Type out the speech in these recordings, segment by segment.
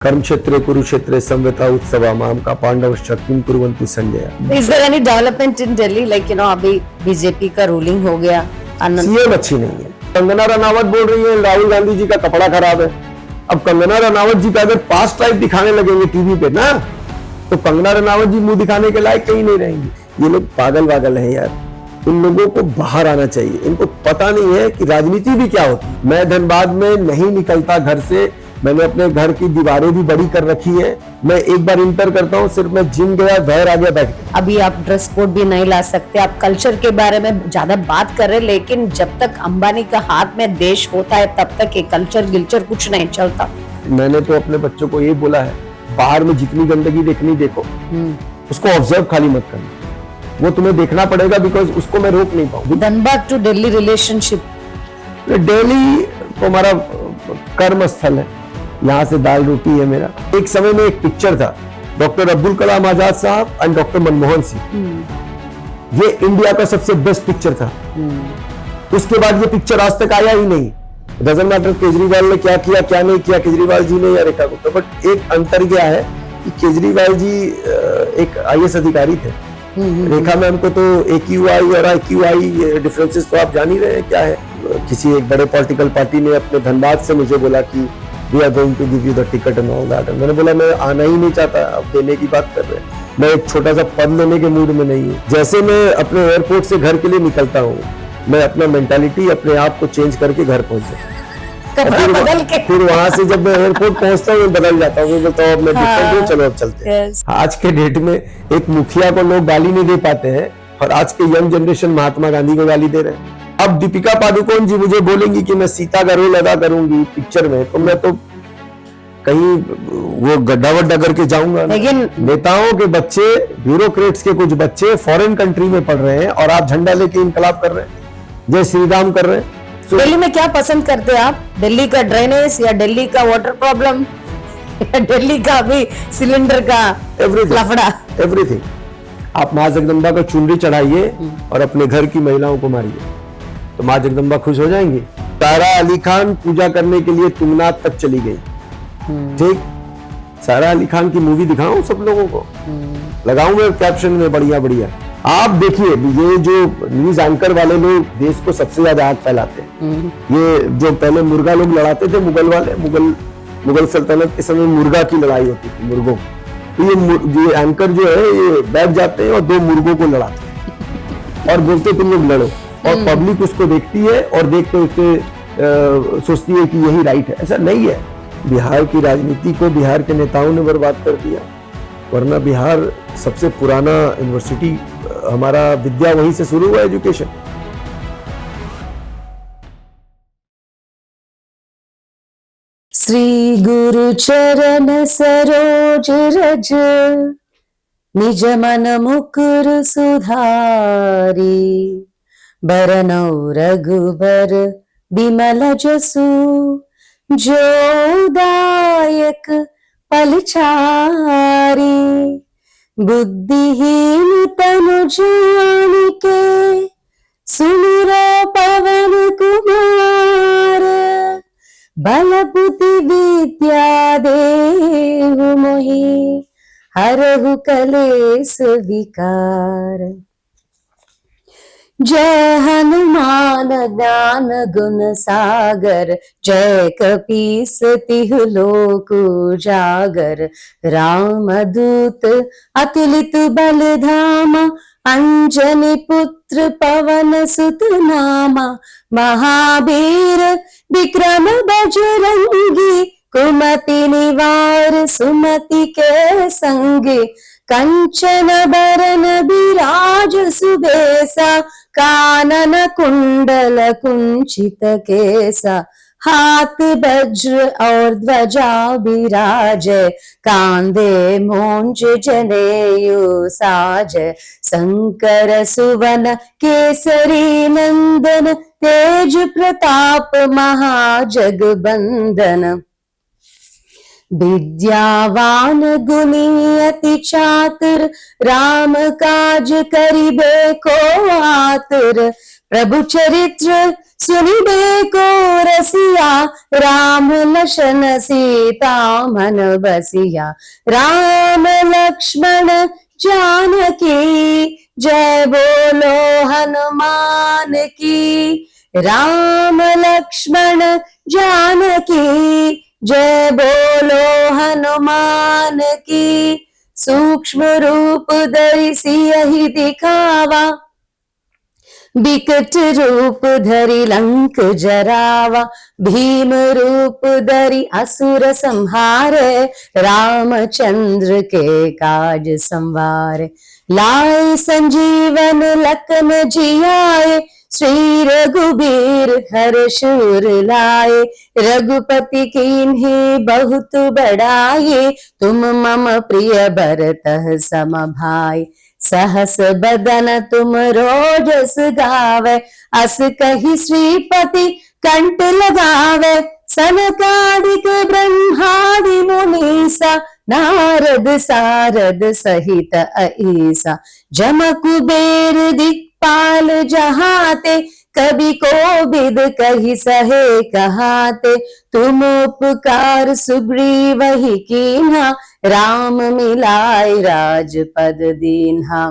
कर्मक्षेत्रे कुरुक्षेत्रे संविता उत्सवा माम का पांडवश्च किम कुर्वन्ति Sanjay. Is there any development in Delhi? Like अभी बीजेपी का रूलिंग हो गया। सीएम अच्छी नहीं है। कंगना रनावत बोल रही है राहुल गांधी जी का कपड़ा खराब है। अब कंगना रनावत जी का अगर पास्ट लाइफ दिखाने लगेंगे टीवी पे ना, तो कंगना रनावत जी मुंह दिखाने के लायक कहीं नहीं रहेंगे। ये लोग पागल है यार। इन लोगों को बाहर आना चाहिए। इनको पता नहीं है कि राजनीति भी क्या होती है। मैं धनबाद में नहीं निकलता घर से। मैंने अपने घर की दीवारें भी बड़ी कर रखी है। मैं एक बार इंटर करता हूँ, सिर्फ मैं जिम गया, घर आ गया, बैठ गया। अभी आप ड्रेस कोड भी नहीं ला सकते। आप कल्चर के बारे में ज्यादा बात कर रहे, लेकिन जब तक अंबानी का हाथ में देश होता है तब तक ये कल्चर गिल्चर कुछ नहीं चलता। मैंने तो अपने बच्चों को ये बोला है, बाहर में जितनी गंदगी देखनी देखो, उसको ऑब्जर्व खाली मत करना। वो तुम्हें देखना पड़ेगा, बिकॉज उसको मैं रोक नहीं पाऊंगी। Dhanbad to Delhi relationship. दिल्ली तो हमारा कर्म स्थल है, यहाँ से दाल रोटी है मेरा। एक समय में एक पिक्चर था, डॉक्टर अब्दुल कलाम आजाद साहब एंड डॉक्टर मनमोहन सिंह। ये इंडिया का सबसे बेस्ट पिक्चर था। उसके बाद ये पिक्चर आज तक आया ही नहीं। डजंट मैटर केजरीवाल ने क्या किया क्या नहीं किया, केजरीवाल जी ने या रेखा गुप्ता, बट एक अंतर क्या है कि केजरीवाल जी एक आईएएस अधिकारी थे। रेखा मैम को तो AQI और IQI डिफरेंसेस तो आप जान ही रहे हैं क्या है। किसी एक बड़े पॉलिटिकल पार्टी ने अपने धनबाद से मुझे बोला कि we are going to give you the ticket and all that. मैंने बोला मैं आना ही नहीं चाहता, आप देने की बात कर रहे हैं। मैं एक छोटा सा पद लेने के मूड में नहीं हूँ। जैसे मैं अपने एयरपोर्ट से घर के लिए निकलता हूँ, मैं अपना मेंटालिटी अपने आप को चेंज करके घर पहुंच जाता। फिर वहां से जब मैं एयरपोर्ट पहुंचता हूँ बदल जाता हूँ, बोलता हूँ अब मैं डिफरेंट हूँ, चलो अब चलते हैं। आज के डेट में एक मुखिया को लोग गाली नहीं दे पाते हैं, और आज के यंग जनरेशन महात्मा गांधी को गाली दे रहे हैं। अब दीपिका पादुकोण जी मुझे बोलेंगी कि मैं सीता का रोल अदा करूंगी पिक्चर में, तो मैं तो कहीं वो गड्ढा वड्ढा करके जाऊंगा। लेकिन नेताओं के बच्चे, ब्यूरोक्रेट्स के कुछ बच्चे फॉरेन कंट्री में पढ़ रहे हैं और आप झंडा लेके इनकलाब कर रहे हैं, जय श्री राम कर रहे हैं। दिल्ली में क्या पसंद करते हैं आप? दिल्ली का ड्रेनेज या दिल्ली का वाटर प्रॉब्लम या दिल्ली का भी सिलेंडर का लफड़ा? एवरीथिंग। आप माँ जगदम्बा को चुनरी चढ़ाइए और अपने घर की महिलाओं को मारिए, तो माँ जगदम्बा खुश हो जाएंगी। सारा अली खान पूजा करने के लिए तुंगनाथ तक चली गई। ठीक, सारा अली खान की मूवी दिखाऊं सब लोगों को, लगाऊं मैं कैप्शन में बढ़िया बढ़िया। आप देखिए ये जो न्यूज एंकर वाले लोग देश को सबसे ज्यादा आग फैलाते हैं। ये जो पहले मुर्गा लोग लड़ाते थे, मुगल वाले, मुगल सल्तनत के समय मुर्गा की लड़ाई होती थी, मुर्गों। तो ये एंकर जो है ये बैठ जाते हैं और दो मुर्गों को लड़ाते हैं और बोलते तुम लोग लड़ो, और पब्लिक उसको देखती है और देख के उससे सोचती है कि यही राइट है। ऐसा नहीं है। बिहार की राजनीति को बिहार के नेताओं ने बर्बाद कर दिया, वरना बिहार सबसे पुराना यूनिवर्सिटी, हमारा विद्या वहीं से शुरू हुआ, एजुकेशन। श्री गुरु चरण सरोज रज, निज मन मुकुर सुधारी। बरनौ रघुबर बिमल जसु, जो दायक पलचारी। बुद्धिहीन तनु जानिके, सुमिरो पवन कुमार। बल बुद्धि विद्या देहु मोहि, हरहु कलेस विकार। जय हनुमान ज्ञान गुण सागर, जय कपीस तिहु लोक उजागर। रामदूत अतुलित बल धामा, अंजनी पुत्र पवन सुत नामा। महावीर विक्रम बजरंगी, कुमति निवार सुमति के संगे। कंचन बरन विराज सुबेसा, कानन कुंडल कुंचित केसा। हाथ वज्र और ध्वजा विराजय, कांधे मूंज जनेऊ साजय। शंकर सुवन केसरी नंदन, तेज प्रताप महाजगबंदन। विद्यावान गुणी अति चातुर, राम काज करिबे को आतुर। प्रभु चरित्र सुनिबे को रसिया, राम लशन सीता मन बसिया। राम लक्ष्मण जानकी, जय बोलो हनुमान की। राम लक्ष्मण जानकी, जय बोलो हनुमान की। सूक्ष्म रूप धरि सियहि दिखावा, विकट रूप धरि लंक जरावा। भीम रूप धरि असुर संहारे, रामचंद्र के काज संवारे। लाए संजीवन लखन जियाए, श्री रघुबीर हर्ष उर लाए। रघुपति कीन्ही बहुत बड़ाई, तुम मम प्रिय भरतः सम भाई। सहस बदन तुम रोजस गावे, अस कहि श्रीपति कंठ लगावे। सनकादिक ब्रह्मादि मुनीसा, नारद सारद सहित अईसा। जम कुबेर दिक्पाल जहाते, कवि कोविद कहि सहे कहाते। तुम उपकार सुग्रीवहि कीन्हा, राम मिलाय राजपद दीन्हा।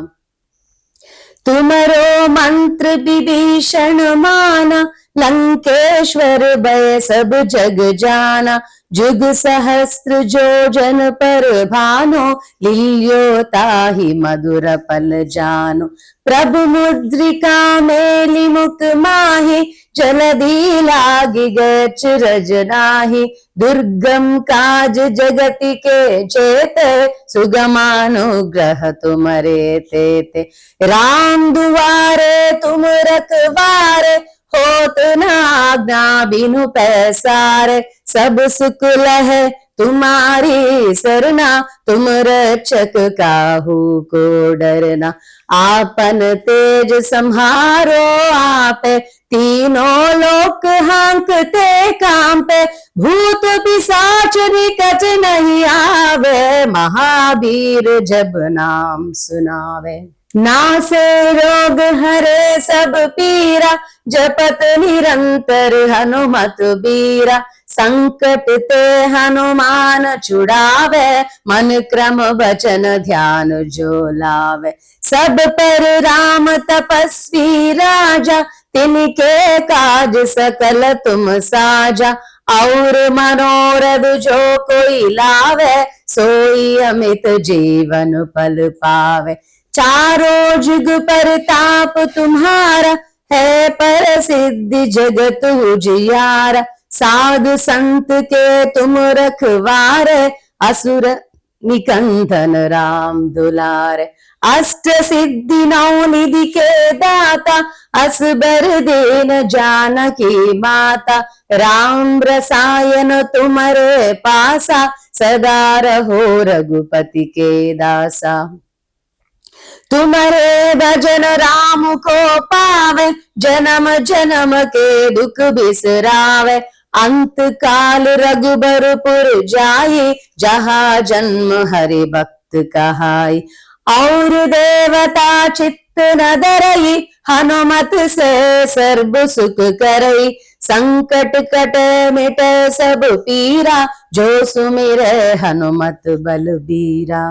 तुमरो मंत्र विभीषण माना, लंकेश्वर भय सब जग जाना। जुग सहस्त्र जोजन पर भानो, लील्यो ताहि मधुर पल जानो। प्रभु मुद्रिका मेलि मुख माहि, जलधि लागी गए अचरज नाही। दुर्गम काज जगति के जेते, सुगमानुग्रह तुमरे तेते। राम दुआरे तुम रखवारे, होत न आज्ञा बिनु पैसारे। सब सुख लहै तुम्हारी सरना, तुम रक्षक काहू को डरना। आपन तेज सम्हारो आपे, तीनों लोक हांकते कांपे। भूत पिशाच निकट नहीं आवे, महावीर जब नाम सुनावे। नासे रोग हरे सब पीरा, जपत निरंतर हनुमत बीरा। संकट ते हनुमान छुड़ावे, मन क्रम वचन ध्यान जो लावे। सब पर राम तपस्वी राजा, तिनके काज सकल तुम साजा। और मनोरथ जो कोई लावे, सोई अमित जीवन पल पावे। चारों जुग परताप तुम्हारा, है प्रसिद्ध जगत उजियारा। साधु संत के तुम रखवारे, असुर निकंदन राम दुलारे। अष्ट सिद्धि नौ निधि के दाता, असबर दीन जानकी माता। राम रसायन तुम्हारे पासा, सदा रहो रघुपति के दासा। तुम्हारे भजन राम को पावे, जन्म जन्म के दुख बिसरावे। अंत काल रघुबरपुर जाई, जहाँ जन्म हरि भक्त कहाई। और देवता चित्त न डरई, हनुमत से सर्व सुख करई। संकट कट मिट सब पीरा, जो सुमिरे हनुमत बलबीरा।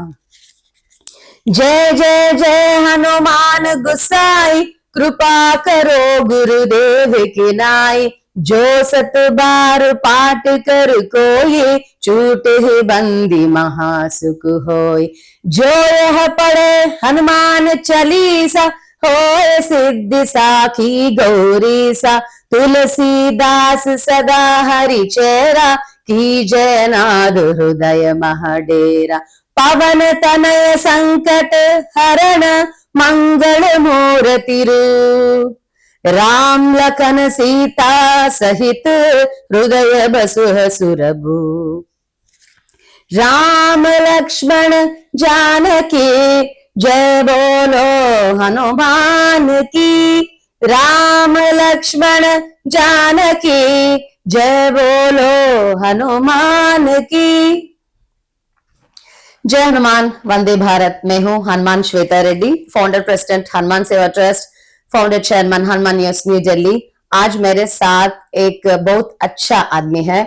जय जय जय हनुमान गुसाई, कृपा करो गुरुदेव की नाई। जो सत बार पाठ कर कोई, छूट ही बंदी महासुख होय। जो यह पढ़े हनुमान चालीसा, होए सिद्धि साखी गौरीसा। तुलसीदास सदा हरि चेरा, की जय नाद हृदय महाडेरा। पवन तनय संकट हरण, मंगल मूर्ति रूप। राम लखन सीता सहित, हृदय बसुह सुरभूप। राम लक्ष्मण जानकी, जय बोलो हनुमान की। राम लक्ष्मण जानकी, जय बोलो हनुमान की। जय हनुमान, वंदे भारत। मैं हूं हनुमान श्वेता रेड्डी, फाउंडर प्रेसिडेंट हनुमान सेवा trust, founder chairman Hanuman news new Delhi. आज मेरे साथ एक बहुत अच्छा आदमी है।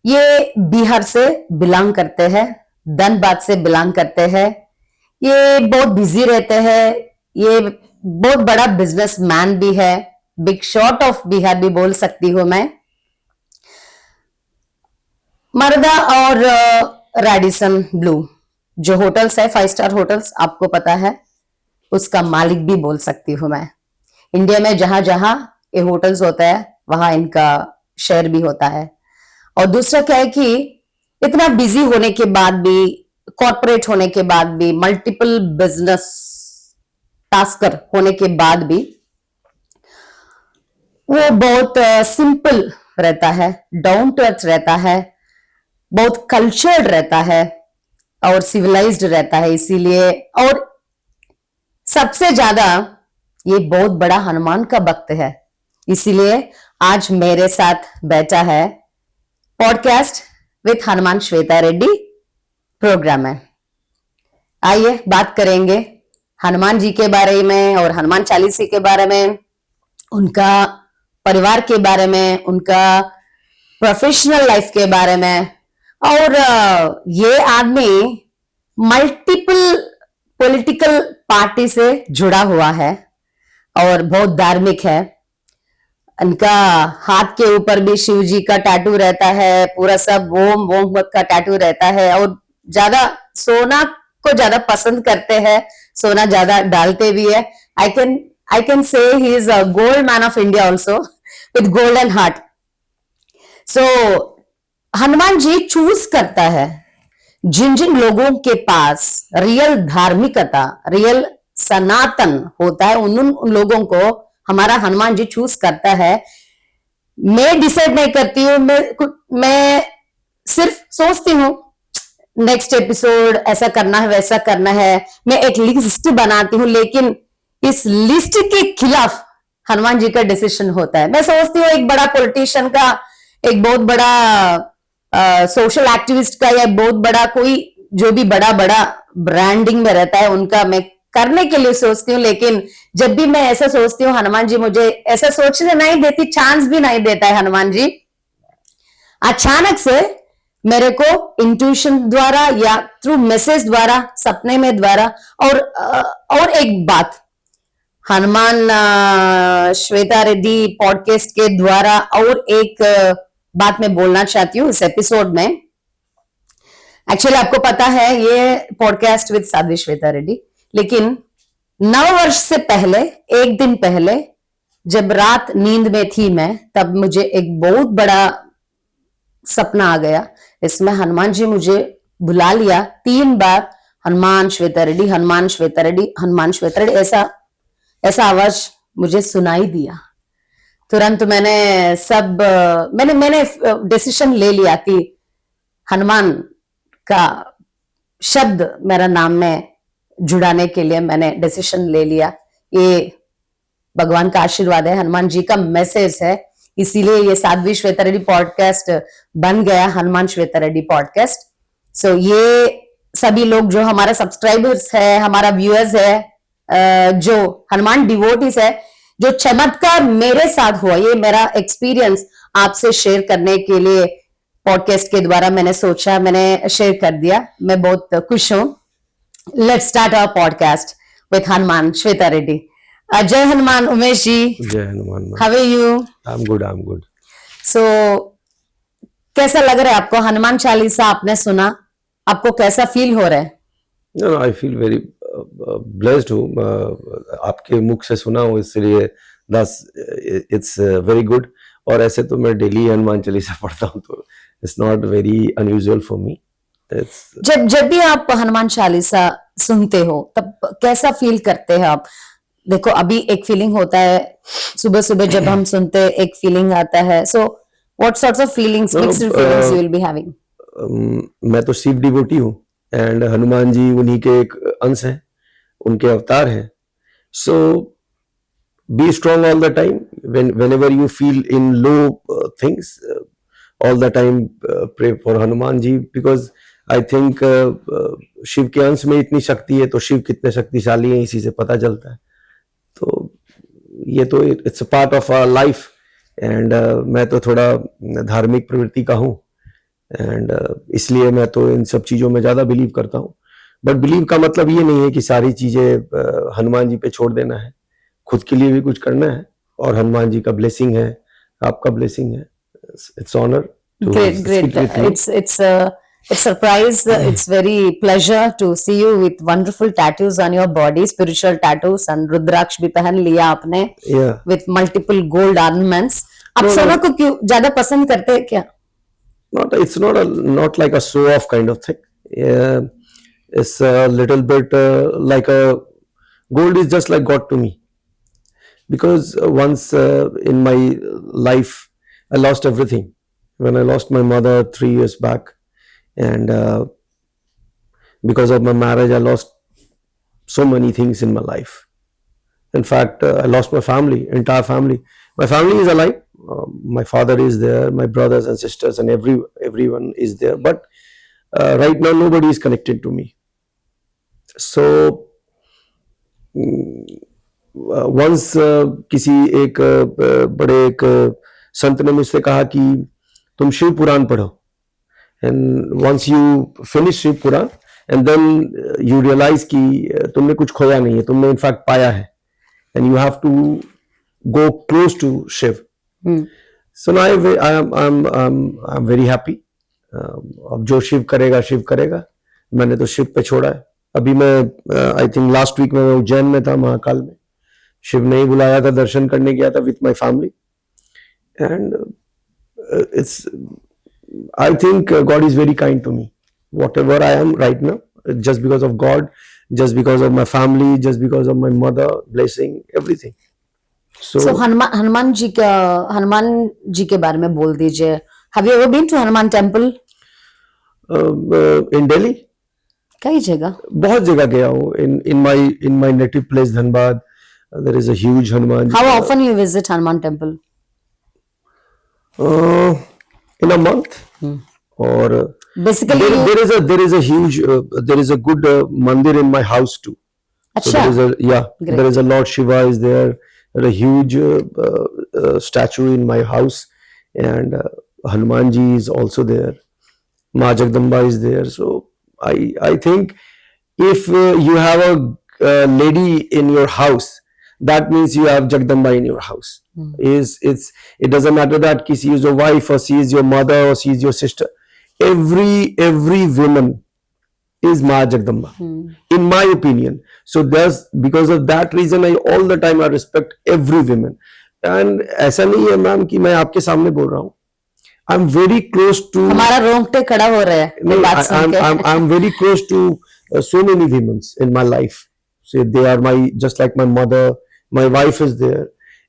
ये बिहार से बिलोंग करते हैं, धनबाद से बिलोंग करते हैं। ये बहुत बिजी रहते हैं। ये बहुत बड़ा बिजनेसमैन भी है, बिग शॉट ऑफ बिहार भी बोल सकती हूं मैं। मरदा और रेडिसन ब्लू जो होटल्स है, 5 स्टार होटल्स, आपको पता है, उसका मालिक भी बोल सकती हूं मैं। इंडिया में जहां जहां ये होटल्स होता है वहां इनका शेयर भी होता है। और दूसरा क्या है कि इतना बिजी होने के बाद भी, कॉर्पोरेट होने के बाद भी, मल्टीपल बिजनेस टास्कर होने के बाद भी वो बहुत सिंपल रहता है, डाउन टू अर्थ रहता है, बहुत कल्चर्ड रहता है और सिविलाइज्ड रहता है। इसीलिए, और सबसे ज्यादा ये बहुत बड़ा हनुमान का भक्त है। इसीलिए आज मेरे साथ बैठा है podcast with Hanuman Shweta Reddy program में। आइए बात करेंगे हनुमान जी के बारे में और हनुमान चालीसा के बारे में, उनका परिवार के बारे में, उनका प्रोफेशनल लाइफ के बारे में। और ये आदमी मल्टीपल पॉलिटिकल पार्टी से जुड़ा हुआ है और बहुत धार्मिक है। इनका हाथ के ऊपर भी शिव जी का टैटू रहता है, पूरा सब ओम ओम का टैटू रहता है। और ज्यादा सोना को ज्यादा पसंद करते हैं, सोना ज्यादा डालते भी है। I can say he is a gold man of India also with golden heart. So Hanuman ji choose करता है जिन जिन लोगों के पास रियल धार्मिकता, रियल सनातन होता है, उन लोगों को हमारा हनुमान जी चूज करता है। मैं डिसाइड नहीं करती हूँ, मैं सिर्फ सोचती हूँ नेक्स्ट एपिसोड ऐसा करना है, वैसा करना है। मैं एक लिस्ट बनाती हूँ, लेकिन इस लिस्ट के खिलाफ हनुमान जी का डिसीजन होता है। मैं सोचती हूँ एक बड़ा पॉलिटिशियन का, एक बहुत बड़ा सोशल एक्टिविस्ट का, या बहुत बड़ा कोई जो भी बड़ा बड़ा ब्रांडिंग में रहता है, उनका मैं करने के लिए सोचती हूँ। लेकिन जब भी मैं ऐसा सोचती हूँ, हनुमान जी मुझे ऐसा सोचने नहीं देती, चांस भी नहीं देता है हनुमान जी। अचानक से मेरे को इंट्यूशन द्वारा या थ्रू मैसेज द्वारा, सपने में द्वारा, और एक बात हनुमान श्वेता रेड्डी पॉडकास्ट के द्वारा और एक बात मैं बोलना चाहती हूँ इस एपिसोड में। एक्चुअली आपको पता है ये पॉडकास्ट विद साध्वी श्वेता रेड्डी, लेकिन 9 वर्ष से पहले, एक दिन पहले, जब रात नींद में थी मैं, तब मुझे एक बहुत बड़ा सपना आ गया। इसमें हनुमान जी मुझे बुला लिया 3 बार, हनुमान श्वेता रेड्डी, हनुमान श्वेता रेड्डी, हनुमान श्वेता रेड्डी, ऐसा आवाज मुझे सुनाई दिया। तुरंत मैंने डिसीजन ले लिया कि हनुमान का शब्द मेरा नाम में जुड़ाने के लिए मैंने डिसीजन ले लिया। ये भगवान का आशीर्वाद है, हनुमान जी का मैसेज है। इसीलिए ये साध्वी श्वेता रेड्डी पॉडकास्ट बन गया हनुमान श्वेता रेड्डी पॉडकास्ट। सो ये सभी लोग जो हमारा सब्सक्राइबर्स है, हमारा व्यूअर्स है, जो हनुमान डिवोटीज है, जो चमत्कार मेरे साथ हुआ, ये मेरा एक्सपीरियंस आपसे शेयर करने के लिए पॉडकास्ट के द्वारा मैंने सोचा, मैंने शेयर कर दिया। मैं बहुत खुश हूं। Let's start our podcast with Hanuman Shweta Reddy. जय हनुमान उमेश जी। जय Hanuman. How are you? I am good. So कैसा लग रहा है आपको? हनुमान चालीसा आपने सुना, आपको कैसा फील हो रहा है? No, I feel very blessed हूँ। आपके मुख से सुना हूँ, इसलिए it's very good। और ऐसे तो मैं डेली हनुमान चालीसा पढ़ता हूँ, तो it's not very unusual for me। जब भी आप हनुमान चालीसा सुनते हो तब कैसा फील करते हैं आप? देखो, अभी एक फीलिंग होता है, सुबह सुबह जब हम सुनते हैं एक फीलिंग आता है। So what sorts of feelings, mixed feelings you will be having? मैं तो शिव डिवोटी हूँ एंड हनुमान जी उन्हीं के एक अंश हैं, उनके अवतार हैं। So be strong all the time, whenever you feel in low things, all the time pray for Hanuman ji, because I think Shiv के अंश में इतनी शक्ति है तो शिव कितने शक्तिशाली हैं इसी से पता चलता है। तो ये तो it's a part of our life and मैं तो थोड़ा धार्मिक प्रवृत्ति का हूँ एंड इसलिए मैं तो इन सब चीज़ों में ज़्यादा बिलीव करता हूँ। बट बिलीव का मतलब ये नहीं है कि सारी चीज़ें हनुमान जी पे छोड़ देना है, खुद के लिए भी कुछ करना है और हनुमान जी का ब्लेसिंग है, आपका ब्लेसिंग है। It's honour to Great, speak great. with you. It's surprise. It's very pleasure to see you with wonderful tattoos on your body, spiritual tattoos, and रुद्राक्ष भी पहन लिया आपने Yeah. with multiple gold ornaments. आप No, सोना no. को क्यों ज्यादा पसंद करते हैं क्या? It's not like a show off kind of thing. Yeah, it's a little bit like a gold is just like God to me because once in my life I lost everything when I lost my mother 3 years back and because of my marriage I lost so many things in my life. In fact, I lost my family, entire family. My family is alive. My father is there, my brothers and sisters, and everyone is there. But right now, nobody is connected to me. So once किसी एक बड़े एक संत ने मुझसे कहा कि तुम शिव पुराण पढ़ो. And once you finish Shiv Purana, and then you realize कि तुमने कुछ खोया नहीं है, तुमने in fact पाया है. And you have to go close to Shiv. So now I'm very happy. अब जो शिव करेगा. मैंने तो शिव पे छोड़ा है. अभी मैं I think last week में उज्जैन में था, महाकाल में. शिव ने ही बुलाया था, दर्शन करने गया था with my family. And I think God is very kind to me. Whatever I am right now, just because of God, just because of my family, just because of my mother, blessing, everything. So Hanuman ji के बारे में बोल दीजिए. Have you ever been to Hanuman temple? In Delhi? कई जगह? बहुत जगह गया हूँ. In my native place Dhanbad, there is a huge Hanuman. How often you visit Hanuman temple? In a month. Or Basically, there is a huge there is a good mandir in my house too. So there is a Lord Shiva is there. There is a huge statue in my house, and Hanuman ji is also there. Ma Jagdamba is there. So I think if you have a lady in your house, that means you have Jagdamba in your house. It doesn't matter that she is your wife or she is your mother or she is your sister. Every woman is Ma Jagdamba, in my opinion. So because of that reason, all the time I respect every woman. And ऐसा नहीं है ma'am कि मैं आपके सामने बोल रहा हूँ. I'm very close to. हमारा रोंगटे खड़ा हो रहा है. No, I'm very close to so many women in my life. So they are just like my mother. My wife is there,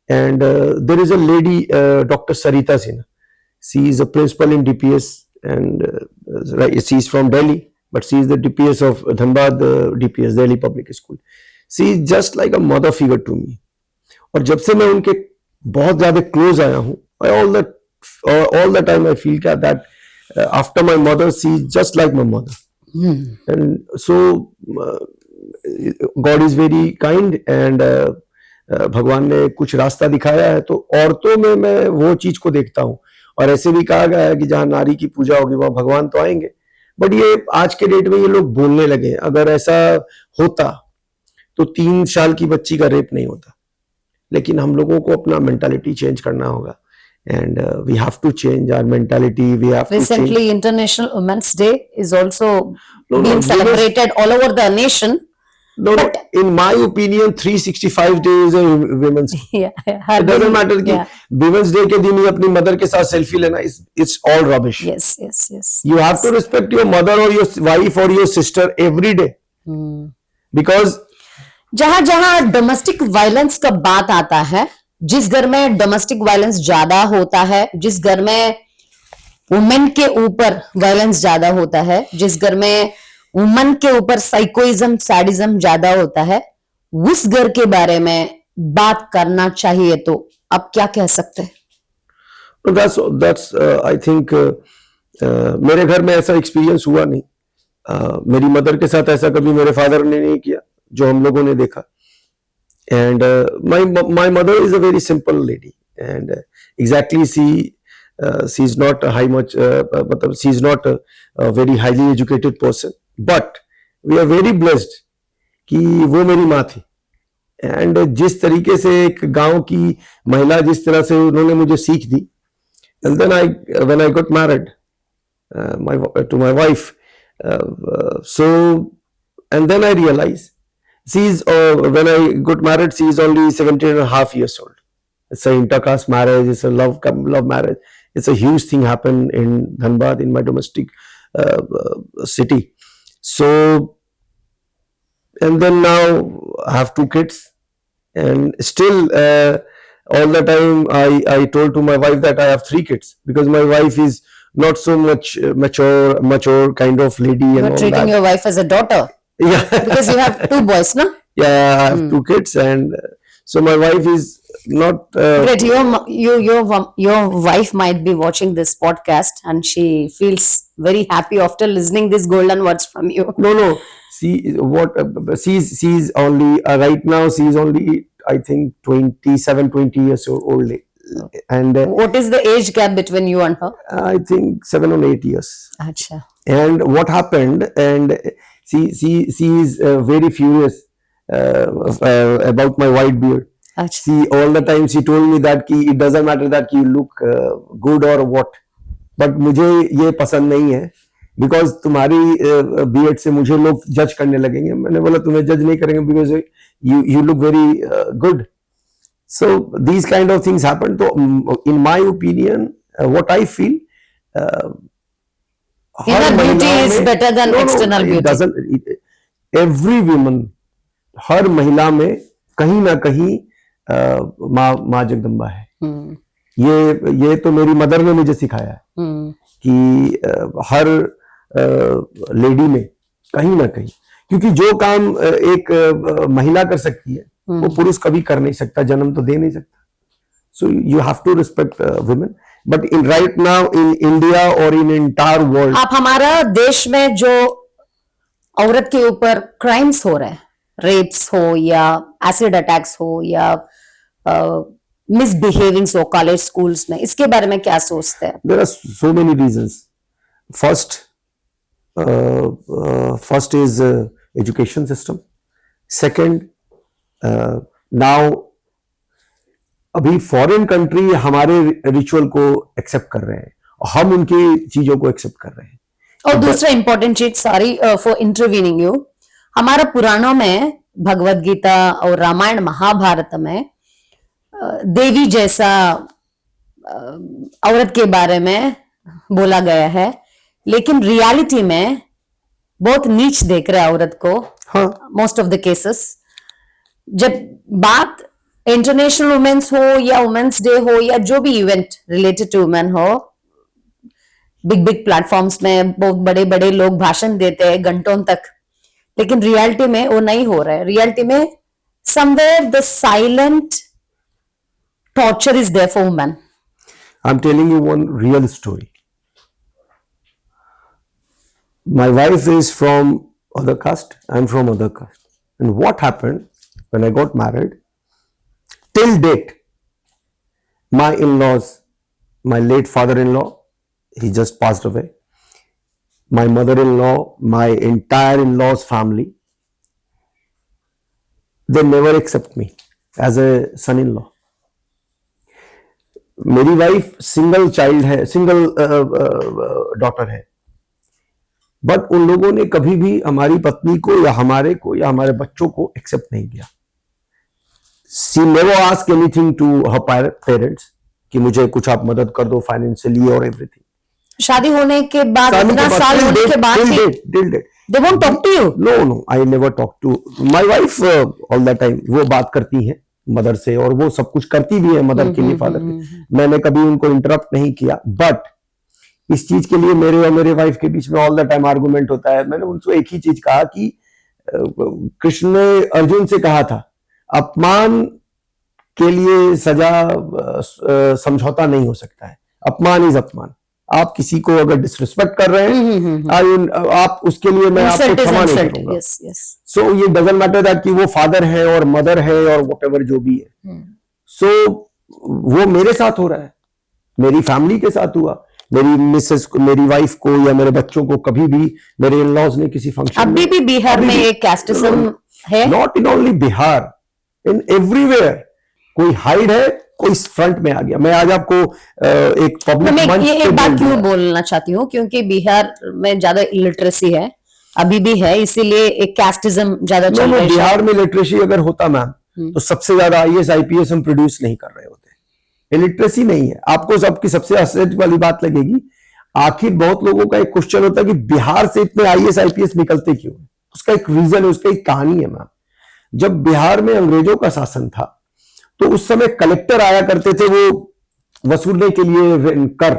and there is a lady, Dr. Sarita Sinha. She is a principal in DPS, and she is from Delhi, but she is the DPS of Dhanbad DPS, Delhi Public School. She is just like a mother figure to me. और जब से मैं उनके बहुत ज़्यादा close आया हूँ, all the time I feel that after my mother, she is just like my mother. And so God is very kind, and भगवान ने कुछ रास्ता दिखाया है, तो औरतों में मैं वो चीज को देखता हूँ. और ऐसे भी कहा गया है कि जहां नारी की पूजा होगी वहां भगवान तो आएंगे. बट ये आज के डेट में ये लोग बोलने लगे. अगर ऐसा होता तो 3 साल की बच्ची का रेप नहीं होता. लेकिन हम लोगों को अपना मेंटालिटी चेंज करना होगा. And we have to change our mentality. We have Recently, to change. International Women's Day is also being celebrated all over the nation. No, in my opinion, 365 days a Women's Day. Yeah, It doesn't matter कि Women's Day के दिन ही अपनी mother के साथ selfie लेना. It's all rubbish. Yes. You have to respect your mother or your wife or your sister every day. Because जहां domestic violence का बात आता है, जिस घर में डोमेस्टिक वायलेंस ज्यादा होता है, जिस घर में वुमेन के ऊपर वायलेंस ज्यादा होता है, जिस घर में वुमन के ऊपर साइकोइज्म सैडिज्म ज्यादा होता है, उस घर के बारे में बात करना चाहिए. तो आप क्या कह सकते हैं? that's I think मेरे घर में ऐसा एक्सपीरियंस हुआ नहीं. मेरी मदर के साथ ऐसा कभी मेरे फादर ने नहीं किया जो हम लोगों ने देखा. And my mother is a very simple lady, and exactly she's not a she's not a very highly educated person, but we are very blessed कि वो मेरी माँ थी. एंड जिस तरीके से एक गांव की महिला जिस तरह से उन्होंने मुझे सीख दी, and then when I got married to my wife, so and then I realized when I got married, she is only 17 and a half years old. It's an intercaste marriage. It's a love marriage. It's a huge thing happened in Dhanbad, in my domestic city. So, and then now I have 2 kids, and still all the time I told to my wife that I have 3 kids, because my wife is not so much mature kind of lady. You're and all treating that. your wife as a daughter. Yeah. Because you have 2 boys, no? Yeah, I have 2 kids, and so my wife is not. Great. Your wife might be watching this podcast, and she feels very happy after listening these golden words from you. No. See what she's only right now. She's only, I think, 20 years old, and What is the age gap between you and her? I think 7 or 8 years. Acha. And what happened? And she is very furious about my white beard. Acha. She all the time she told me that कि it doesn't matter that you look good or what, but मुझे ये पसंद नहीं है, because तुम्हारी beard से मुझे लोग जज करने लगेंगे. मैंने बोला तुम्हें जज नहीं करेंगे, because you look very good. So these kind of things happen. So in my opinion, what I feel, Inner beauty is better than external beauty. Every woman, हर महिला में कहीं ना कहीं माँ जगदम्बा है. ये तो मेरी मदर ने मुझे सिखाया है कि हर लेडी में कहीं ना कहीं, क्योंकि जो काम एक महिला कर सकती है वो पुरुष कभी कर नहीं सकता, जन्म तो दे नहीं सकता. So you have to respect women. But in right now in India और इन एंटायर वर्ल्ड, आप हमारा देश में जो औरत के ऊपर क्राइम्स हो रहे हैं, रेप्स हो या एसिड अटैक्स हो या मिसबिहेविंग्स हो कॉलेज स्कूल्स में, इसके बारे में क्या सोचते हैं? There are so many reasons. First is education system. Second, now अभी फॉरेन कंट्री हमारे रिचुअल को एक्सेप्ट कर रहे हैं, हम उनकी चीजों को एक्सेप्ट कर रहे हैं. और दूसरा इंपॉर्टेंट चीज, सॉरी फॉर इंटरवीनिंग यू, हमारा पुराणों में भगवत गीता और रामायण महाभारत में देवी जैसा औरत के बारे में बोला गया है, लेकिन रियलिटी में बहुत नीच देख रहे हैं औरत को. हाँ, मोस्ट ऑफ द केसेस. जब बात इंटरनेशनल वुमेन्स हो या वुमेन्स डे हो या जो भी इवेंट रिलेटेड टू वुमेन हो, बिग प्लेटफॉर्म्स में बहुत बड़े बड़े लोग भाषण देते हैं घंटों तक, लेकिन रियलिटी में वो नहीं हो रहा है. रियलिटी में somewhere the silent torture is there for women. I'm telling you one real story. My wife is from other caste, I'm from other caste. And what happened when I got married? Till date, my in-laws, my late father-in-law, he just passed away. My mother-in-law, my entire in-laws family, they never accept me as a son-in-law. मेरी wife single child है, single daughter है, but उन लोगों ने कभी भी हमारी पत्नी को या हमारे बच्चों को एक्सेप्ट नहीं किया. She never ask anything to her parents कि मुझे कुछ आप मदद कर दो फाइनेंशियली और एवरीथिंग. शादी होने के बाद, इतना साल होने के बाद they won't talk to you? No, I never talk to my wife all the time. वो बात करती है मदर से, और वो सब कुछ करती भी है मदर के लिए, फादर के. मैंने कभी उनको इंटरप्ट नहीं किया, बट इस चीज के लिए मेरे और मेरे वाइफ के बीच में ऑल द टाइम आर्गुमेंट होता है. मैंने उनसे एक ही चीज कहा कि कृष्ण ने अर्जुन से कहा था, अपमान के लिए सजा समझौता नहीं हो सकता है. अपमान इज अपमान. आप किसी को अगर डिसरिस्पेक्ट कर रहे हैं आप उसके लिए मैं आपको क्षमा नहीं करूंगा। सो ये डजंट मैटर दैट कि वो फादर है और मदर है और व्हाटएवर जो भी है। सो वो मेरे साथ हो रहा है, मेरी फैमिली के साथ हुआ, मेरी मिसेस को, मेरी वाइफ को या मेरे बच्चों को कभी भी मेरे इन-लॉज ने किसी फंक्शन अभी भी बिहार में एक कैस्टिज्म है, not in only Bihar, in everywhere कोई हाइड है, कोई फ्रंट में आ गया। मैं आज आपको एक पब्लिक मंच ये एक बात क्यों बोलना चाहती हूँ, क्योंकि बिहार में ज्यादा इलिटरेसी है, अभी भी है, इसीलिए एक कैस्टिज्म ज्यादा चल रहा है। बिहार में लिटरेसी अगर होता मैम तो सबसे ज्यादा आईएएस आईपीएस हम प्रोड्यूस नहीं कर रहे होते। इलिटरेसी नहीं है। आपको सबकी सबसे आश्चर्य वाली बात लगेगी, आखिर बहुत लोगों का एक क्वेश्चन होता है कि बिहार से इतने आईएएस आईपीएस निकलते क्यों? उसका एक रीजन है, उसका एक कहानी है मैम। जब बिहार में अंग्रेजों का शासन था तो उस समय कलेक्टर आया करते थे वो वसूलने के लिए कर,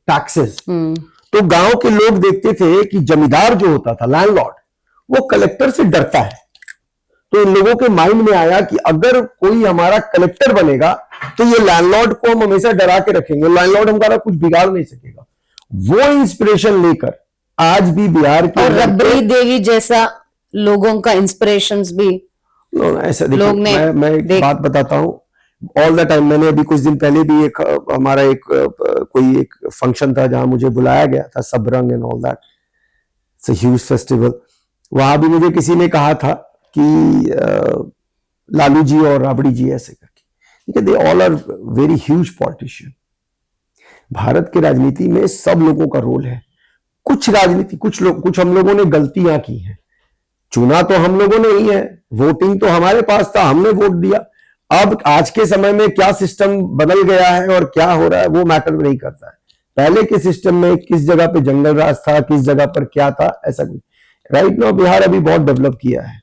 टैक्सेस। तो गांव के लोग देखते थे कि जमींदार जो होता था, लैंडलॉर्ड, वो कलेक्टर से डरता है। तो इन लोगों के माइंड में आया कि अगर कोई हमारा कलेक्टर बनेगा तो ये लैंडलॉर्ड को हम हमेशा डरा के रखेंगे, लैंडलॉर्ड हमारा कुछ बिगाड़ नहीं सकेगा। वो इंस्पिरेशन लेकर आज भी बिहार के, और रबड़ी देवी जैसा लोगों का इंस्पिरेशंस भी ऐसा लोग ने मैं एक बात बताता हूँ ऑल द टाइम। मैंने अभी कुछ दिन पहले भी एक हमारा एक कोई एक फंक्शन था जहां मुझे बुलाया गया था, Sabrang and all that, it's a huge festival. वहां भी मुझे किसी ने कहा था कि लालू जी और राबड़ी जी ऐसे करके, they all are very huge politician. Bharat की राजनीति में सब लोगों का रोल है। कुछ राजनीति, कुछ हम लोगों ने गलतियां की हैं। चुना तो हम लोगों ने ही है, वोटिंग तो हमारे पास था, हमने वोट दिया। अब आज के समय में क्या सिस्टम बदल गया है और क्या हो रहा है वो मैटर नहीं करता है। पहले के सिस्टम में किस जगह पे जंगल राज था, किस जगह पर क्या था, ऐसा कुछ। राइट नाउ बिहार अभी बहुत डेवलप किया है।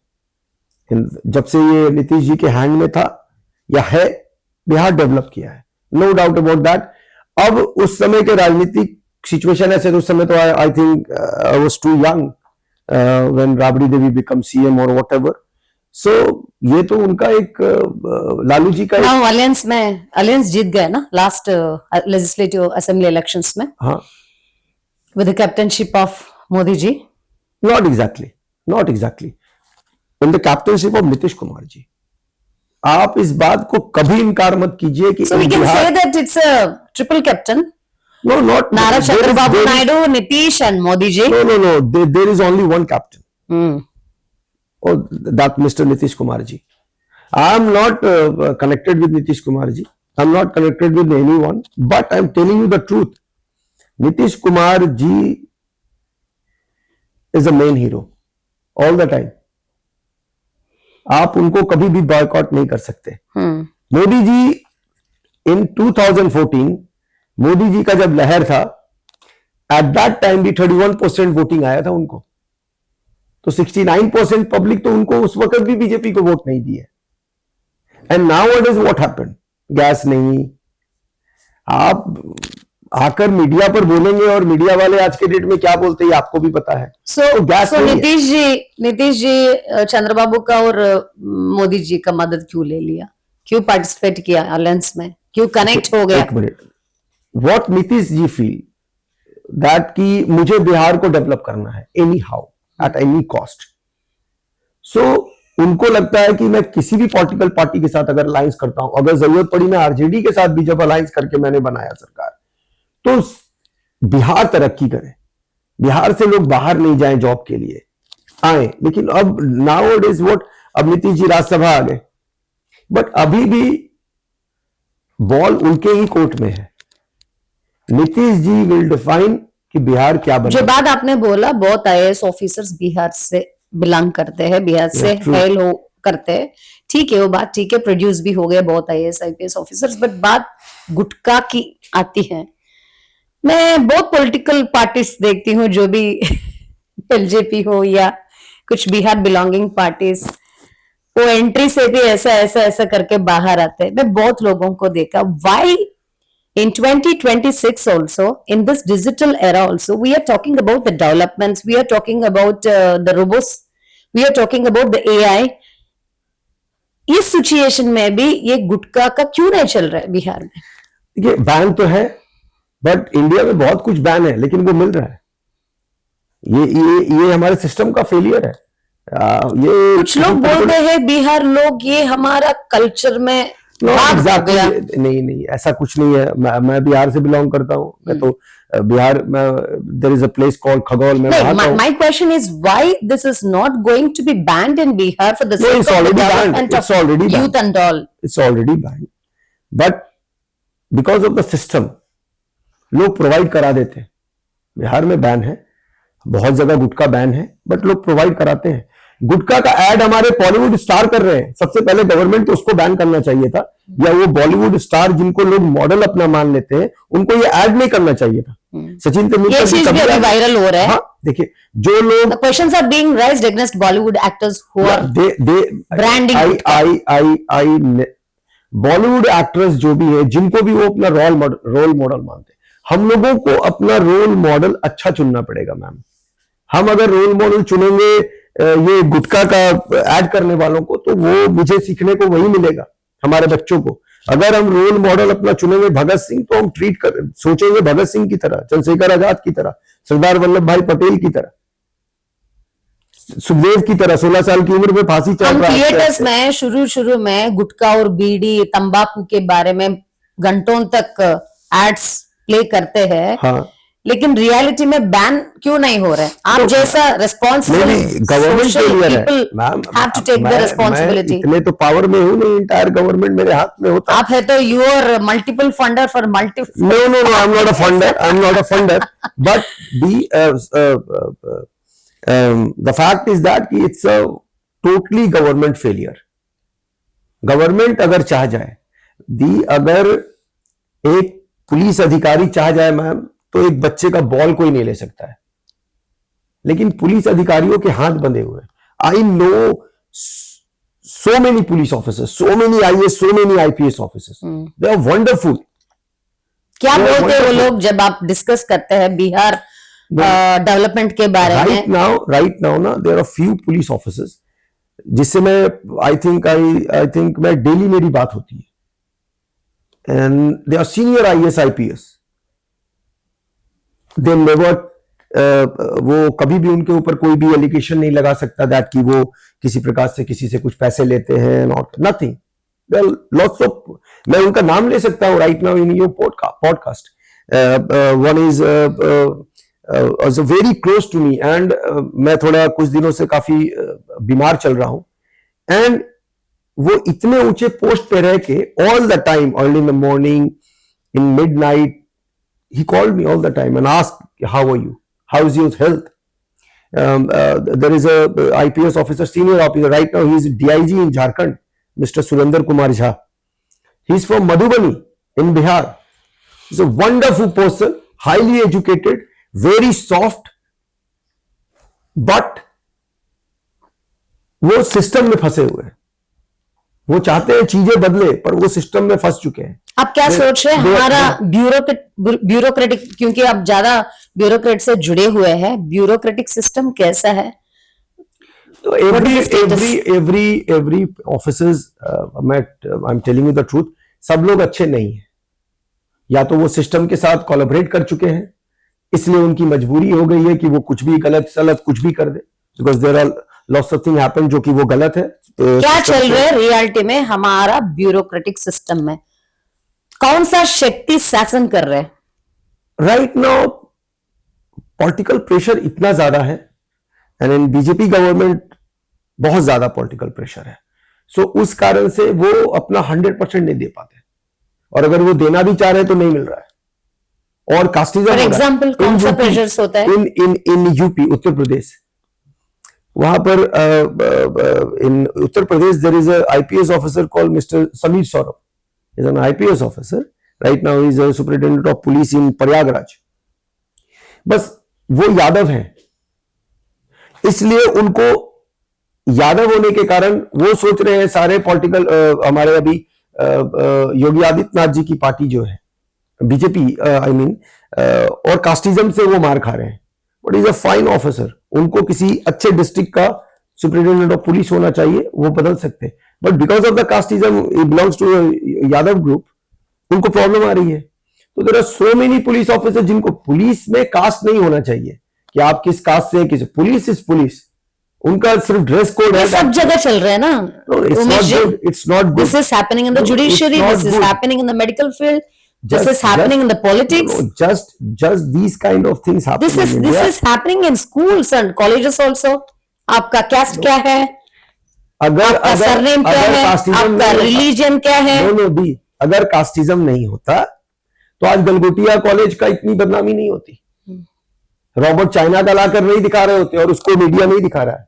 जब से ये नीतीश जी के हैंड में था या है, बिहार डेवलप किया है, नो डाउट अबाउट दैट। अब उस समय के राजनीतिक सिचुएशन ऐसे, उस समय तो I think I was too young when Rabri Devi become CM और व्हाटएवर। सो ये तो उनका एक लालू जी का अलायंस जीत गए ना लास्ट लेजिस्लेटिव असेंबली इलेक्शंस में। हाँ, with the captainship of Modi ji. Not exactly in the captainship of Nitish Kumar ji. आप इस बात को कभी इनकार मत कीजिए कि so we can say that it's a triple captain. No, not Nara Chandrababu Naidu, Nitish and Modi ji. No. There is only one captain. Oh, that Mr. Nitish Kumar ji. I am not connected with Nitish Kumar ji. I am not connected with anyone. But I am telling you the truth. Nitish Kumar ji is a main hero all the time. आप उनको कभी भी boycott नहीं कर सकते। मोदी जी इन 2014, मोदी जी का जब लहर था, एट दैट टाइम भी 31% वोटिंग आया था उनको। तो 69% पब्लिक तो उनको उस वक्त भी बीजेपी को वोट नहीं दिए। And now it is what happened, gas नहीं। आप आकर मीडिया पर बोलेंगे और मीडिया वाले आज के डेट में क्या बोलते हैं आपको भी पता है। So नीतीश जी चंद्रबाबू का और मोदी जी का मदद क्यों ले लिया, क्यों पार्टिसिपेट किया अलायंस में, क्यों कनेक्ट हो गया? एक मिनट, what Nitish ji feel that कि मुझे बिहार को डेवलप करना है anyhow at any cost. So उनको लगता है कि मैं किसी भी पॉलिटिकल पार्टी के साथ अगर अलायंस करता हूं, अगर जरूरत पड़ी मैं आरजेडी के साथ भी जब अलायंस करके मैंने बनाया सरकार, तो बिहार तरक्की करे, बिहार से लोग बाहर नहीं जाएं जॉब के लिए, आए। लेकिन अब नाउ इट इज व्हाट, अब नीतीश जी राज्यसभा आ गए, बट अभी भी बॉल उनके ही कोर्ट में है। नीतीश जी विल डिफाइन कि बिहार क्या बने। जो बात आपने बोला, बहुत आईएएस ऑफिसर्स बिहार से बिलोंग करते हैं, बिहार से हेल हो करते हैं, ठीक है, वो बात ठीक है, प्रोड्यूस भी हो गए बहुत आईएएस आईपीएस ऑफिसर्स। बट बात गुटखा की आती है। मैं बहुत पॉलिटिकल पार्टीज देखती हूँ, जो भी एलजेपी हो या कुछ बिहार बिलोंगिंग पार्टीज, वो एंट्री से भी ऐसा करके बाहर आते हैं। मैं बहुत लोगों को देखा। Why in 2026 also, in this digital era also, we are talking about the developments, we are talking about the robots, we are talking about the AI. इस सिचुएशन में भी ये गुटखा का क्यों नहीं चल रहा है बिहार में? देखिए, बैन तो है, बट इंडिया में बहुत कुछ बैन है लेकिन वो मिल रहा है। ये हमारे सिस्टम का फेलियर है। ये कुछ लोग बोलते हैं बिहार लोग ये हमारा कल्चर में भाग गया। नहीं ऐसा कुछ नहीं है। मैं बिहार से बिलोंग करता हूँ। मैं तो बिहार में there is a place called Khagaul में my question is why this is not going to be banned in Bihar for the sake it's of the already development banned. It's of already youth banned. and all. It's already banned. But because of the system लोग provide करा देते हैं। बिहार में ban है, बहुत जगह गुटखा ban है, but लोग प्रोवाइड कराते हैं। गुटखा का ऐड हमारे बॉलीवुड स्टार कर रहे हैं। सबसे पहले गवर्नमेंट को उसको बैन करना चाहिए था, या वो बॉलीवुड स्टार जिनको लोग मॉडल अपना मान लेते हैं उनको ये ऐड नहीं करना चाहिए था। सचिन तेंदुलकर ये चीज भी अभी वायरल हो रहा है। हाँ, देखिए जो लोग questions are being raised against Bollywood actors who are branding Bollywood actress जो भी है, जिनको भी वो अपना रोल मॉडल मानते हैं, हम लोगों को अपना रोल मॉडल अच्छा चुनना पड़ेगा मैम। हम अगर रोल मॉडल चुनेंगे ये गुटखा का ऐड करने वालों को, तो वो मुझे सीखने को वही मिलेगा हमारे बच्चों को। अगर हम रोल मॉडल अपना चुनेंगे भगत सिंह, तो हम सोचेंगे भगत सिंह की तरह, चंद्रशेखर आजाद की तरह, सरदार वल्लभ भाई पटेल की तरह, सुखदेव की तरह 16 साल की उम्र में फांसी चढ़ रहा है। थिएटर्स में शुरू में गुटखा और बीड़ी तंबाकू के बारे में घंटों तक एड्स प्ले करते हैं। हाँ, लेकिन रियलिटी में बैन क्यों नहीं हो रहा है? आप जैसा रिस्पॉन्सिबल गवर्नमेंट फेलियर है ma'am. Have to take the responsibility. इतने तो पावर में हूं नहीं, इंटायर गवर्नमेंट मेरे हाथ में होता। आप है तो you are multiple funder for multiple. No, I am not a funder, but the fact is that it's a totally government failure. Government अगर चाह जाए, अगर एक पुलिस अधिकारी चाह जाए मैम, तो एक बच्चे का बॉल कोई नहीं ले सकता है। लेकिन पुलिस अधिकारियों के हाथ बंधे हुए। I know so many police officers, so many IAS, so many IPS officers. They are wonderful. क्या बोलते हैं वो लोग जब आप डिस्कस करते हैं बिहार डेवलपमेंट के बारे में? राइट नाउ ना there are few police officers जिससे मैं आई थिंक मैं डेली मेरी बात होती है, and they are senior IAS IPS। They never वो कभी भी उनके ऊपर कोई भी एलिगेशन नहीं लगा सकता दैट कि वो किसी प्रकार से किसी से कुछ पैसे लेते हैं, not nothing. Well lots of, मैं उनका नाम ले सकता हूँ right now in your podcast. One is very close to me, and मैं थोड़ा कुछ दिनों से काफी बीमार चल रहा हूं, एंड वो इतने ऊंचे पोस्ट पे रह के all the time, early in the morning, in midnight, he called me all the time and asked, how are you, how is your health? There is a IPS officer, senior officer right now, he is DIG in Jharkhand, Mr. Surinder Kumar Jha. He is from Madhubani in Bihar. He's a wonderful person, highly educated, very soft, but वो system में फंसे हुए हैं। वो चाहते हैं चीजें बदले, पर वो सिस्टम में फंस चुके हैं। आप क्या सोच रहे हैं हमारा ब्यूरोक्रेटिक, क्योंकि आप ज्यादा ब्यूरोक्रेट से जुड़े हुए हैं, ब्यूरोक्रेटिक सिस्टम कैसा है? तो every officers, I am telling you the truth, सब लोग अच्छे नहीं हैं। या तो वो सिस्टम के साथ कोलैबोरेट कर चुके हैं, इसलिए उनकी मजबूरी हो गई है कि वो कुछ भी गलत सलत कुछ भी कर दे, because there are lots of thing happen जो कि वो गलत है। तो क्या चल रहा है रियलिटी में हमारा ब्यूरोक्रेटिक सिस्टम में? कौन सा शक्ति शासन कर रहे हैं? राइट नाउ पॉलिटिकल प्रेशर इतना ज्यादा है, एंड इन बीजेपी गवर्नमेंट बहुत ज्यादा पॉलिटिकल प्रेशर है। सो उस कारण से वो अपना 100% नहीं दे पाते, और अगर वो देना भी चाह रहे हैं तो नहीं मिल रहा है। और कास्टिज्म, फॉर एग्जांपल कौन सा प्रेशर होता है? इन यूपी, उत्तर प्रदेश, वहां पर in Uttar Pradesh there is a IPS officer called mister Sameer Saurabh. He's an IPS officer. Right now he's a superintendent of police in Prayagraj. बस वो यादव हैं, इसलिए उनको यादव होने के कारण वो सोच रहे हैं सारे पॉलिटिकल, हमारे अभी योगी आदित्यनाथ जी की पार्टी जो है बीजेपी, आई मीन, और कास्टिज्म से वो मार खा रहे हैं। But is a fine officer, उनको किसी अच्छे डिस्ट्रिक्ट का सुपरिटेंडेंट ऑफ पुलिस होना चाहिए, वो बदल सकते हैं। But because of the casteism, he belongs to Yadav group, उनको प्रॉब्लम आ रही है। तो there are so many police officer जिनको पुलिस में कास्ट नहीं होना चाहिए कि आप किस कास्ट से किस, पुलिस इज पुलिस, उनका सिर्फ ड्रेस कोड है। ये सब जगह चल रहा है ना Umesh ji. It's not good. This is happening in the judiciary, this is happening in the medical field, this is happening in the politics. Just these kind of things happen in India. This is happening in schools and colleges also. आपका caste क्या है, आपका surname क्या है, आपका religion क्या है। Know the, अगर कास्टिज्म नहीं होता तो आज गलगोटिया कॉलेज का इतनी बदनामी नहीं होती। रॉबर्ट चाइना का लाकर नहीं दिखा रहे होते और उसको मीडिया नहीं दिखा रहा है।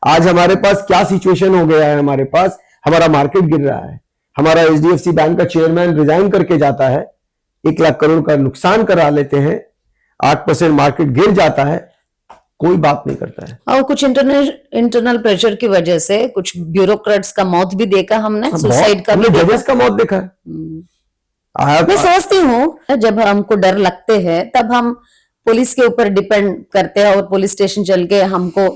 आज हमारे पास क्या सिचुएशन हो गया है, हमारे पास हमारा मार्केट गिर रहा है, हमारा एचडीएफसी बैंक का चेयरमैन रिजाइन करके जाता है, 1 लाख करोड़ का नुकसान करा लेते हैं, 8% मार्केट गिर जाता है, कोई बात नहीं करता है। और कुछ इंटरनल प्रेशर की वजह से कुछ ब्यूरोक्रेट्स का मौत भी देखा हमने, सुसाइड का भी देखा, जजेस का मौत देखा है। मैं सोचती हूँ जब हमको डर लगते हैं तब हम पुलिस के ऊपर डिपेंड करते हैं और पुलिस स्टेशन चल के हमको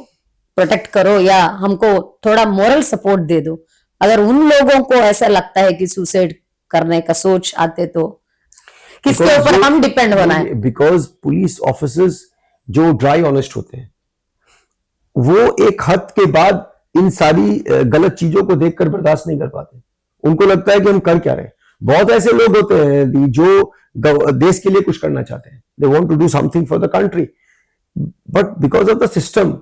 प्रोटेक्ट करो या हमको थोड़ा मोरल सपोर्ट दे दो। अगर उन लोगों को ऐसा लगता है कि सुसाइड करने का सोच आते तो किसके ऊपर हम डिपेंड होना है? बिकॉज पुलिस ऑफिसर्स जो ड्राई ऑनेस्ट होते हैं वो एक हद के बाद इन सारी गलत चीजों को देखकर बर्दाश्त नहीं कर पाते। उनको लगता है कि हम कर क्या रहे हैं। बहुत ऐसे लोग होते हैं जो देश के लिए कुछ करना चाहते हैं, they want to do something for the country, but because of the system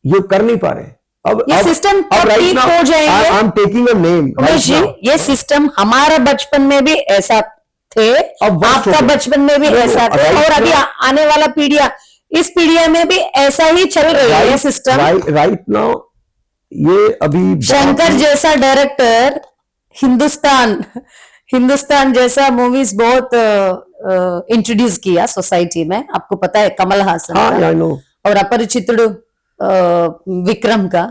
ये कर नहीं पा रहे। अब ये सिस्टम ठीक हो जाएंगे। I am taking a name जी, ये सिस्टम हमारा बचपन में भी ऐसा थे, आपका बचपन में भी ऐसा थे, और अभी आने वाला पीढ़ियां, इस पीढ़िया में भी ऐसा ही चल रही है सिस्टम। राइट नाउ ये अभी शंकर जैसा डायरेक्टर हिंदुस्तान जैसा मूवीज बहुत इंट्रोड्यूस किया सोसाइटी में, आपको पता है, कमल हासन और अपरिचित विक्रम का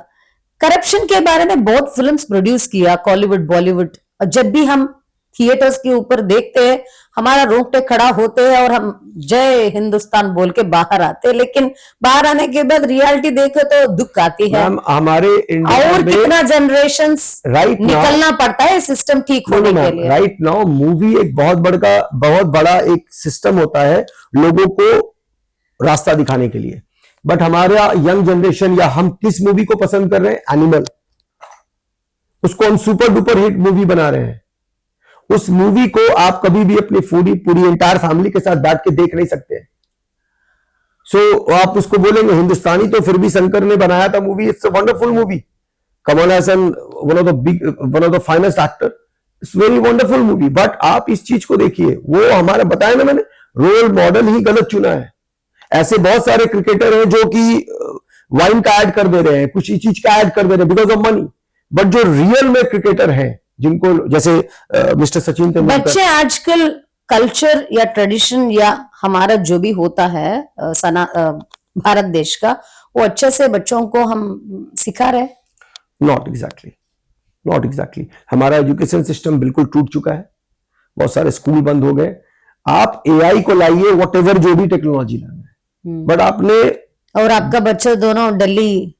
करप्शन के बारे में बहुत फिल्म्स प्रोड्यूस किया, कॉलीवुड बॉलीवुड। और जब भी हम थिएटर्स के ऊपर देखते हैं हमारा रोंगटे खड़ा होते हैं और हम जय हिंदुस्तान बोल के बाहर आते हैं, लेकिन बाहर आने के बाद रियलिटी देखे तो दुख आती है। हमारे और कितना जनरेशंस निकलना पड़ता है सिस्टम ठीक होने के लिए। राइट नाउ मूवी एक बहुत बड़ा एक सिस्टम होता है लोगों को रास्ता दिखाने के लिए, बट हमारा यंग जनरेशन या हम किस मूवी को पसंद कर रहे हैं? एनिमल। उसको हम सुपर डुपर हिट मूवी बना रहे हैं। उस मूवी को आप कभी भी अपनी पूरी एंटायर फैमिली के साथ बैठ के देख नहीं सकते। सो आप उसको बोलेंगे हिंदुस्तानी, तो फिर भी शंकर ने बनाया था movie, it's a wonderful movie. Kamal Haasan one of the finest actor, it's very wonderful movie. But आप इस चीज को देखिए, वो हमारा बताया ना मैंने, रोल मॉडल ही गलत चुना है। ऐसे बहुत सारे क्रिकेटर हैं जो कि वाइन का ऐड कर दे रहे हैं, कुछ चीज का ऐड कर दे रहे हैं बिकॉज ऑफ मनी, बट जो रियल में क्रिकेटर हैं जिनको जैसे मिस्टर सचिन तेंदुलकर, बच्चे आजकल कल्चर या ट्रेडिशन या हमारा जो भी होता है भारत देश का, वो अच्छे से बच्चों को हम सिखा रहे हैं। Not exactly. हमारा एजुकेशन सिस्टम बिल्कुल टूट चुका है, बहुत सारे स्कूल बंद हो गए। आप एआई को लाइए, व्हाटएवर जो भी टेक्नोलॉजी लाना है, बट आपने, और आपका बच्चा दोनों दिल्ली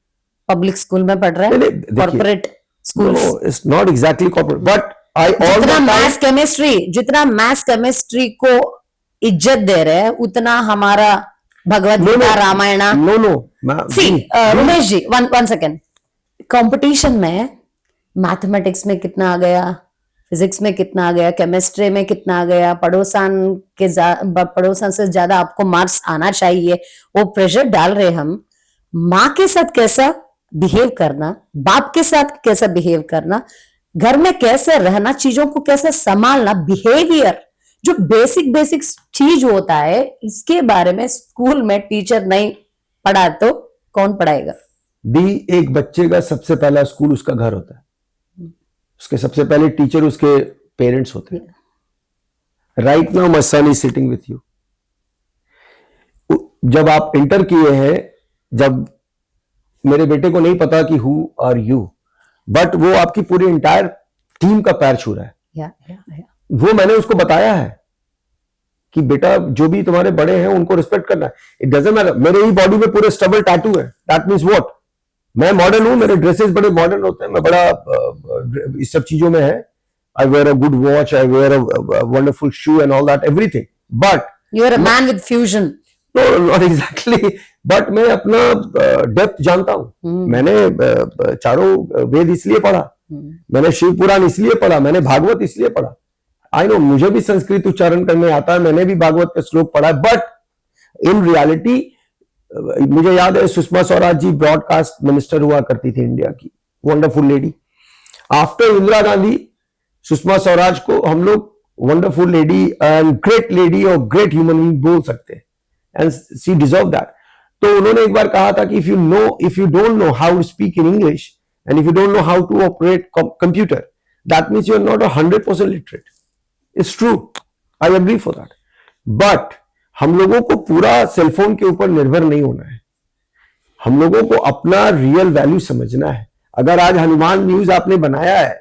पब्लिक स्कूल में पढ़ रहा है, corporate school. No, it's not exactly corporate, but जितना मैथ्स केमिस्ट्री को इज्जत दे रहे हैं उतना हमारा Bhagavad Gita Ramayan. Umesh ji, one second, competition में मैथमेटिक्स में कितना आ गया, फिजिक्स में कितना आ गया, केमिस्ट्री में कितना आ गया, पड़ोसन से ज्यादा आपको मार्क्स आना चाहिए, वो प्रेशर डाल रहे हम। माँ के साथ कैसा बिहेव करना, बाप के साथ कैसा बिहेव करना, घर में कैसे रहना, चीजों को कैसे संभालना, बिहेवियर जो बेसिक चीज होता है, इसके बारे में स्कूल में टीचर नहीं पढ़ा तो कौन पढ़ाएगा? एक बच्चे का सबसे पहला स्कूल उसका घर होता है, उसके सबसे पहले टीचर उसके पेरेंट्स होते हैं। Right now my son is sitting with you. जब आप इंटर किए हैं, जब मेरे बेटे को नहीं पता कि हु आर यू, बट वो आपकी पूरी इंटायर टीम का पैर छू रहा है। वो मैंने उसको बताया है कि बेटा जो भी तुम्हारे बड़े हैं उनको रिस्पेक्ट करना है। It doesn't matter. मेरे ही बॉडी में पूरे स्टबल टैटू है, दैट मींस व्हाट? मैं मॉडर्न हूं, मेरे ड्रेसेस बड़े मॉडर्न होते हैं, मैं बड़ा इस सब चीजों में है। I wear a good watch, I wear a wonderful shoe and all that, everything. But You are a man with fusion. no, not exactly. But मैं अपना डेप्थ जानता हूँ. मैंने चारों वेद इसलिए पढ़ा, मैंने शिव पुराण इसलिए पढ़ा, मैंने भागवत इसलिए पढ़ा. आई नो, मुझे भी संस्कृत उच्चारण करने आता है, मैंने भी भागवत का श्लोक पढ़ा. बट इन रियलिटी मुझे याद है सुषमा स्वराज जी ब्रॉडकास्ट मिनिस्टर हुआ करती थी इंडिया की, wonderful lady. After Indira Gandhi Sushma Swaraj को हम लोग wonderful lady and great lady और ग्रेट ह्यूमन बीइंग बोल सकते हैं, एंड शी डिजर्व दैट. तो उन्होंने एक बार कहा था कि if you don't know how to speak in English and if you don't know how to operate computer, that means you are not 100% literate. It's true, I agree for that. But हम लोगों को पूरा cellphone के ऊपर निर्भर नहीं होना है. हम लोगों को अपना रियल वैल्यू समझना है. अगर आज हनुमान न्यूज आपने बनाया है,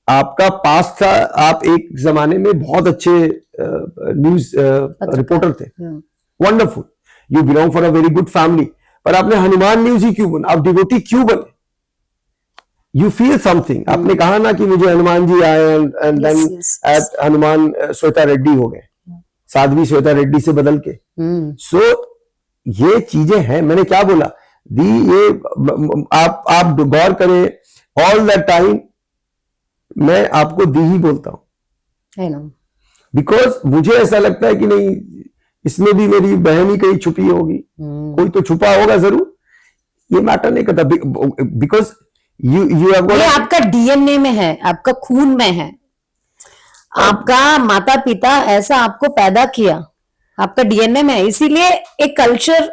आपका पास्ट था, आप एक जमाने में बहुत अच्छे न्यूज रिपोर्टर थे, wonderful, you belong for a very good family, पर आपने हनुमान न्यूज ही क्यों बना? आप डिवोटी क्यों बने? You feel something. आपने कहा ना कि मुझे हनुमान जी आए and then at Hanuman Shweta Reddy हो गए, साध्वी श्वेता रेड्डी से बदल के. सो ये चीजें हैं. मैंने क्या बोला दी, ये आप गौर करें, ऑल द टाइम मैं आपको दी ही बोलता हूं, बिकॉज मुझे ऐसा लगता है कि नहीं, इसमें भी मेरी बहन ही कहीं छुपी होगी, कोई तो छुपा होगा जरूर. ये मैटर नहीं करता, बिकॉज यू हैव गॉट, ये आपका डीएनए में है, आपका खून में है. आपका माता पिता ऐसा आपको पैदा किया, आपका डीएनए में है. इसीलिए एक कल्चर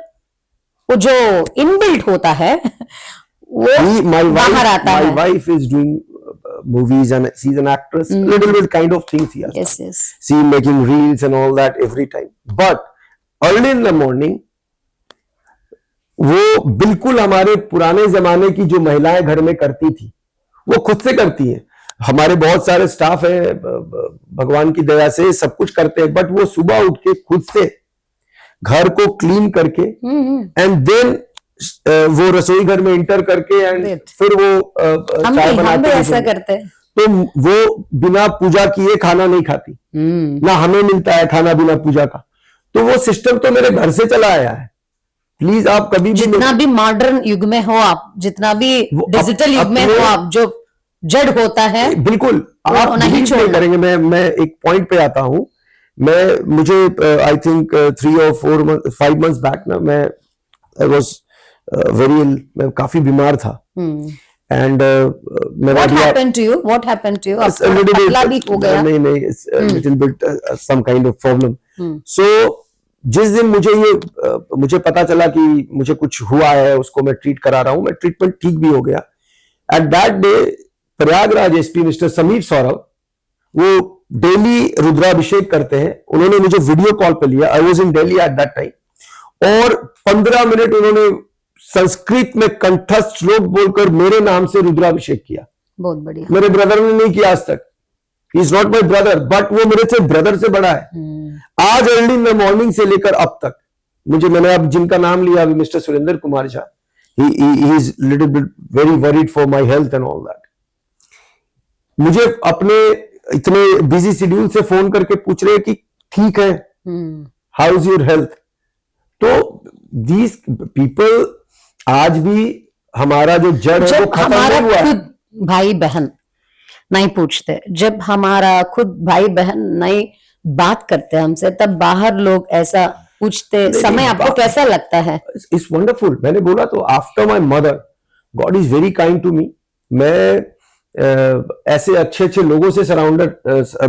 वो जो इनबिल्ट होता है वो बाहर आता है. My wife is doing movies and she's an actress, little bit kind of things here. Yes. She making reels and all that every time. But early in the morning, वो बिल्कुल हमारे पुराने जमाने की जो महिलाएं घर में करती थी, वो खुद से करती हैं. हमारे बहुत सारे स्टाफ है, भगवान की दया से सब कुछ करते हैं, बट वो सुबह उठ के खुद से घर को क्लीन करके एंड देन वो रसोई घर में इंटर करके एंड फिर वो चाय बनाते हैं. ऐसा करते हैं. तो वो बिना पूजा किए खाना नहीं खाती, ना हमें मिलता है खाना बिना पूजा का. तो वो सिस्टम तो मेरे घर से चला आया है. प्लीज आप कभी भी, जितना भी मॉडर्न युग में हो आप, जितना भी डिजिटल युग में हो आप, जो जड़ होता है बिल्कुल आप नहीं करेंगे. मैं एक पॉइंट पे आता हूं. मुझे I think 3 or 5 months back ना, मैं आई वाज वेरी इल, मैं काफी बीमार था. And what happened to you? पतला भी हो गया? नहीं, little bit some kind of problem. So जिस दिन मुझे पता चला कि मुझे कुछ हुआ है, उसको मैं ट्रीट करा रहा हूं, मैं ट्रीटमेंट ठीक भी हो गया. At that day Prayagraj SP mister Sameer Saurabh, वो डेली रुद्राभिषेक करते हैं. उन्होंने मुझे वीडियो कॉल पे लिया. I was in Delhi at that time, और 15 मिनट उन्होंने संस्कृत में कंठस्थ श्लोक बोलकर मेरे नाम से रुद्राभिषेक किया. बहुत बढ़िया. मेरे ब्रदर ने नहीं किया आज तक. He is not my brother, but वो मेरे से ब्रदर से बड़ा है. आज अर्ली इन द मॉर्निंग से लेकर अब तक मैंने अब जिनका नाम लिया अभी, mister Surendra Kumar Jha, he is little bit very worried for my health and all that. मुझे अपने इतने बिजी शेड्यूल से फोन करके पूछ रहे हैं कि ठीक है, हाउ इज योर हेल्थ. तो दीज पीपल आज भी हमारा जो जड़ है वो खत्म नहीं हुआ है. भाई बहन नहीं पूछते, जब हमारा खुद भाई बहन नहीं बात करते हमसे, तब बाहर लोग ऐसा पूछते समय आपको कैसा लगता है? It's wonderful. मैंने बोला तो after my mother, God is very kind to me. मैं ऐसे अच्छे लोगों से सराउंडेड,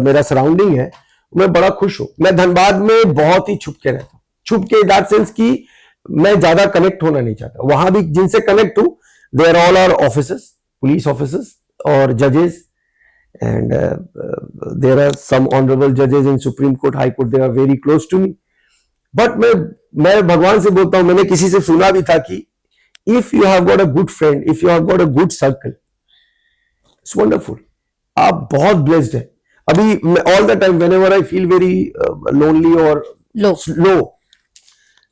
मेरा सराउंडिंग है, मैं बड़ा खुश हूं. मैं धनबाद में बहुत ही छुप के रहता हूं, छुप के इन दैट सेंस कि मैं ज्यादा कनेक्ट होना नहीं चाहता. वहां भी जिनसे कनेक्ट हूं, they are all are officers, police officers और जजेस, and there are some honourable जजेस इन supreme court, high court, they are very close to me. But मैं भगवान से बोलता हूं, मैंने किसी से सुना भी था कि if you have got a good friend, if you have got a good circle, it's wonderful. आप बहुत ब्लेस्ड है. अभी all the time whenever I feel very lonely और low,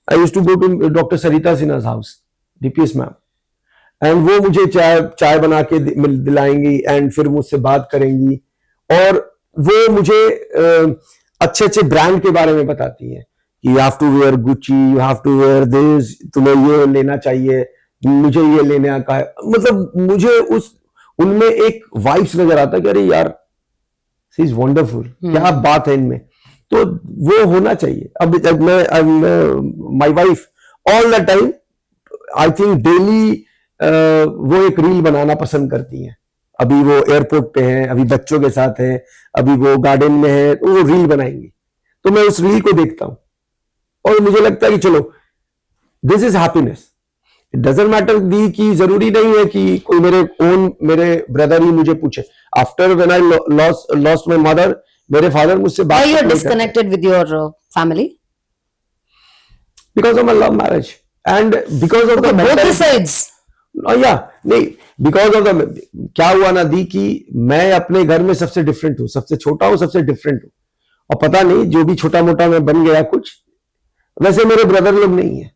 I used to go to Dr. Sarita Sinha's house, DPS ma'am, and वो मुझे चाय बना के दिलाएंगी एंड फिर मुझसे बात करेंगी. और वो मुझे अच्छे अच्छे ब्रांड के बारे में बताती है कि you have to wear Gucci, you have to wear this, तुम्हें ये लेना चाहिए, मुझे ये लेने का है। मतलब मुझे उनमें एक वाइब्स नजर आता है कि अरे यार शी इज वंडरफुल, क्या बात है इनमें। तो वो होना चाहिए। अब मैं my wife all the time I think daily वो एक रील बनाना पसंद करती हैं। अभी वो एयरपोर्ट पे हैं, अभी बच्चों के साथ हैं, अभी वो गार्डन में है, तो वो रील बनाएंगी। तो मैं उस रील को देखता हूं और मुझे लगता है कि चलो this is happiness. It doesn't matter दी कि जरूरी नहीं है कि कोई मेरे ब्रदर ही मुझे पूछे। After when I lost my mother, मेरे फादर मुझसे बात Why you're disconnected with your family? Because of my love marriage and because of the Both the sides. या नहीं, बिकॉज ऑफ द क्या हुआ ना दी कि मैं अपने घर में सबसे डिफरेंट हूं, सबसे छोटा हूं, सबसे डिफरेंट हूं। और पता नहीं जो भी छोटा मोटा मैं बन गया कुछ, वैसे मेरे ब्रदर लोग नहीं है।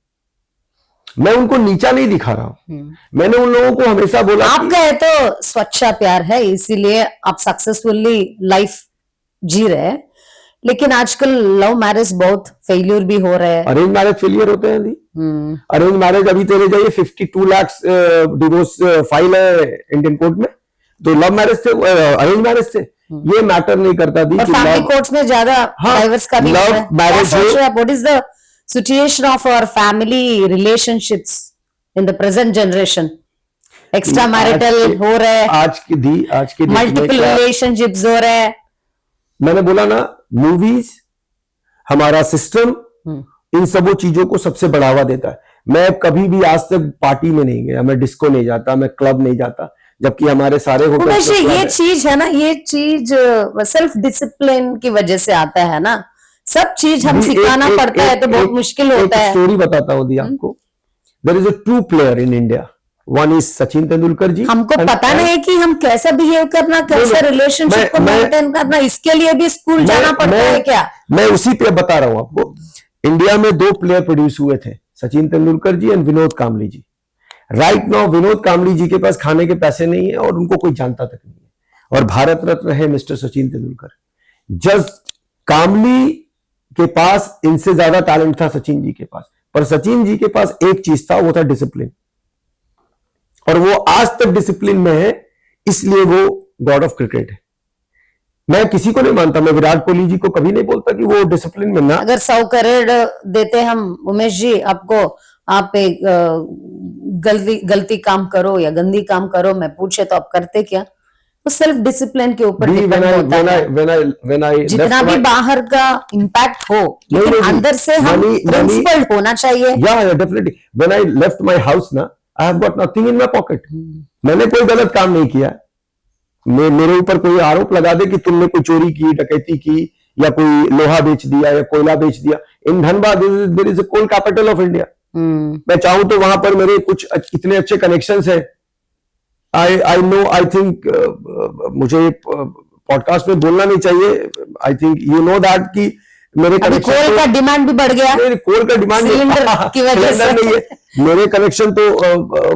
मैं उनको नीचा नहीं दिखा रहा हूं। मैंने उन लोगों को हमेशा बोला आपका है तो सच्चा प्यार है, इसीलिए आप सक्सेसफुली लाइफ जी रहे हैं। लेकिन आजकल लव मैरिज बहुत फेलियर भी हो रहे हैं। अरेंज मैरिज फेलियर होते हैं दी। अरेंज मैरिज अभी तेरे जाइए 52 लाख डिवोर्स फाइल है इंडियन कोर्ट में। तो लव मैरिज थे, अरेंज मैरिज थे, ये मैटर नहीं करता दी। और फैमिली कोर्ट्स में ज्यादा डाइवर्स का भी love marriage what is the situation of our family relationships in the present generation? Extra marital हो रहे हैं, आज की मल्टीपल रिलेशनशिप्स हो रहे हैं। मैंने बोला ना, मूवीज, हमारा सिस्टम, इन सबो चीजों को सबसे बढ़ावा देता है। मैं कभी भी आज तक पार्टी में नहीं गया, मैं डिस्को नहीं जाता, मैं क्लब नहीं जाता, जबकि हमारे सारे होटल। ये चीज है ना, ये चीज सेल्फ डिसिप्लिन की वजह से आता है ना। सब चीज हम सिखाना पड़ता है तो बहुत मुश्किल होता है। स्टोरी बताता हूँ दी आपको। There is a true player in India, one is Sachin Tendulkar ji. हमको पता नहीं कि हम कैसा बिहेव करना, कैसा रिलेशनशिप को मेंटेन करना, इसके लिए भी स्कूल जाना पड़ता है क्या? मैं उसी पे बता रहा हूं आपको। इंडिया में 2 प्लेयर प्रोड्यूस हुए थे, Sachin Tendulkar ji and Vinod Kambli ji. Right now Vinod Kambli ji के पास खाने के पैसे नहीं है और उनको कोई जानता तक नहीं है, और भारत रत्न है मिस्टर सचिन तेंदुलकर। जस्ट कांबली के पास इनसे ज्यादा टैलेंट था सचिन जी के पास, पर सचिन जी के पास एक चीज था, वो था डिसिप्लिन। और वो आज तक डिसिप्लिन में है, इसलिए वो गॉड ऑफ क्रिकेट है। मैं किसी को नहीं मानता, मैं विराट कोहली जी को कभी नहीं बोलता कि वो डिसिप्लिन में ना। अगर 100 करोड़ देते हम उमेश जी आपको, आप एक गलती काम करो या गंदी काम करो, मैं पूछे तो आप करते क्या? वो सेल्फ डिसिप्लिन के ऊपर डिपेंड होता है। जितना भी बाहर का इम्पैक्ट हो, लेकिन अंदर से हम प्रिंसिपल्ड होना चाहिए। Yeah definitely when I left my house ना, I have got nothing in my pocket. मैंने कोई गलत काम नहीं किया। मेरे ऊपर कोई आरोप लगा दे कि तुमने कोई चोरी की, डकैती की, या कोई लोहा बेच दिया या कोयला बेच दिया। In Dhanbad there is a coal capital of India. मैं चाहूं तो वहां पर मेरे कुछ इतने अच्छे कनेक्शंस है। आई नो, आई थिंक मुझे पॉडकास्ट में बोलना नहीं चाहिए। I think you know that कि मेरे कोल का डिमांड भी बढ़ गया। कोल का डिमांड सिलेंडर की वजह से नहीं है। मेरे कनेक्शन तो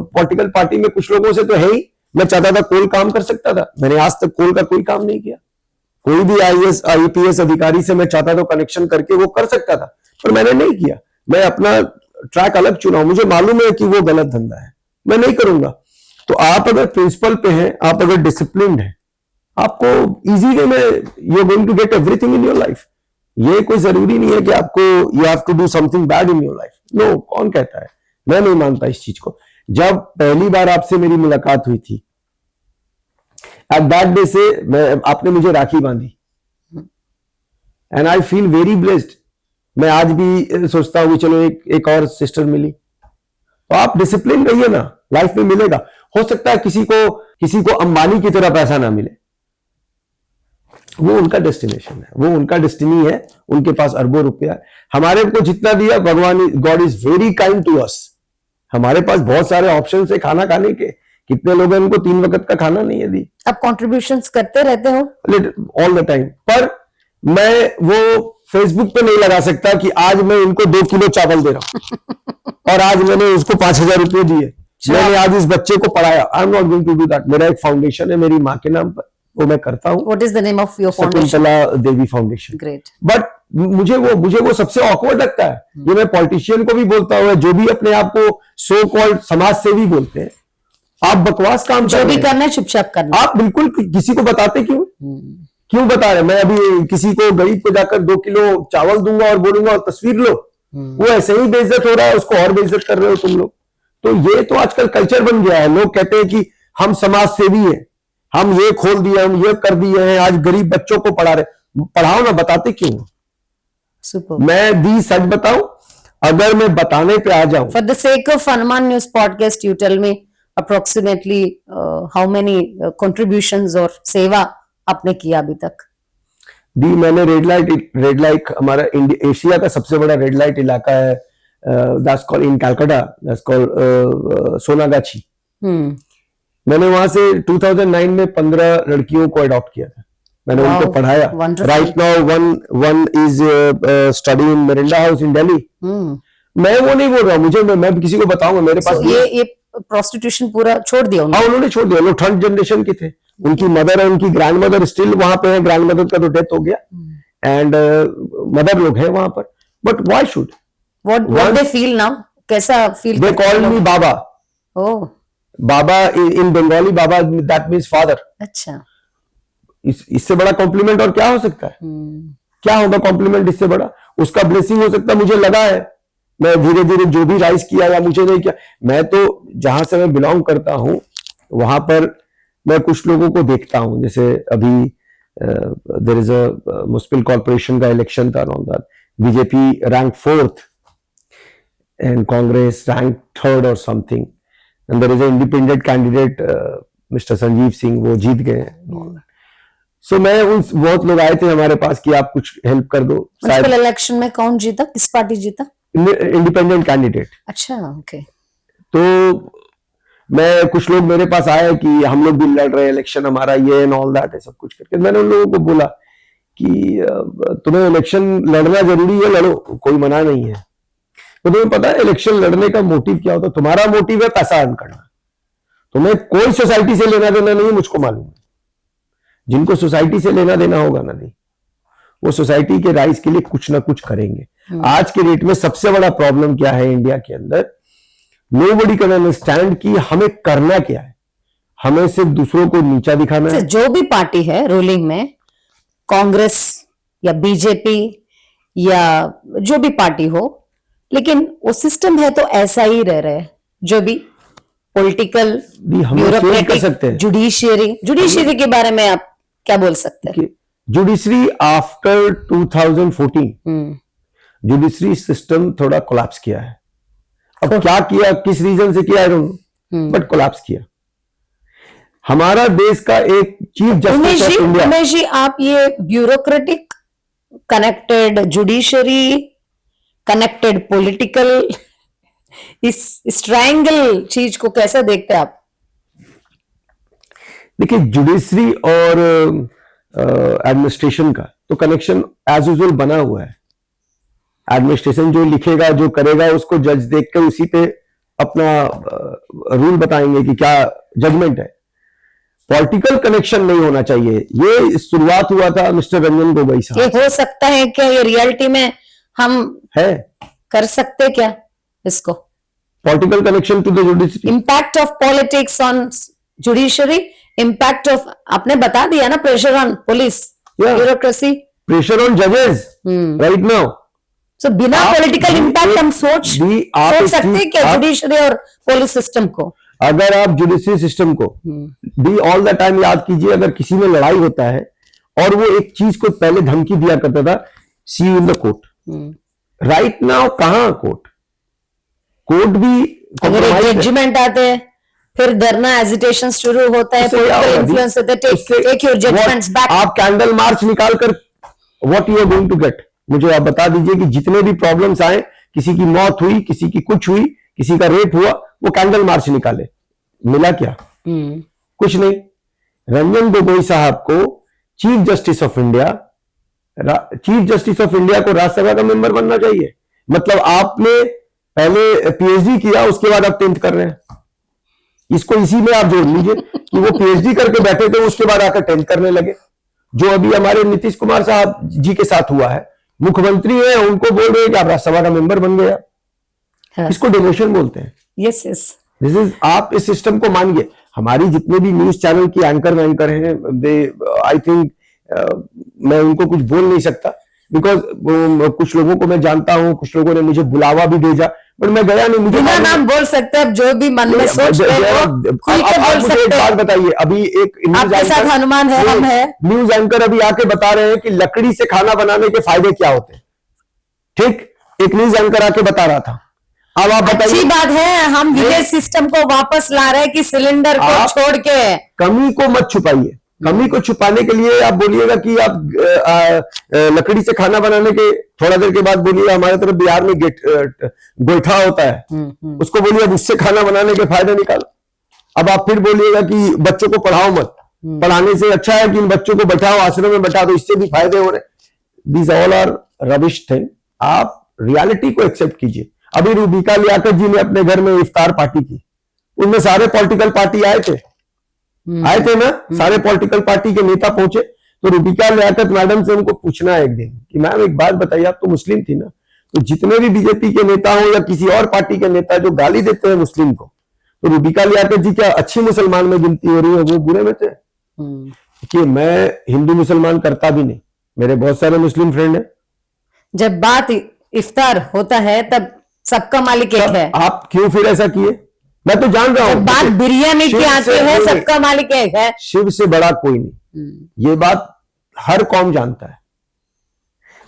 पॉलिटिकल पार्टी में कुछ लोगों से तो है ही। मैं चाहता था कोल काम कर सकता था, मैंने आज तक कोल का कोई काम नहीं किया। कोई भी आईएएस आईपीएस अधिकारी से मैं चाहता था कनेक्शन करके वो कर सकता था, पर मैंने नहीं किया। मैं अपना ट्रैक अलग चुना। मुझे मालूम है कि वो गलत धंधा है, मैं नहीं करूंगा। तो आप अगर प्रिंसिपल पे हैं, आप अगर डिसिप्लिन है, आपको इजी वे में you are going to get everything in your life. ये कोई जरूरी नहीं है कि आपको you have to do something bad in your life. No, कौन कहता है? मैं नहीं मानता इस चीज को। जब पहली बार आपसे मेरी मुलाकात हुई थी, एट दैट डे से आपने मुझे राखी बांधी, and I feel very blessed. मैं आज भी सोचता हूँ कि चलो एक और सिस्टर मिली। तो आप डिसिप्लिन रहिए ना, लाइफ में मिलेगा। हो सकता है किसी को अंबानी की तरह पैसा ना मिले, वो उनका डेस्टिनेशन है, वो उनका डेस्टिनी है, उनके पास अरबों रुपया है। हमारे को जितना दिया भगवान, God is very kind to us. हमारे पास बहुत सारे ऑप्शन है खाना खाने के। कितने लोग हैं उनको 3 वक्त का खाना नहीं है दी। आप कॉन्ट्रीब्यूशंस करते रहते हो ऑल द टाइम, पर मैं वो फेसबुक पे नहीं लगा सकता कि आज मैं उनको 2 किलो चावल दे रहा हूं और आज मैंने उसको 5,000 रुपये दिए, मैंने आज इस बच्चे को पढ़ाया। I am not going to do that. मेरा एक फाउंडेशन है मेरी माँ के नाम पर, वो मैं करता हूँ, What is the name of your foundation? Shakuntala Devi foundation. Great. But मुझे वो सबसे ऑकवर्ड लगता है, ये मैं पॉलिटिशियन को भी बोलता हूँ, जो भी अपने आप को सो कॉल्ड समाज सेवी बोलते हैं, आप बकवास काम जो कर भी रहे हैं। करना है चुपचाप करना। आप बिल्कुल किसी को बताते क्यों बता रहे? मैं अभी किसी को गरीब को जाकर 2 किलो चावल दूंगा और बोलूंगा तस्वीर लो, वो ऐसे ही बेइज्जत हो रहा है, उसको और बेइज्जत कर रहे हो तुम लोग। तो ये तो आजकल कल्चर बन गया है। लोग कहते हैं कि हम समाज सेवी हैं, हम ये खोल दिए, हम ये कर दिए हैं, आज गरीब बच्चों को पढ़ा रहे। पढ़ाओ ना, बताते क्यों? Super. मैं दी सच बताऊं, अगर मैं बताने पे आ जाऊं, For the sake of Hanuman News podcast, you tell me approximately how many contributions और सेवा आपने किया अभी तक? दी मैंने रेड लाइट हमारा एशिया का सबसे बड़ा रेड लाइट इलाका है, that's called in Calcutta, that's called Sonagachi. मैंने वहां से 2009 में 15 लड़कियों को अडॉप्ट किया था, मैंने Wow, उनको पढ़ाया। wonderful. Right now one is study in Mirinda house in Delhi. मैं वो नहीं बोल रहा हूँ, मैं किसी को बताऊंगा मेरे पास So, ये प्रोस्टिट्यूशन पूरा छोड़ दिया उन्होंने? हाँ, उन्होंने छोड़ दिया। लोग थर्ड जनरेशन के थे, उनकी मदर और उनकी ग्रैंड मदर स्टिल वहां पे है, ग्रैंड मदर का तो डेथ हो गया, एंड मदर लोग हैं वहां पर। But why should What they feel now? कैसा feel? They call me Baba. Oh, Baba in Bengali Baba that means father. अच्छा। इससे बड़ा कॉम्प्लीमेंट और क्या हो सकता है? क्या होगा कॉम्प्लीमेंट इससे बड़ा? उसका ब्लेसिंग हो सकता है। मुझे लगा है, मैं धीरे धीरे जो भी राइज किया या मुझे नहीं किया, मैं तो जहां से मैं बिलोंग करता हूं वहां पर मैं कुछ लोगों को देखता हूं। जैसे अभी there is a municipal corporation का इलेक्शन था, around that BJP rank 4th and Congress rank 3rd और something, and there is a independent candidate mister Sanjeev Singh, वो जीत गए। सो मैं बहुत लोग आए थे हमारे पास कि आप कुछ हेल्प कर दो। म्युनिसिपल इलेक्शन में कौन जीता? किस पार्टी जीता? Independent candidate. अच्छा, ओके। तो मैं कुछ लोग मेरे पास आए कि हम लोग भी लड़ रहे हैं इलेक्शन, हमारा ये एंड ऑल दैट है, सब कुछ करके मैंने उन लोगों को बोला कि तुम्हें इलेक्शन लड़ना जरूरी है, लड़ो, कोई मना नहीं है। तो तुम्हें पता है इलेक्शन लड़ने का मोटिव क्या होता है? तुम्हारा मोटिव है पैसा अर्न करना, तुम्हें कोई सोसाइटी से लेना देना नहीं है, मुझको मालूम है। जिनको सोसाइटी से लेना देना होगा ना, नहीं, वो सोसाइटी के राइज के लिए कुछ ना कुछ करेंगे। आज के डेट में सबसे बड़ा प्रॉब्लम क्या है इंडिया के अंदर? नोबडी कैन अंडरस्टैंड कि हमें करना क्या है, हमें सिर्फ दूसरों को नीचा दिखाना है। जो भी पार्टी है रूलिंग में, कांग्रेस या बीजेपी या जो भी पार्टी हो, लेकिन वो सिस्टम है तो ऐसा ही रह रहा है। जो भी पॉलिटिकल, ब्यूरोक्रेटिक, जुडिशियरी के बारे में आप क्या बोल सकते हैं? जुडिशरी आफ्टर 2014 जुडिशरी सिस्टम थोड़ा कोलैप्स किया है। अब क्या किया, किस रीजन से किया, I don't know, but collapse किया। हमारा देश का एक chief justice of India. Umesh ji, आप ये bureaucratic connected judiciary connected political, इस ट्रायंगल चीज को कैसे देखते हैं आप? देखिए, जुडिशरी और एडमिनिस्ट्रेशन का तो कनेक्शन एज यूजुअल बना हुआ है। एडमिनिस्ट्रेशन जो लिखेगा, जो करेगा, उसको जज देख कर उसी पे अपना रूल बताएंगे कि क्या जजमेंट है। पॉलिटिकल कनेक्शन नहीं होना चाहिए। ये शुरुआत हुआ था मिस्टर रंजन गोगोई साहब। ये हो सकता है क्या? ये रियलिटी में हम है कर सकते क्या इसको? Political connection to the judiciary, impact of politics on judiciary, impact of, आपने बता दिया ना, pressure on police, bureaucracy, pressure on जजेस राइट नाउ। सो बिना पॉलिटिकल इम्पैक्ट हम सोच सकते हैं क्या जुडिशरी और पुलिस सिस्टम को? अगर आप जुडिशरी सिस्टम को भी ऑल द टाइम याद कीजिए, अगर किसी में लड़ाई होता है और वो एक चीज को पहले धमकी दिया करता था, see you in the court, right now कहां कोर्ट भी अगर एक जजमेंट आते हैं, फिर धरना, एजिटेशन शुरू होता है, पॉलिटिकल इन्फ्लुएंस होता है, टेक योर जजमेंट्स बैक। आप कैंडल मार्च निकाल कर what you are going to get, मुझे आप बता दीजिए कि जितने भी प्रॉब्लम्स आए, किसी की मौत हुई, किसी की कुछ हुई, किसी का रेप हुआ, वो कैंडल मार्च निकाले, मिला क्या? कुछ नहीं। रंजन गोगोई साहब को चीफ जस्टिस ऑफ इंडिया को राज्यसभा का मेंबर बनना चाहिए। मतलब आपने पहले पीएचडी किया, उसके बाद आप 10th कर रहे हैं। इसको इसी में आप जोड़ लीजिए कि वो पीएचडी करके बैठे थे, उसके बाद आकर 10th करने लगे। जो अभी हमारे नीतीश कुमार साहब जी के साथ हुआ है, मुख्यमंत्री है, उनको बोल रहे हैं कि आप राज्यसभा का मेंबर बन गए। हाँ। इसको डिमोशन बोलते हैं। Yes yes. दिस इज, आप इस सिस्टम को मानिए। हमारी जितने भी न्यूज चैनल की एंकर वैंकर हैं, दे आई थिंक मैं उनको कुछ बोल नहीं सकता, बिकॉज कुछ लोगों को मैं जानता हूं, कुछ लोगों ने मुझे बुलावा भी भेजा, बट मैं गया नहीं। मुझे बिना नाम बोल सकते हैं, जो भी मन में सोच रहे हो खुल के बोल मुझे एक सकते बात हैं। बताइए, अभी एक आपके साथ हनुमान है, हम है। न्यूज एंकर अभी आके बता रहे हैं कि लकड़ी से खाना बनाने के फायदे क्या होते हैं। ठीक, एक न्यूज एंकर आके बता रहा था। अब आप बताइए, अच्छी बात है, हम विलेज सिस्टम को वापस ला रहे हैं कि सिलेंडर को आप छोड़ के। कमी को मत छुपाइए। कमी को छुपाने के लिए आप बोलिएगा कि आप लकड़ी से खाना बनाने के थोड़ा देर के बाद बोलिएगा हमारे तरफ बिहार में गोईठा होता है, उसको बोलिए अब उससे खाना बनाने के फायदे निकालो। अब आप फिर बोलिएगा कि बच्चों को पढ़ाओ मत, पढ़ाने से अच्छा है कि इन बच्चों को बैठाओ, आश्रम में बैठा दो, इससे भी फायदे हो रहे। These all are rubbish thing. आप रियलिटी को एक्सेप्ट कीजिए। अभी रूबिका लियाकत जी ने अपने घर में इफ्तार पार्टी की, उनमें सारे पॉलिटिकल पार्टी आए थे ना, सारे पॉलिटिकल पार्टी के नेता पहुंचे। तो रूबिका लियाकत मैडम से उनको पूछना है एक दिन कि मैम एक बात बताइए, आप तो मुस्लिम थी ना, तो जितने भी बीजेपी के नेता हो या किसी और पार्टी के नेता जो गाली देते हैं मुस्लिम को, तो रूबिका लियाकत जी क्या अच्छी मुसलमान में गिनती हो रही है, वो बुरे में थे? कि मैं हिंदू मुसलमान करता भी नहीं, मेरे बहुत सारे मुस्लिम फ्रेंड हैं। जब बात इफ्तार होता है तब सबका मालिक एक है। आप क्यों फिर ऐसा किए? मैं तो जान रहा हूं, जब बात बिरयानी की आती है सबका मालिक एक है। शिव से बड़ा कोई नहीं, ये बात हर कौम जानता है।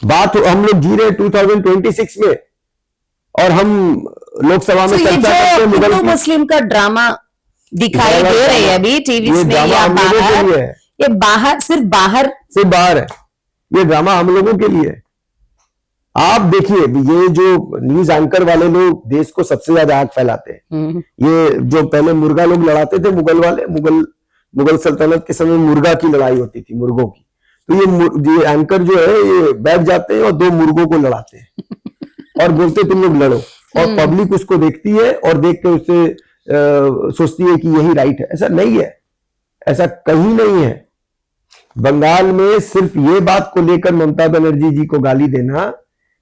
बात हम लोग जी रहे 2026 में, और हम लोकसभा में चर्चा करते हैं मुगल की। मुस्लिम का ड्रामा दिखाई दे रही है अभी टीवी में या बाहर, ये बाहर सिर्फ बाहर है, ये ड्रामा हम लोगों के लिए है। आप देखिए, ये जो न्यूज एंकर वाले लोग देश को सबसे ज्यादा आग फैलाते हैं। ये जो पहले मुर्गा लोग लड़ाते थे, मुगल वाले, मुगल सल्तनत के समय मुर्गा की लड़ाई होती थी, मुर्गों की। तो ये एंकर जो है, ये बैठ जाते हैं और दो मुर्गों को लड़ाते हैं और बोलते तुम लोग लड़ो, और पब्लिक उसको देखती है और देख के उससे सोचती है कि यही राइट है। ऐसा नहीं है, ऐसा कहीं नहीं है। बंगाल में सिर्फ ये बात को लेकर ममता बनर्जी जी को गाली देना,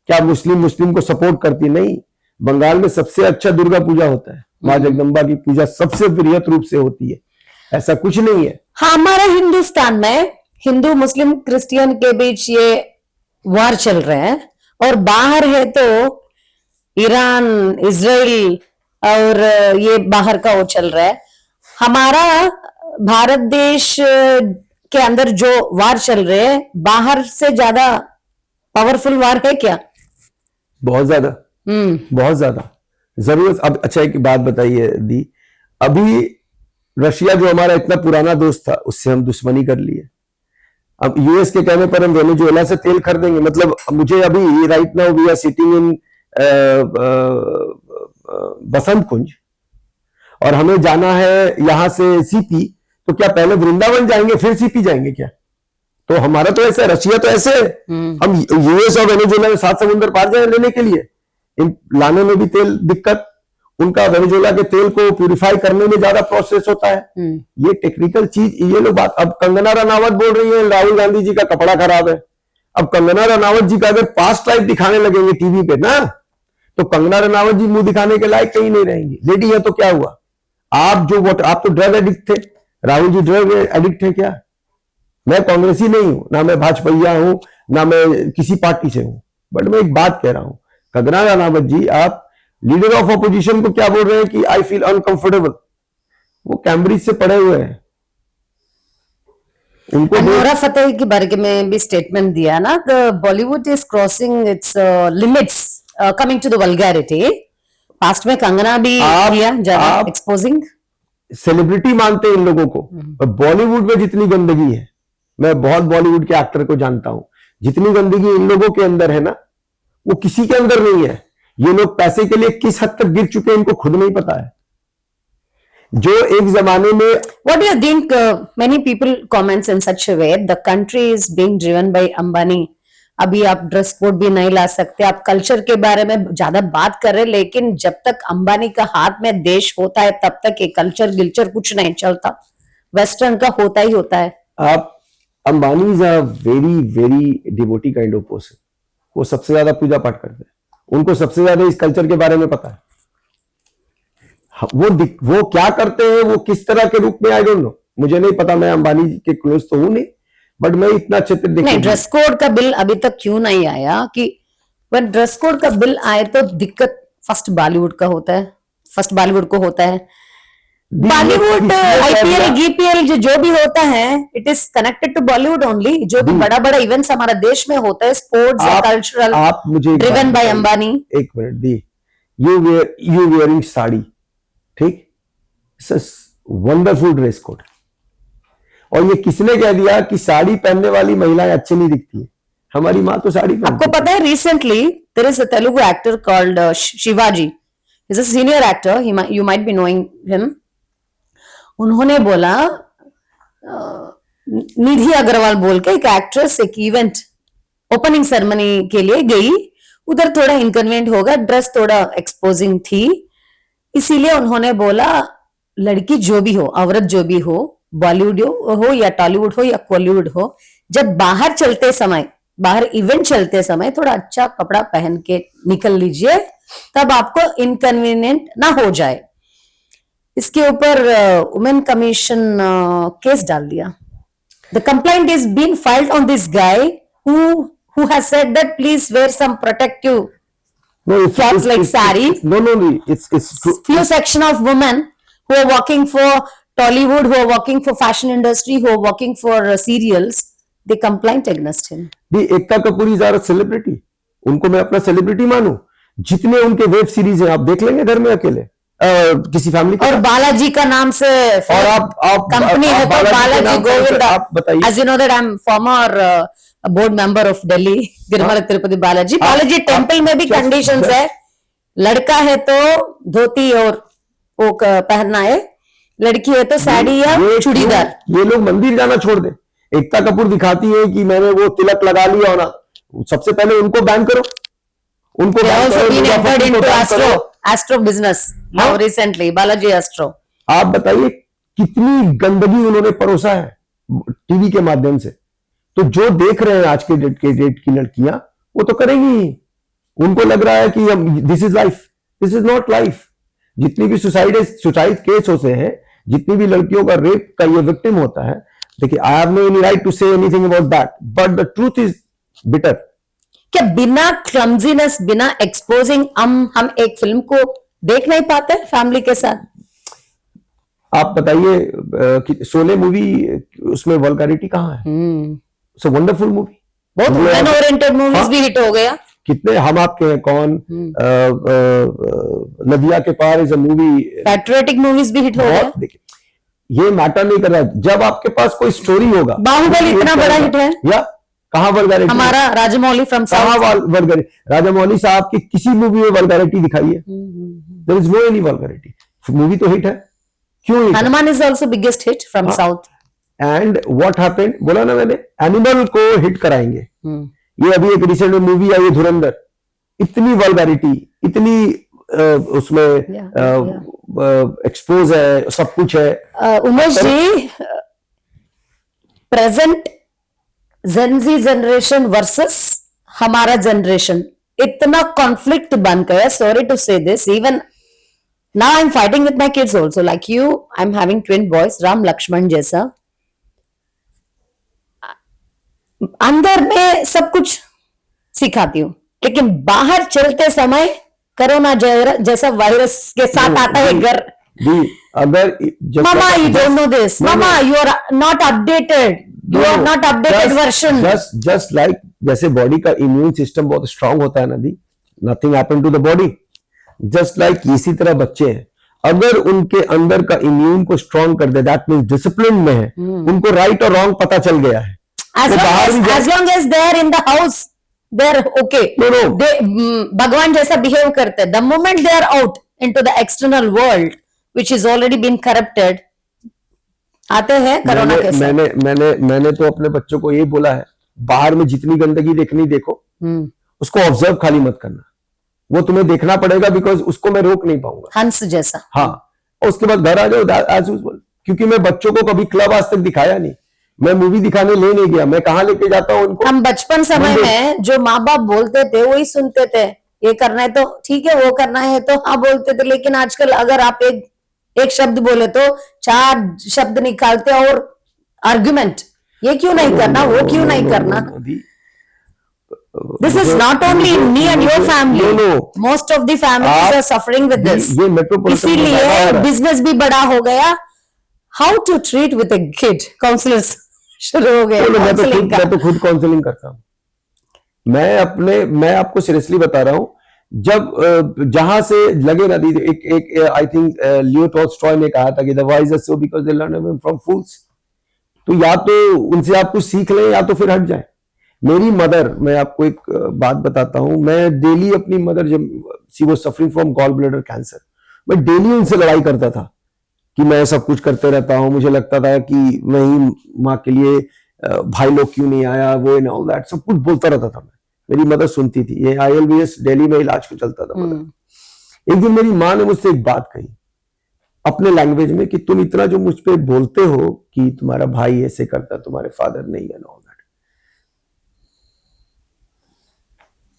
क्या मुस्लिम को सपोर्ट करती? नहीं। बंगाल में सबसे अच्छा दुर्गा पूजा होता है, मां जगदम्बा की पूजा सबसे बृहत रूप से होती है, ऐसा कुछ नहीं है। हाँ, हमारे हिंदुस्तान में हिंदू मुस्लिम क्रिश्चियन के बीच ये वार चल रहे हैं, और बाहर है तो ईरान, इजराइल और ये बाहर का वो चल रहा है। हमारा भारत देश के अंदर जो वार चल रहे हैं, बाहर से ज्यादा पावरफुल वार है क्या? बहुत ज्यादा, बहुत ज्यादा जरूरत। अब अच्छा एक बात बताइए दी, अभी रशिया जो हमारा इतना पुराना दोस्त था, उससे हम दुश्मनी कर लिए। अब यूएस के कहने पर हम वेनेजुएला से तेल खरीदेंगे। मतलब मुझे अभी right now we are sitting in Basant Kunj, और हमें जाना है यहां से सीपी, तो क्या पहले वृंदावन जाएंगे फिर सीपी जाएंगे क्या? तो हमारा तो ऐसा है, रशिया तो ऐसे है। हम यूएस और वेनेजुएला में 7 समुद्र पार जाए लेने के लिए, इन लाने में भी तेल दिक्कत, उनका वेनेजुएला के तेल को प्यूरिफाई करने में ज्यादा प्रोसेस होता है। ये टेक्निकल चीज, ये लोग बात। अब कंगना रनावत बोल रही है राहुल गांधी जी का कपड़ा खराब है। अब कंगना रनावत जी का अगर पास्ट लाइफ दिखाने लगेंगे टीवी पे ना, तो कंगना रनावत जी मुंह दिखाने के लायक कहीं नहीं रहेंगी। लेडी है तो क्या हुआ? आप तो ड्रग एडिक्ट थे, राहुल जी ड्रग एडिक्ट है क्या? मैं कांग्रेसी नहीं हूं, ना मैं भाजपा हूं, ना मैं किसी पार्टी से हूं, बट मैं एक बात कह रहा हूं, कंगना रनावत जी, आप लीडर ऑफ अपोजिशन को क्या बोल रहे हैं कि आई फील अनकंफर्टेबल? वो कैम्ब्रिज से पढ़े हुए हैं। उनको नोरा फतेही के बारे में भी स्टेटमेंट दिया ना, the Bollywood is crossing its limits coming to the vulgarity. Past में कंगना भी किया ज्यादा एक्सपोजिंग। सेलिब्रिटी मानते हैं इन लोगों को, और बॉलीवुड में जितनी गंदगी है, मैं बहुत बॉलीवुड के एक्टर को जानता हूं, जितनी गंदगी इन लोगों के अंदर है ना, वो किसी के अंदर नहीं है। ये लोग पैसे के लिए किस हद तक गिर चुके हैं इनको खुद नहीं पता है। जो एक जमाने में, what do you think? Many people comments in such a way the country is being driven by Ambani अभी आप ड्रेस कोड भी नहीं ला सकते, आप कल्चर के बारे में ज्यादा बात कर रहे, लेकिन जब तक अंबानी का हाथ में देश होता है तब तक ये कल्चर गिल्चर कुछ नहीं चलता, वेस्टर्न का होता ही होता है। आप Ambani is a very very devotee kind of person. वो सबसे ज्यादा पूजा पाठ करते हैं, उनको सबसे ज्यादा इस कल्चर के बारे में पता है। वो क्या करते हैं, वो किस तरह के रूप में, आई डोंट नो, मुझे नहीं पता, मैं अंबानी के क्लोज तो हूं नहीं, बट मैं इतना चित्र नहीं, ड्रेस कोड का बिल अभी तक क्यों नहीं आया कि when ड्रेस कोड का बिल आए तो दिक्कत फर्स्ट बॉलीवुड का होता है, फर्स्ट बॉलीवुड को होता है। बॉलीवुड आईपीएल जीपीएल जो भी होता है it is connected to Bollywood only. जो भी बड़ा बड़ा इवेंट्स हमारा देश में होता है स्पोर्ट्स या कल्चरल, आप मुझे ड्रिवन बाय अंबानी। एक मिनट दी, यू वेयरिंग साड़ी, ठीक, वंडरफुल ड्रेस कोड, और ये किसने कह दिया कि साड़ी पहनने वाली महिलाएं अच्छी नहीं दिखती है? हमारी माँ तो साड़ी पहनती। आपको पता है recently there is a Telugu actor called Shivaji, is a senior actor, you might be knowing him. उन्होंने बोला निधि अग्रवाल बोल के एक एक्ट्रेस एक इवेंट ओपनिंग सेरेमनी के लिए गई, उधर थोड़ा इनकन्वीनियंट होगा, ड्रेस थोड़ा एक्सपोजिंग थी, इसीलिए उन्होंने बोला लड़की जो भी हो, औरत जो भी हो, बॉलीवुड हो या टॉलीवुड हो या कॉलीवुड हो, जब बाहर चलते समय, बाहर इवेंट चलते समय थोड़ा अच्छा कपड़ा पहन के निकल लीजिए, तब आपको इनकन्वीनियंट ना हो जाए। इसके ऊपर वुमेन कमीशन केस डाल दिया। The complaint is been filed on this guy who has said that please wear some protective clothes like sari. No, it's true. Few section of women who are working for Tollywood, who are working for fashion industry, who are working for serials, they complained against him. Ekta Kapoor is our celebrity, उनको मैं अपना celebrity मानूं। जितने उनके web series हैं आप देख लेंगे घर में अकेले, किसी फैमिली और बालाजी का नाम से और आप कंपनी है तो बालाजी गोविंद। आप बताइए। As you know that I'm former board member of Delhi Tirumala Tirupati Balaji. Balaji temple में भी कंडीशंस है, लड़का है तो धोती और वो पहनना है, लड़की है तो साड़ी या चूड़ीदार। ये लोग मंदिर जाना छोड़ दे। एकता कपूर दिखाती है कि मैंने वो तिलक लगा लिया होना, सबसे पहले उनको बैन करो, उनको बैन करो। Astro business now recently Balaji astro. आप बताइए कितनी गंदगी उन्होंने परोसा है टीवी के माध्यम से। तो जो देख रहे हैं आज के डेट की लड़कियां वो तो करेंगी ही। उनको लग रहा है कि this is life, this is not life. जितनी भी सुसाइड केस होते हैं, जितनी भी लड़कियों का रेप का ये विक्टिम होता है, देखिए I have no any right to say anything about that, but the truth is bitter. क्या बिना क्लमजीनेस, बिना एक्सपोजिंग हम एक फिल्म को देख नहीं पाते फैमिली के साथ? आप बताइए कि शोले मूवी, उसमें वल्गैरिटी कहाँ है? इट्स अ वंडरफुल मूवी, बहुत वुमेन ओरिएंटेड मूवीज भी हिट हो गया। कितने, Hum Aapke Hain Koun, Nadiya Ke Paar is a movie, patriotic movies भी हिट हो गया। देखिए ये मैटर नहीं कर रहा है, जब आपके पास कोई स्टोरी होगा। बाहुबली इतना बड़ा हिट है या कहाँ वल्गैरिटी? हमारा Rajamouli from south, vulgarity Rajamouli साहब की किसी मूवी में वल्गैरिटी दिखाई है? There is no any vulgarity. Movie तो हिट है, क्यों? Hanuman is also biggest hit from south. And what happened, बोला ना मैंने, एनिमल को हिट कराएंगे। ये अभी एक रिसेंट में मूवी आई है धुरंधर, इतनी वल्गैरिटी, इतनी उसमें एक्सपोज है, सब कुछ है। Umesh ji, present gen Z generation versus हमारा जनरेशन इतना कॉन्फ्लिक्ट बन गया, sorry to say this, even now I am fighting with my kids also, like you, I am having twin boys, Ram Lakshman जैसा। अंदर में सब कुछ सिखाती हूँ, लेकिन बाहर चलते समय कोरोना जैसा वायरस के साथ आता है घर। अगर मामा यू डोंट नो दिस, मामा you are not updated, you are not updated version. Just like जैसे बॉडी का इम्यून सिस्टम बहुत स्ट्रांग होता है नदी, nothing happen to the body, just like इसी तरह बच्चे हैं, अगर उनके अंदर का इम्यून को स्ट्रांग कर दे, दैट मींस डिसिप्लिन में है, उनको राइट और रॉन्ग पता चल गया है। as long as they are in the house they are okay. भगवान जैसा बिहेव करते हैं। The moment they are out into the external world which is already been corrupted, आते हैं कोरोना के साथ। मैंने तो अपने बच्चों को यही बोला है बाहर में जितनी गंदगी देखनी देखो, उसको ऑब्जर्व खाली मत करना, वो तुम्हें देखना पड़ेगा, बिकॉज उसको मैं रोक नहीं पाऊंगा, हंस जैसा। हाँ। और उसके बाद घर आ जाओ एज यूजुअल, क्योंकि मैं बच्चों को कभी क्लब आज तक दिखाया नहीं, मैं मूवी दिखाने ले नहीं गया, मैं कहाँ लेके जाता हूँ उनको। हम बचपन समय में जो माँ बाप बोलते थे वही सुनते थे, ये करना है तो ठीक है, वो करना है तो हाँ बोलते थे। लेकिन आजकल अगर आप एक शब्द बोले तो 4 शब्द निकालते और आर्गुमेंट, ये क्यों नहीं करना, वो क्यों नहीं करना। This is not only in me and your family. Most of the families are suffering with this. इसीलिए बिजनेस भी बड़ा हो गया। How to treat with a kid? Counsellors शुरू हो गए। मैं तो खुद काउंसलिंग करता हूँ। मैं आपको सीरियसली बता रहा हूँ, जब जहां से लगे ना, एक आई थिंक लियो टॉल्स्टॉय ने कहा था कि the wise are so because they learn from fools. तो या तो उनसे आप कुछ सीख लें या तो फिर हट जाए। मेरी मदर, मैं आपको एक बात बताता हूं, मैं डेली अपनी मदर, जब she was suffering from gall bladder cancer, मैं डेली उनसे लड़ाई करता था कि मैं सब कुछ करते रहता हूं, मुझे लगता था कि वही माँ के लिए भाई लोग क्यों नहीं आया, वो एंड ऑल दैट, सब कुछ बोलता रहता था मैं। मेरी मदर सुनती थी, ये ILBS दिल्ली में इलाज को चलता था मदर। एक दिन मेरी माँ ने मुझसे एक बात कही अपने लैंग्वेज में कि तुम इतना जो मुझ पे बोलते हो कि तुम्हारा भाई ऐसे करता, तुम्हारे फादर नहीं है, ऑल दैट,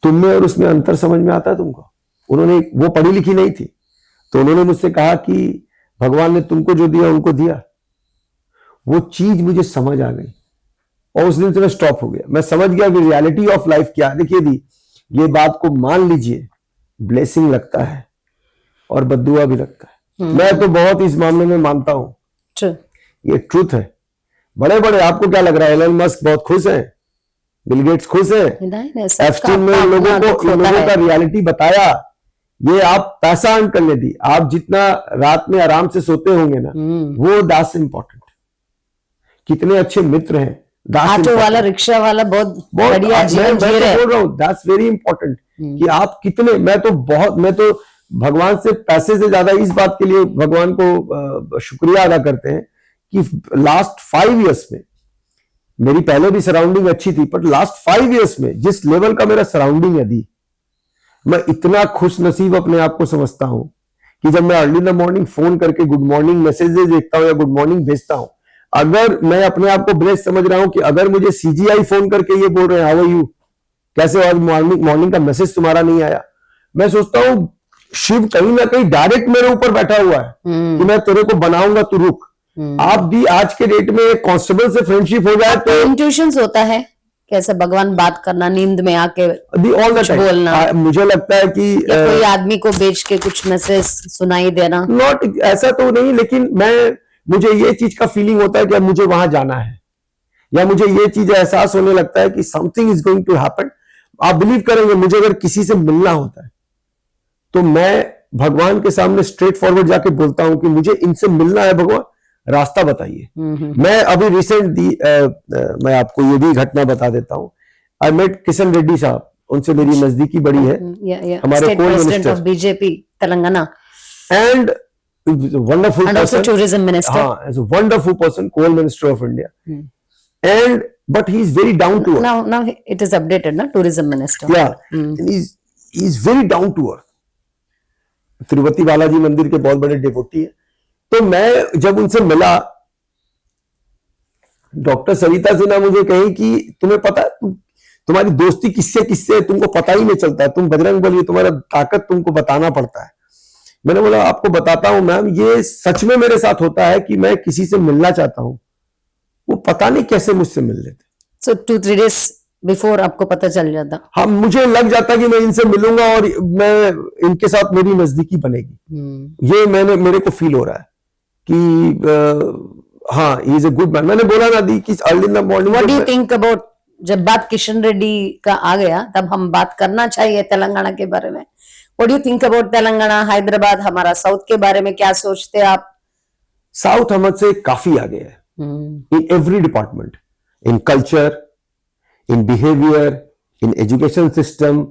तुमने और उसमें अंतर समझ में आता है तुमको? उन्होंने, वो पढ़ी लिखी नहीं थी, तो उन्होंने मुझसे कहा कि भगवान ने तुमको जो दिया उनको दिया। वो चीज मुझे समझ आ गई और उस दिन से मैं स्टॉप हो गया। मैं समझ गया कि रियलिटी ऑफ लाइफ क्या है। देखिए दी, ये बात को मान लीजिए, ब्लेसिंग लगता है और बद्दुआ भी लगता है। मैं तो बहुत इस मामले में मानता हूं, ये ट्रूथ है। बड़े बड़े, आपको क्या लग रहा है, एलन मस्क बहुत खुश है, बिल गेट्स खुश है, एप्स्टीन में इन लोगों का रियलिटी बताया, ये आप पैसा अर्न करने दी, आप जितना रात में आराम से सोते होंगे ना, वो दैट्स इंपॉर्टेंट। कितने अच्छे मित्र हैं, ऑटो वाला, रिक्शा वाला, बहुत बढ़िया जीवन जी रहे हैं। बोल रहा हूँ, दैट्स वेरी इंपॉर्टेंट कि आप कितने, मैं तो भगवान से पैसे से ज्यादा इस बात के लिए भगवान को शुक्रिया अदा करते हैं कि लास्ट 5 इयर्स में, मेरी पहले भी सराउंडिंग अच्छी थी, पर लास्ट 5 इयर्स में जिस लेवल का मेरा सराउंडिंग है दी, मैं इतना खुश नसीब अपने आप को समझता हूं कि जब मैं early in the morning phone करके गुड मॉर्निंग मैसेजेस देखता हूं या गुड मॉर्निंग भेजता हूं, अगर मैं अपने आप को ब्लेस्ड समझ रहा हूं कि अगर मुझे CGI फोन करके ये बोल रहे हैं, हाउ आर यू, कैसे आज मॉर्निंग का मैसेज तुम्हारा नहीं आया, मैं सोचता हूं शिव कहीं ना कहीं डायरेक्ट मेरे ऊपर बैठा हुआ है कि मैं तेरे को बनाऊंगा, तू रुक। आप भी आज के डेट में कांस्टेबल से फ्रेंडशिप हो जाए तो इंट्यूशंस होता है, कैसे भगवान बात करना, नींद में आके ऑल द टाइम बोलना। मुझे लगता है कि कोई आदमी को बेच के कुछ मैसेज सुनाई देना, नॉट ऐसा तो नहीं, लेकिन मुझे ये चीज का फीलिंग होता है कि अब मुझे वहां जाना है, या मुझे ये चीज एहसास होने लगता है कि something is going to happen. आप बिलीव करेंगे, मुझे अगर किसी से मिलना होता है तो मैं भगवान के सामने स्ट्रेट फॉरवर्ड जाके बोलता हूं कि मुझे इनसे मिलना है, भगवान रास्ता बताइए। मैं अभी मैं आपको ये भी घटना बता देता हूं। आई मेट किशन रेड्डी साहब, उनसे मेरी नजदीकी बड़ी है, हमारे coal minister of BJP Telangana, and wonderful and also tourism minister, as a wonderful person, coal minister of India, and but he is very down to earth. Now it is updated, na, tourism minister, yeah, and he's very down to earth. Tirupati Balaji मंदिर के बहुत बड़े devotee है। तो मैं जब उनसे मिला, डॉक्टर सरिता सिन्हा मुझे कही कि तुम्हें पता है तुम्हारी दोस्ती किससे तुमको पता ही नहीं चलता, तुम बजरंग बली, तुम्हारा ताकत तुमको बताना पड़ता है। मैंने बोला आपको बताता हूं मैम, ये सच में मेरे साथ होता है कि मैं किसी से मिलना चाहता हूं, वो पता नहीं कैसे मुझसे मिल लेते। So 2-3 days बिफोर आपको पता चल जाता? हाँ, मुझे लग जाता कि मैं इनसे मिलूंगा और मैं इनके साथ मेरी नजदीकी बनेगी। ये मेरे को फील हो रहा है कि हाँ, ही इज अ गुड मैन। मैंने बोला ना दी कि early in the morning. What do you think about, जब बात किशन रेड्डी का आ गया तब हम बात करना चाहिए तेलंगाना के बारे में। What do you think about Telangana, Hyderabad, हमारा साउथ के बारे में क्या सोचते हैं आप? साउथ हमसे काफी आगे है in every department, in culture, in behaviour, in education system.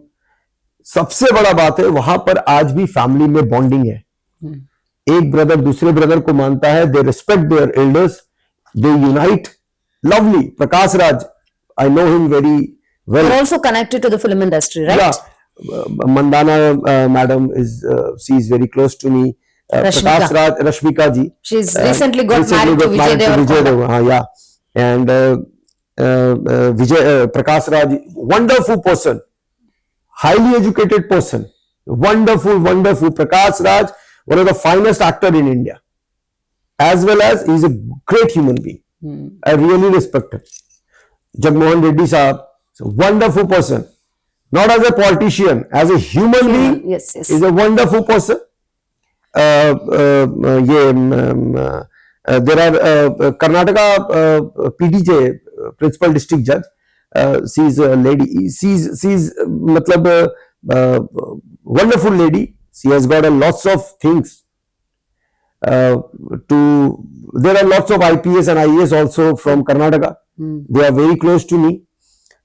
सबसे बड़ा बात है वहां पर आज भी फैमिली में बॉन्डिंग है। एक ब्रदर दूसरे ब्रदर को मानता है, they respect their elders, they unite. Lovely, Prakash Raj I know him very well. You're also connected to the film industry, right? Yeah, Mandana madam she is very close to me. Rashmika. Prakash Raj, Rashmika ji. She's recently got recently married to got Vijay married to Devarkonda. Vijay yeah. And Vijay Prakash Raj, wonderful person, highly educated person, wonderful. Prakash Raj, one of the finest actor in India, as well as he's a great human being. I really respect him. Jagmohan Reddy Saab, a wonderful person, not as a politician, as a human being. Yes. Is a wonderful person. There are Karnataka PDJ, Principal District Judge. She's a lady. She's matlab wonderful lady. She has got a lots of things. There are lots of IPS and IAS also from Karnataka. They are very close to me.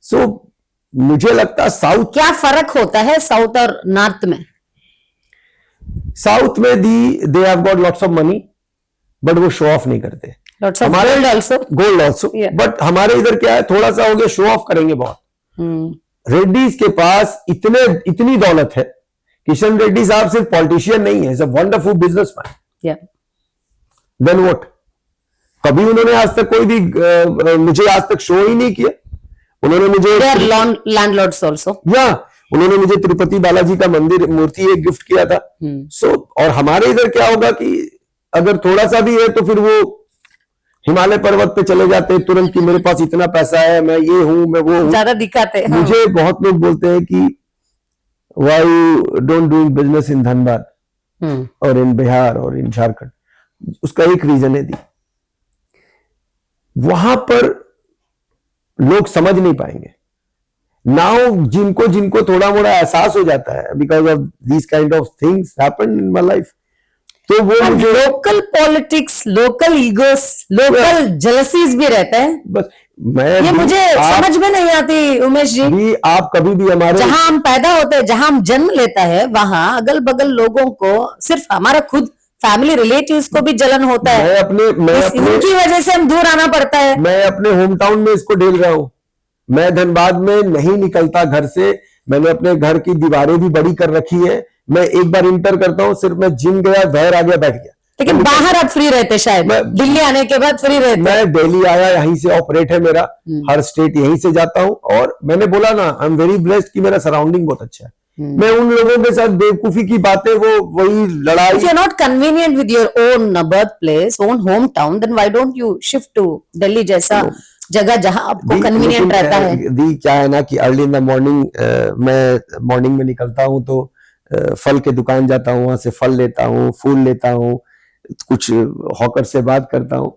So मुझे लगता है south क्या फर्क होता है south और north में? South में they have got lots of money, but वो शो ऑफ नहीं करते. Lots of gold also. Gold also. Yeah. But हमारे इधर क्या है, थोड़ा सा हो गया, शो ऑफ करेंगे बहुत. रेड्डीज के पास इतनी दौलत है. किशन रेड्डी साहब सिर्फ पॉलिटिशियन नहीं है, is a wonderful businessman. Yeah. Then what? कभी उन्होंने आज तक कोई भी मुझे आज तक शो ही नहीं किया. उन्होंने मुझे They are landlords also. उन्होंने मुझे तिरुपति बालाजी का मंदिर मूर्ति एक गिफ्ट किया था. सो और हमारे इधर क्या होगा कि अगर थोड़ा सा भी है तो फिर वो हिमालय पर्वत पे चले जाते हैं तुरंत कि मेरे पास इतना पैसा है, मैं ये हूं, मैं वो हूं. ज्यादा दिखाते हैं. मुझे बहुत लोग बोलते हैं कि why you don't doing business in Dhanbad और इन बिहार और इन झारखंड. उसका एक रीजन है वहां पर लोग समझ नहीं पाएंगे. नाउ जिनको थोड़ा मोड़ा एहसास हो जाता है because of this kind of things happen in my life, तो वो मुझे local politics, local egos, local jealousies भी रहता है. बस मैं ये मुझे समझ में नहीं आती उमेश जी. भी आप कभी भी हमारे जहां हम पैदा होते हैं, जहां हम जन्म लेता है, वहां अगल बगल लोगों को, सिर्फ हमारा खुद फैमिली रिलेटिव्स को भी जलन होता है. इनकी वजह से हम दूर आना पड़ता है. मैं अपने होम टाउन में इसको ढेल रहा हूं. मैं धनबाद में नहीं निकलता घर से. मैंने अपने घर की दीवारें भी बड़ी कर रखी है. मैं एक बार इंटर करता हूं, सिर्फ मैं जिम गया, बाहर आ गया, बैठ गया. लेकिन बाहर आप फ्री रहते शायद. दिल्ली आने के बाद फ्री रहते. मैं दिल्ली आया, यहीं से ऑपरेट है मेरा. हर स्टेट यहीं से जाता हूं. और मैंने बोला ना, आई एम वेरी ब्लेस्ड कि मेरा सराउंडिंग बहुत अच्छा है. मैं उन लोगों के साथ बेवकूफी की बातें, वही लड़ाई. If you're not convenient with your own birthplace, own hometown, then why don't you shift to Delhi जैसा जगह जहां आपको कन्वीनियंट रहता है. दी क्या है ना कि अर्ली इन द मॉर्निंग, मैं मॉर्निंग में निकलता हूं तो फल के दुकान जाता हूं, वहां से फल लेता हूं, फूल लेता हूं, कुछ हॉकर से बात करता हूं.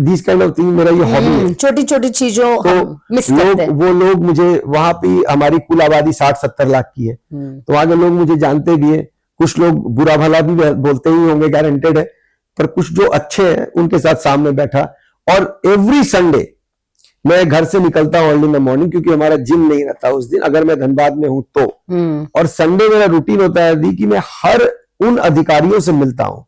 दिस काइंड ऑफ थिंग मेरा ये हॉबी है. छोटी छोटी चीजों तो मिस करते हैं. वो लोग मुझे वहां पे, हमारी कुल आबादी 60-70 लाख की है, तो वहां के लोग मुझे जानते भी है. कुछ लोग बुरा भला भी बोलते ही होंगे, गारंटेड है. पर कुछ जो अच्छे हैं उनके साथ सामने बैठा. और एवरी संडे मैं घर से निकलता हूँ अर्ली इन द मॉर्निंग, क्योंकि हमारा जिम नहीं रहता उस दिन, अगर मैं धनबाद में हूं तो. और संडे मेरा रूटीन होता है कि मैं हर उन अधिकारियों से मिलता हूं,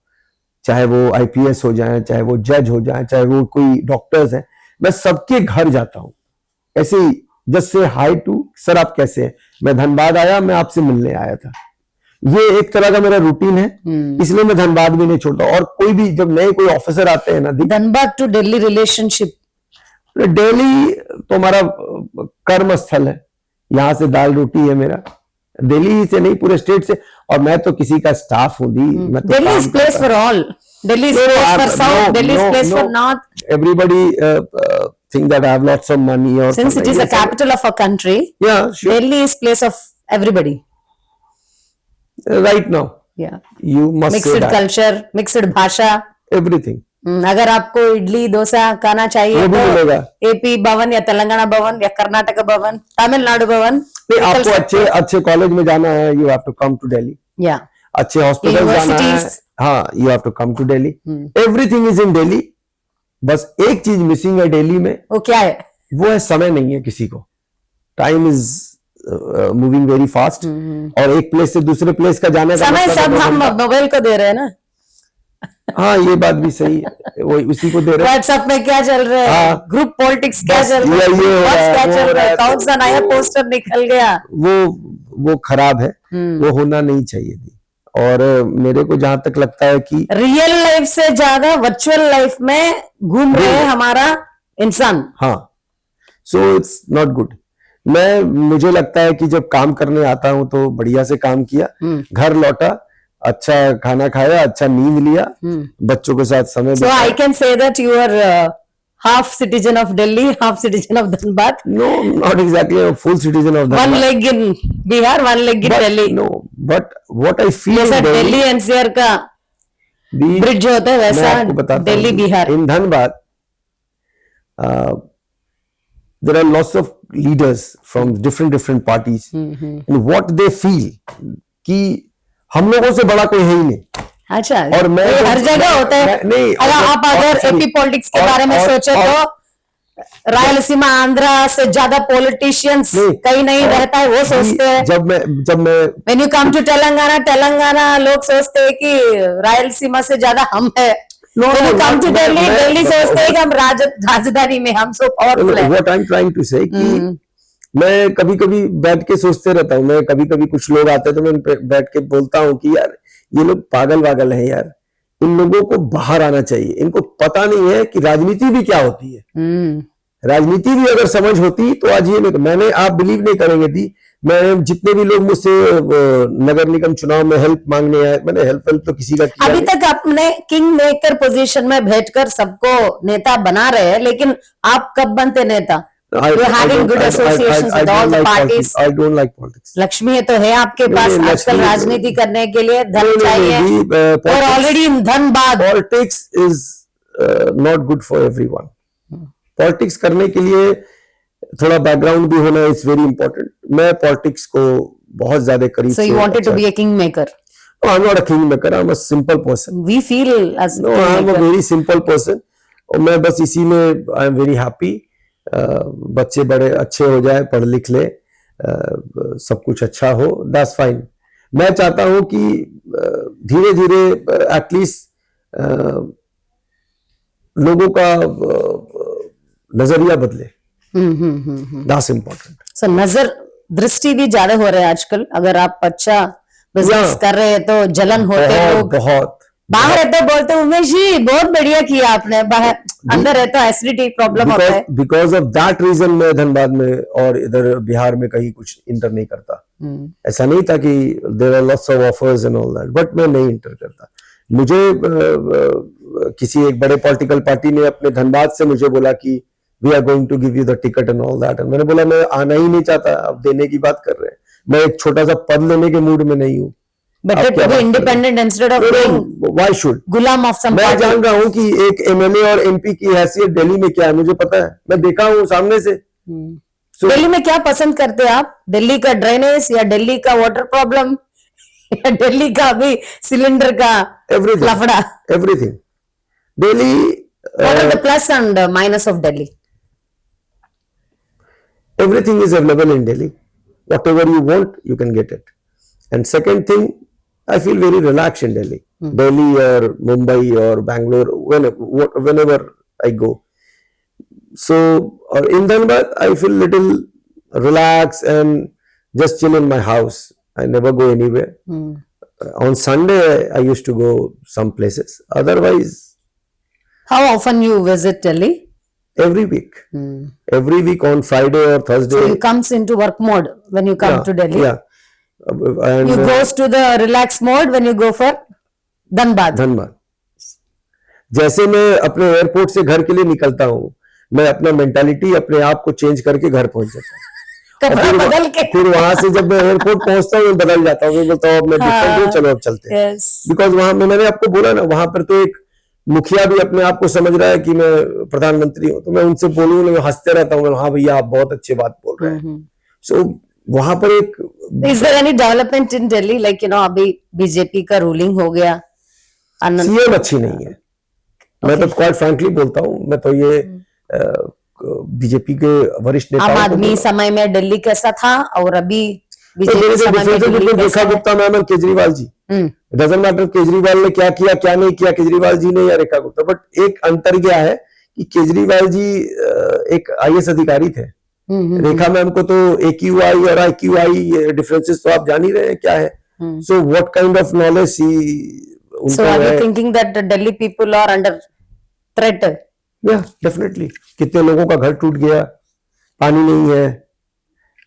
चाहे वो आईपीएस हो जाए, चाहे वो जज हो जाए, चाहे वो कोई डॉक्टर्स हैं. मैं सबके घर जाता हूं, ऐसे ही just say hi to sir आप कैसे हैं, मैं धनबाद आया, मैं आपसे मिलने आया था. ये एक तरह का मेरा रूटीन है, इसलिए मैं धनबाद भी नहीं छोड़ता. और कोई भी जब नए कोई ऑफिसर आते हैं ना, धनबाद टू दिल्ली रिलेशनशिप. दिल्ली तो हमारा कर्म स्थल है. यहाँ से दाल रोटी है मेरा. दिल्ली से नहीं, पूरे स्टेट से. और मैं तो किसी का स्टाफ हूँ. Delhi is place for all. Delhi is place for south. Delhi is place for north. Everybody think that I have lots of money or since it is the capital of a country. Yeah, sure. Delhi is place of everybody. Right now. Yeah. You must mixed say that. culture, mixed भाषा. Everything. अगर आपको इडली डोसा खाना चाहिए तो AP भवन या तेलंगाना भवन या कर्नाटक भवन, तमिलनाडु भवन. आपको अच्छे कॉलेज में जाना है, you have to come to Delhi. Yeah. अच्छे हॉस्पिटल जाना है, हाँ, you have to come to Delhi. Everything is in Delhi. बस एक चीज मिसिंग है दिल्ली में. वो क्या है? वो है समय नहीं है किसी को. Time is moving very fast. और एक प्लेस से दूसरे प्लेस का जाने का समय सब हम मोबाइल को दे रहे हैं ना. हाँ ये बात भी सही है, वही उसी को दे रहे हैं। व्हाट्सएप में क्या चल रहा है, हाँ। ग्रुप पॉलिटिक्स क्या बस चल रहा है, ये हो रहा है, क्या वो चल हो रहा है, रहा है, कौन सा नया वो- पोस्टर निकल गया। वो खराब है, वो होना नहीं चाहिए थी। और मेरे को जहां तक लगता है कि रियल लाइफ से ज्यादा वर्चुअल लाइफ में घूम रहे हैं हमारा इंसान। हाँ, सो इट्स नॉट गुड। मुझे लगता है कि जब काम करने आता हूं तो बढ़िया से काम किया, घर लौटा, अच्छा खाना खाया, अच्छा नींद लिया, बच्चों के साथ समय So I can say that you are half citizen of Delhi, half citizen of Dhanbad. No, not exactly a full citizen of One Dhanbad. leg in Bihar, one leg in But Delhi. no, but what I feel जैसा in Delhi NCR का the- bridge जो होता है मैं वैसा आपको बताता दिल्ली हूँ, Bihar. in Dhanbad, there are lots of leaders from different parties, and what they feel कि हम लोगों से बड़ा कोई है ही नहीं। अच्छा, और मैं ये हर जगह होता है। नहीं, अगर एपी पॉलिटिक्स के बारे में सोचे तो रायलसीमा आंध्रा से ज्यादा पॉलिटिशियंस कहीं नहीं रहता है, वो सोचते हैं। जब मैं when you come to Telangana लोग सोचते हैं कि रायलसीमा से ज्यादा हम है। When you come to Delhi सोचते हैं कि हम राजधानी में हम सो पावरफुल है। What I am trying to say कि मैं कभी कभी बैठ के सोचते रहता हूँ। मैं कभी कभी कुछ लोग आते हैं तो मैं बैठ के बोलता हूँ कि यार ये लोग पागल वागल हैं यार, इन लोगों को बाहर आना चाहिए। इनको पता नहीं है कि राजनीति भी क्या होती है। राजनीति भी अगर समझ होती तो आज ये मैंने, आप बिलीव नहीं करेंगे दी, मैं जितने भी लोग मुझसे नगर निगम चुनाव में हेल्प मांगने आए, मैंने हेल्प तो किसी का किया अभी तक आपने किंग मेकर पोजीशन में बैठकर सबको नेता बना रहे हैं, लेकिन आप कब बनते नेता? You're having good associations with all the parties. I don't like politics. Lakshmi तो है आपके पास नहीं, आजकल लक्ष्मी- राजनीति करने के लिए धन चाहिए, politics- और already in Dhanbad. Politics is not good for everyone. Politics करने के लिए थोड़ा बैकग्राउंड भी होना इज वेरी इंपॉर्टेंट। मैं पॉलिटिक्स को बहुत ज्यादा करीब So you wanted to be a king maker. No, I'm not a kingmaker. I'm a simple person. We feel as No, I'm a very simple person. और मैं बस इसी में आई एम वेरी हैप्पी। बच्चे बड़े अच्छे हो जाए, पढ़ लिख ले, सब कुछ अच्छा हो, दैट्स फाइन। मैं चाहता हूं कि धीरे धीरे एटलीस्ट लोगों का नजरिया बदले, दैट्स इंपॉर्टेंट। So नजर दृष्टि भी ज्यादा हो रहा है आजकल। अगर आप अच्छा बिजनेस Yeah. कर रहे हैं तो जलन होते हैं बहुत लोग। बहुत बाहर है तो बोलते हैं, उमेश जी बहुत बढ़िया किया आपने, बाहर अंदर है तो एसिडिटी प्रॉब्लम होता है। बिकॉज ऑफ दैट रीजन मैं धनबाद में और इधर बिहार में कहीं कुछ इंटर नहीं करता। ऐसा नहीं था कि there are lots of offers and all that, but मैं नहीं इंटर करता। मुझे किसी एक बड़े पॉलिटिकल पार्टी ने अपने धनबाद से मुझे बोला कि we are going to give you the ticket and all that, मैंने बोला मैं आना ही नहीं चाहता, अब देने की बात कर रहे हैं, मैं एक छोटा सा पद लेने के मूड में नहीं हूँ। Better to be independent instead of being why should गुलाम ऑफ सम मैं पार्टी। जान रहा हूँ कि एक एमएलए और एमपी की हैसियत दिल्ली में क्या है, मुझे पता है, मैं देखा हूँ सामने से। So, दिल्ली में क्या पसंद करते हैं आप? दिल्ली का ड्रेनेज या दिल्ली का वाटर प्रॉब्लम या दिल्ली का अभी सिलेंडर का everything, लफड़ा? everything. Delhi, What are the plus and minus of Delhi? everything is available in Delhi. Whatever you want, you can get it. And second thing, I feel very relaxed in Delhi. Delhi or Mumbai or Bangalore, whenever I go. So, in Dhanbad, I feel little relaxed and just chill in my house. I never go anywhere. On Sunday, I used to go some places. Otherwise, How often you visit Delhi? every week. Every week on Friday or Thursday. So you comes into work mode when you come to Delhi. Yeah. And You goes to the relax mode when you go for Dhanbad. Dhanbad. जैसे मैं अपने airport से घर के लिए निकलता हूँ, मैं अपना मेंटालिटी अपने आप को चेंज करके घर पहुंच जाता हूँ। कपड़ा बदल के। फिर वहां से जब मैं एयरपोर्ट पहुंचता हूँ, मैं बदल जाता हूँ, मैं बोलता हूँ अब मैं डिफरेंट हूँ, चलो अब चलते हैं। Yes. बिकॉज वहां मैंने आपको बोला ना, वहां पर तो एक मुखिया भी अपने आप को समझ रहा है कि मैं प्रधानमंत्री हूँ, तो मैं उनसे बोलूँ, मैं हंसते रहता हूँ, हाँ भैया आप बहुत अच्छी बात बोल रहे हैं। सो वहां पर एक Is there any development in Delhi? Like अभी बीजेपी का रूलिंग हो गया। सीएम अच्छी नहीं है। मैं तो क्वाइट फ्रैंकली बोलता हूँ, मैं तो ये बीजेपी के वरिष्ठ आम नेताओं को आदमी समय में दिल्ली कैसा था और अभी बीजेपी समय में दिल्ली रेखा कैसा है? गुप्ता मैम और केजरीवाल जी, हम्म डजंट मैटर केजरीवाल ने क्या किया क्या नहीं किया, केजरीवाल जी ने या रेखा गुप्ता, बट एक अंतर क्या है कि केजरीवाल जी एक आईएएस अधिकारी थे, रेखा मैम को तो AQI और IQI डिफरेंसेस तो आप जान ही रहे हैं क्या है। So what kind of knowledge So उनका are you है। thinking that the Delhi people are under threat? या डेफिनेटली, कितने लोगों का घर टूट गया, पानी नहीं है,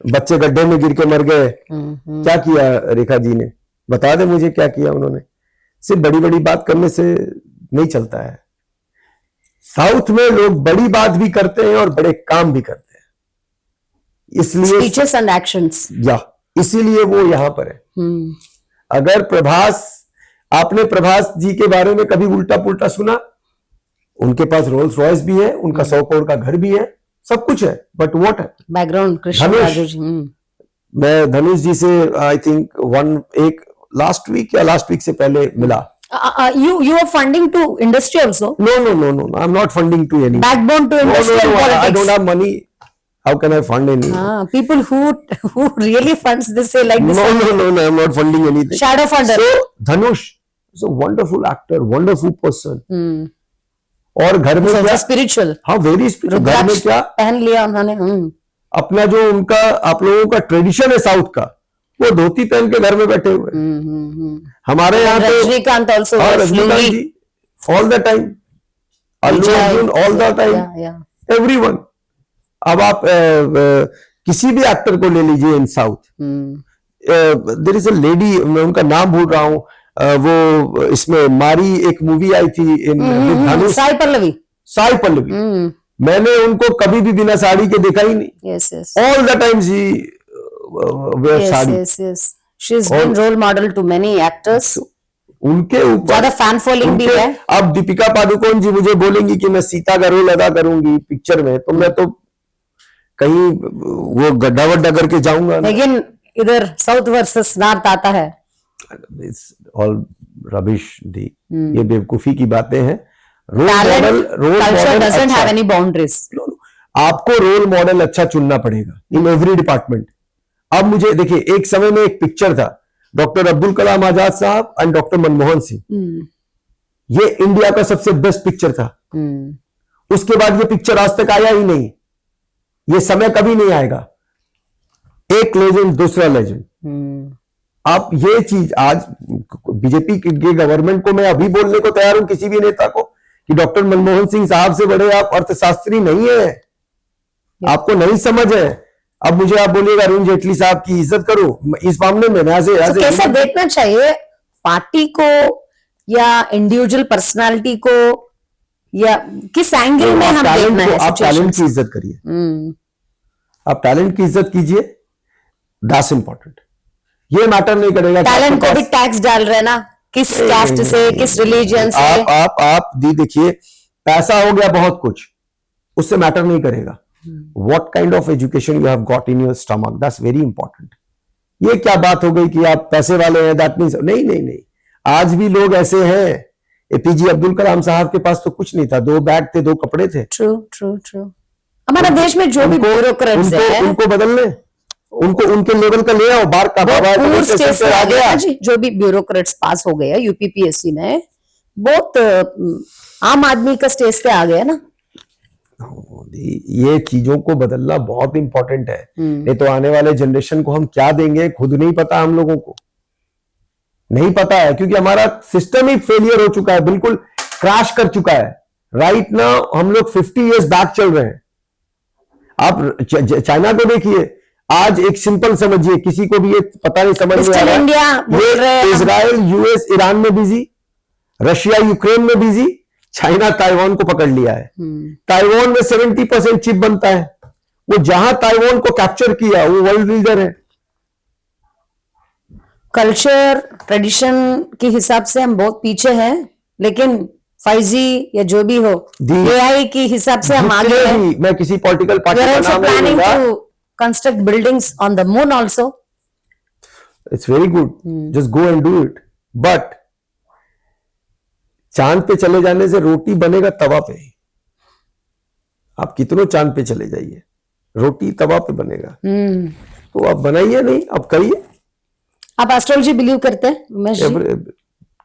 बच्चे गड्ढे में गिर के मर गए, क्या किया रेखा जी ने, बता दे मुझे क्या किया उन्होंने। सिर्फ बड़ी बड़ी बात करने से नहीं चलता है, साउथ में लोग बड़ी बात भी करते हैं और बड़े काम भी करते हैं, इसलिए Speeches and actions. या इसीलिए वो यहां पर है। अगर आपने प्रभास जी के बारे में कभी उल्टा पुल्टा सुना, उनके पास रोल्स रॉयस भी है, उनका 100 करोड़ का घर भी है, सब कुछ है, बट व्हाट है Background कृष्ण धनुष। राजू जी। मैं धनुष जी से आई थिंक एक लास्ट वीक से पहले मिला। You are funding to industry also. No, I am not funding to any, Backbone to industry and I politics. Don't have money, how can I fund any? People who really funds this say like this. No, I am not funding anything. Shadow funder. So Dhanush is a wonderful actor, wonderful person, और घर में So क्या, spiritual. हाँ very spiritual, घर में रुद्राक्ष क्या पहन लिया उन्होंने। अपना जो उनका आप लोगों का ट्रेडिशन है साउथ का, वो धोती पहन के घर में बैठे हुए हैं। हमारे यहाँ तो रजनीकांत also हाँ, wears रजनीकांत लुंगी। जी all the time, Allu Vijay, Arjun all the time, yeah. Everyone. अब आप किसी भी एक्टर को ले लीजिए in south, there is a lady, मैं उनका नाम भूल रहा हूँ, वो इसमें मारी एक मूवी आई थी इन धनुष, साई पल्लवी। मैंने उनको कभी भी बिना साड़ी के देखा ही नहीं। Yes, yes. All the time she where Yes, sari. yes, yes. She's been role model to many actors. उनके ऊपर ज्यादा फैन फॉलोइंग भी है। अब दीपिका पादुकोण जी मुझे बोलेंगी कि मैं सीता का रोल अदा करूंगी पिक्चर में, तो मैं तो कहीं वो गड्ढा वड्ढा करके जाऊंगा। लेकिन इधर साउथ वर्सेस नॉर्थ आता है। ऑल रबिश दी, ये बेवकूफी की बातें हैं। Role Talent, culture doesn't have any boundaries. आपको रोल मॉडल अच्छा चुनना पड़ेगा इन एवरी डिपार्टमेंट। अब मुझे देखिए, एक समय में एक पिक्चर था, डॉक्टर अब्दुल कलाम आजाद साहब एंड डॉक्टर मनमोहन सिंह, ये इंडिया का सबसे बेस्ट पिक्चर था। उसके बाद ये पिक्चर आज तक आया ही नहीं, ये समय कभी नहीं आएगा। एक लेजेंड दूसरा लेजेंड। आप ये चीज आज बीजेपी के गवर्नमेंट को मैं अभी बोलने को तैयार हूं, किसी भी नेता को, कि डॉक्टर मनमोहन सिंह साहब से बड़े आप अर्थशास्त्री नहीं है, आपको नहीं समझ है। अब मुझे आप बोलिएगा अरुण जेटली साहब की इज्जत करो इस मामले में, तो कैसा देखना चाहिए पार्टी को या इंडिविजुअल पर्सनालिटी को, या किस एंगल में हम देखना है? आप टैलेंट की इज्जत करिए, आप टैलेंट की इज्जत कीजिए, दैट्स इंपॉर्टेंट। ये मैटर नहीं करेगा टैलेंट को भी टैक्स डाल रहे ना, किस कास्ट से, किस रिलीजन से। आप दी देखिए, पैसा हो गया बहुत कुछ, उससे मैटर नहीं करेगा। What kind of education you have got in your stomach, that's very important. ये क्या बात हो गई कि आप पैसे वाले हैं, दैट मींस नहीं, आज भी लोग ऐसे हैं। एपीजे अब्दुल कलाम साहब के पास तो कुछ नहीं था, 2 बैग थे, 2 कपड़े थे। ट्रू। हमारा देश में जो भी ब्यूरोक्रेट्स है, उनको बदल ले, उनको उनके लेवल का ले आओ, बार का बाबा आ गया जी। जो भी ब्यूरोक्रेट्स पास हो गया यूपीपीएससी में, बहुत आम आदमी का स्टेज पे आ गया ना। ये चीजों को बदलना बहुत इंपॉर्टेंट है, नहीं तो आने वाले जनरेशन को हम क्या देंगे खुद नहीं पता, हम लोगों को नहीं पता है, क्योंकि हमारा सिस्टम ही फेलियर हो चुका है, बिल्कुल क्रैश कर चुका है। राइट नाउ हम लोग 50 इयर्स बैक चल रहे हैं। आप चाइना को देखिए, आज एक सिंपल समझिए, किसी को भी ये पता नहीं समझ में आ रहा है, इजराइल यूएस ईरान में बिजी, रशिया यूक्रेन में बिजी, चाइना ताइवान को पकड़ लिया है। ताइवान में 70% चिप बनता है, वो जहां ताइवान को कैप्चर किया वो वर्ल्ड लीडर है। कल्चर ट्रेडिशन के हिसाब से हम बहुत पीछे हैं, लेकिन 5G या जो भी हो, AI के हिसाब से हम आगे हैं। मैं किसी पॉलिटिकल पार्टी का नाम नहीं लूंगा। Construct buildings on the moon also. It's very good. Just go and do it. But चांद पे चले जाने से रोटी बनेगा तवा पे। आप कितनों चांद पे चले जाइए, रोटी तवा पे बनेगा। तो आप बनाइए, नहीं आप करिए आप एस्ट्रोलॉजी बिलीव करते हैं उमेश जी?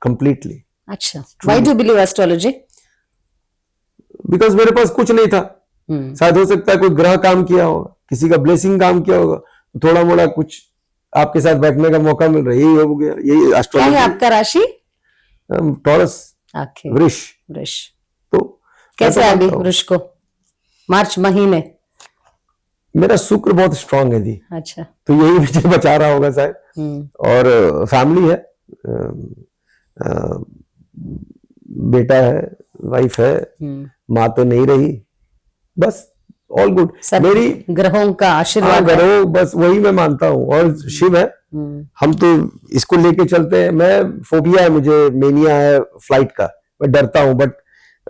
कंप्लीटली, अच्छा, why do believe astrology? Because मेरे पास कुछ नहीं था। शायद हो सकता है कोई ग्रह काम किया होगा, किसी का ब्लेसिंग काम किया होगा, थोड़ा मोड़ा कुछ आपके साथ बैठने का मौका मिल रहा है, यही हो गया, यही क्या है एस्ट्रोलॉजी। आपका राशि? टॉरस, ओके, वृष। वृष। तो कैसे मैं है तो अभी मानता हूँ, वृष को मार्च महीने? मेरा शुक्र बहुत स्ट्रांग है जी, अच्छा। तो यही मुझे बचा रहा होगा शायद। और फैमिली है, बेटा है, वाइफ है, माँ तो नहीं रही, बस ऑल गुड। सब मेरी ग्रहों का आशीर्वाद है। ग्रह, बस वही मैं मानता हूँ, और शिव है। हम तो इसको लेके चलते हैं। मैं फोबिया है, मुझे मेनिया है फ्लाइट का, मैं डरता हूँ, बट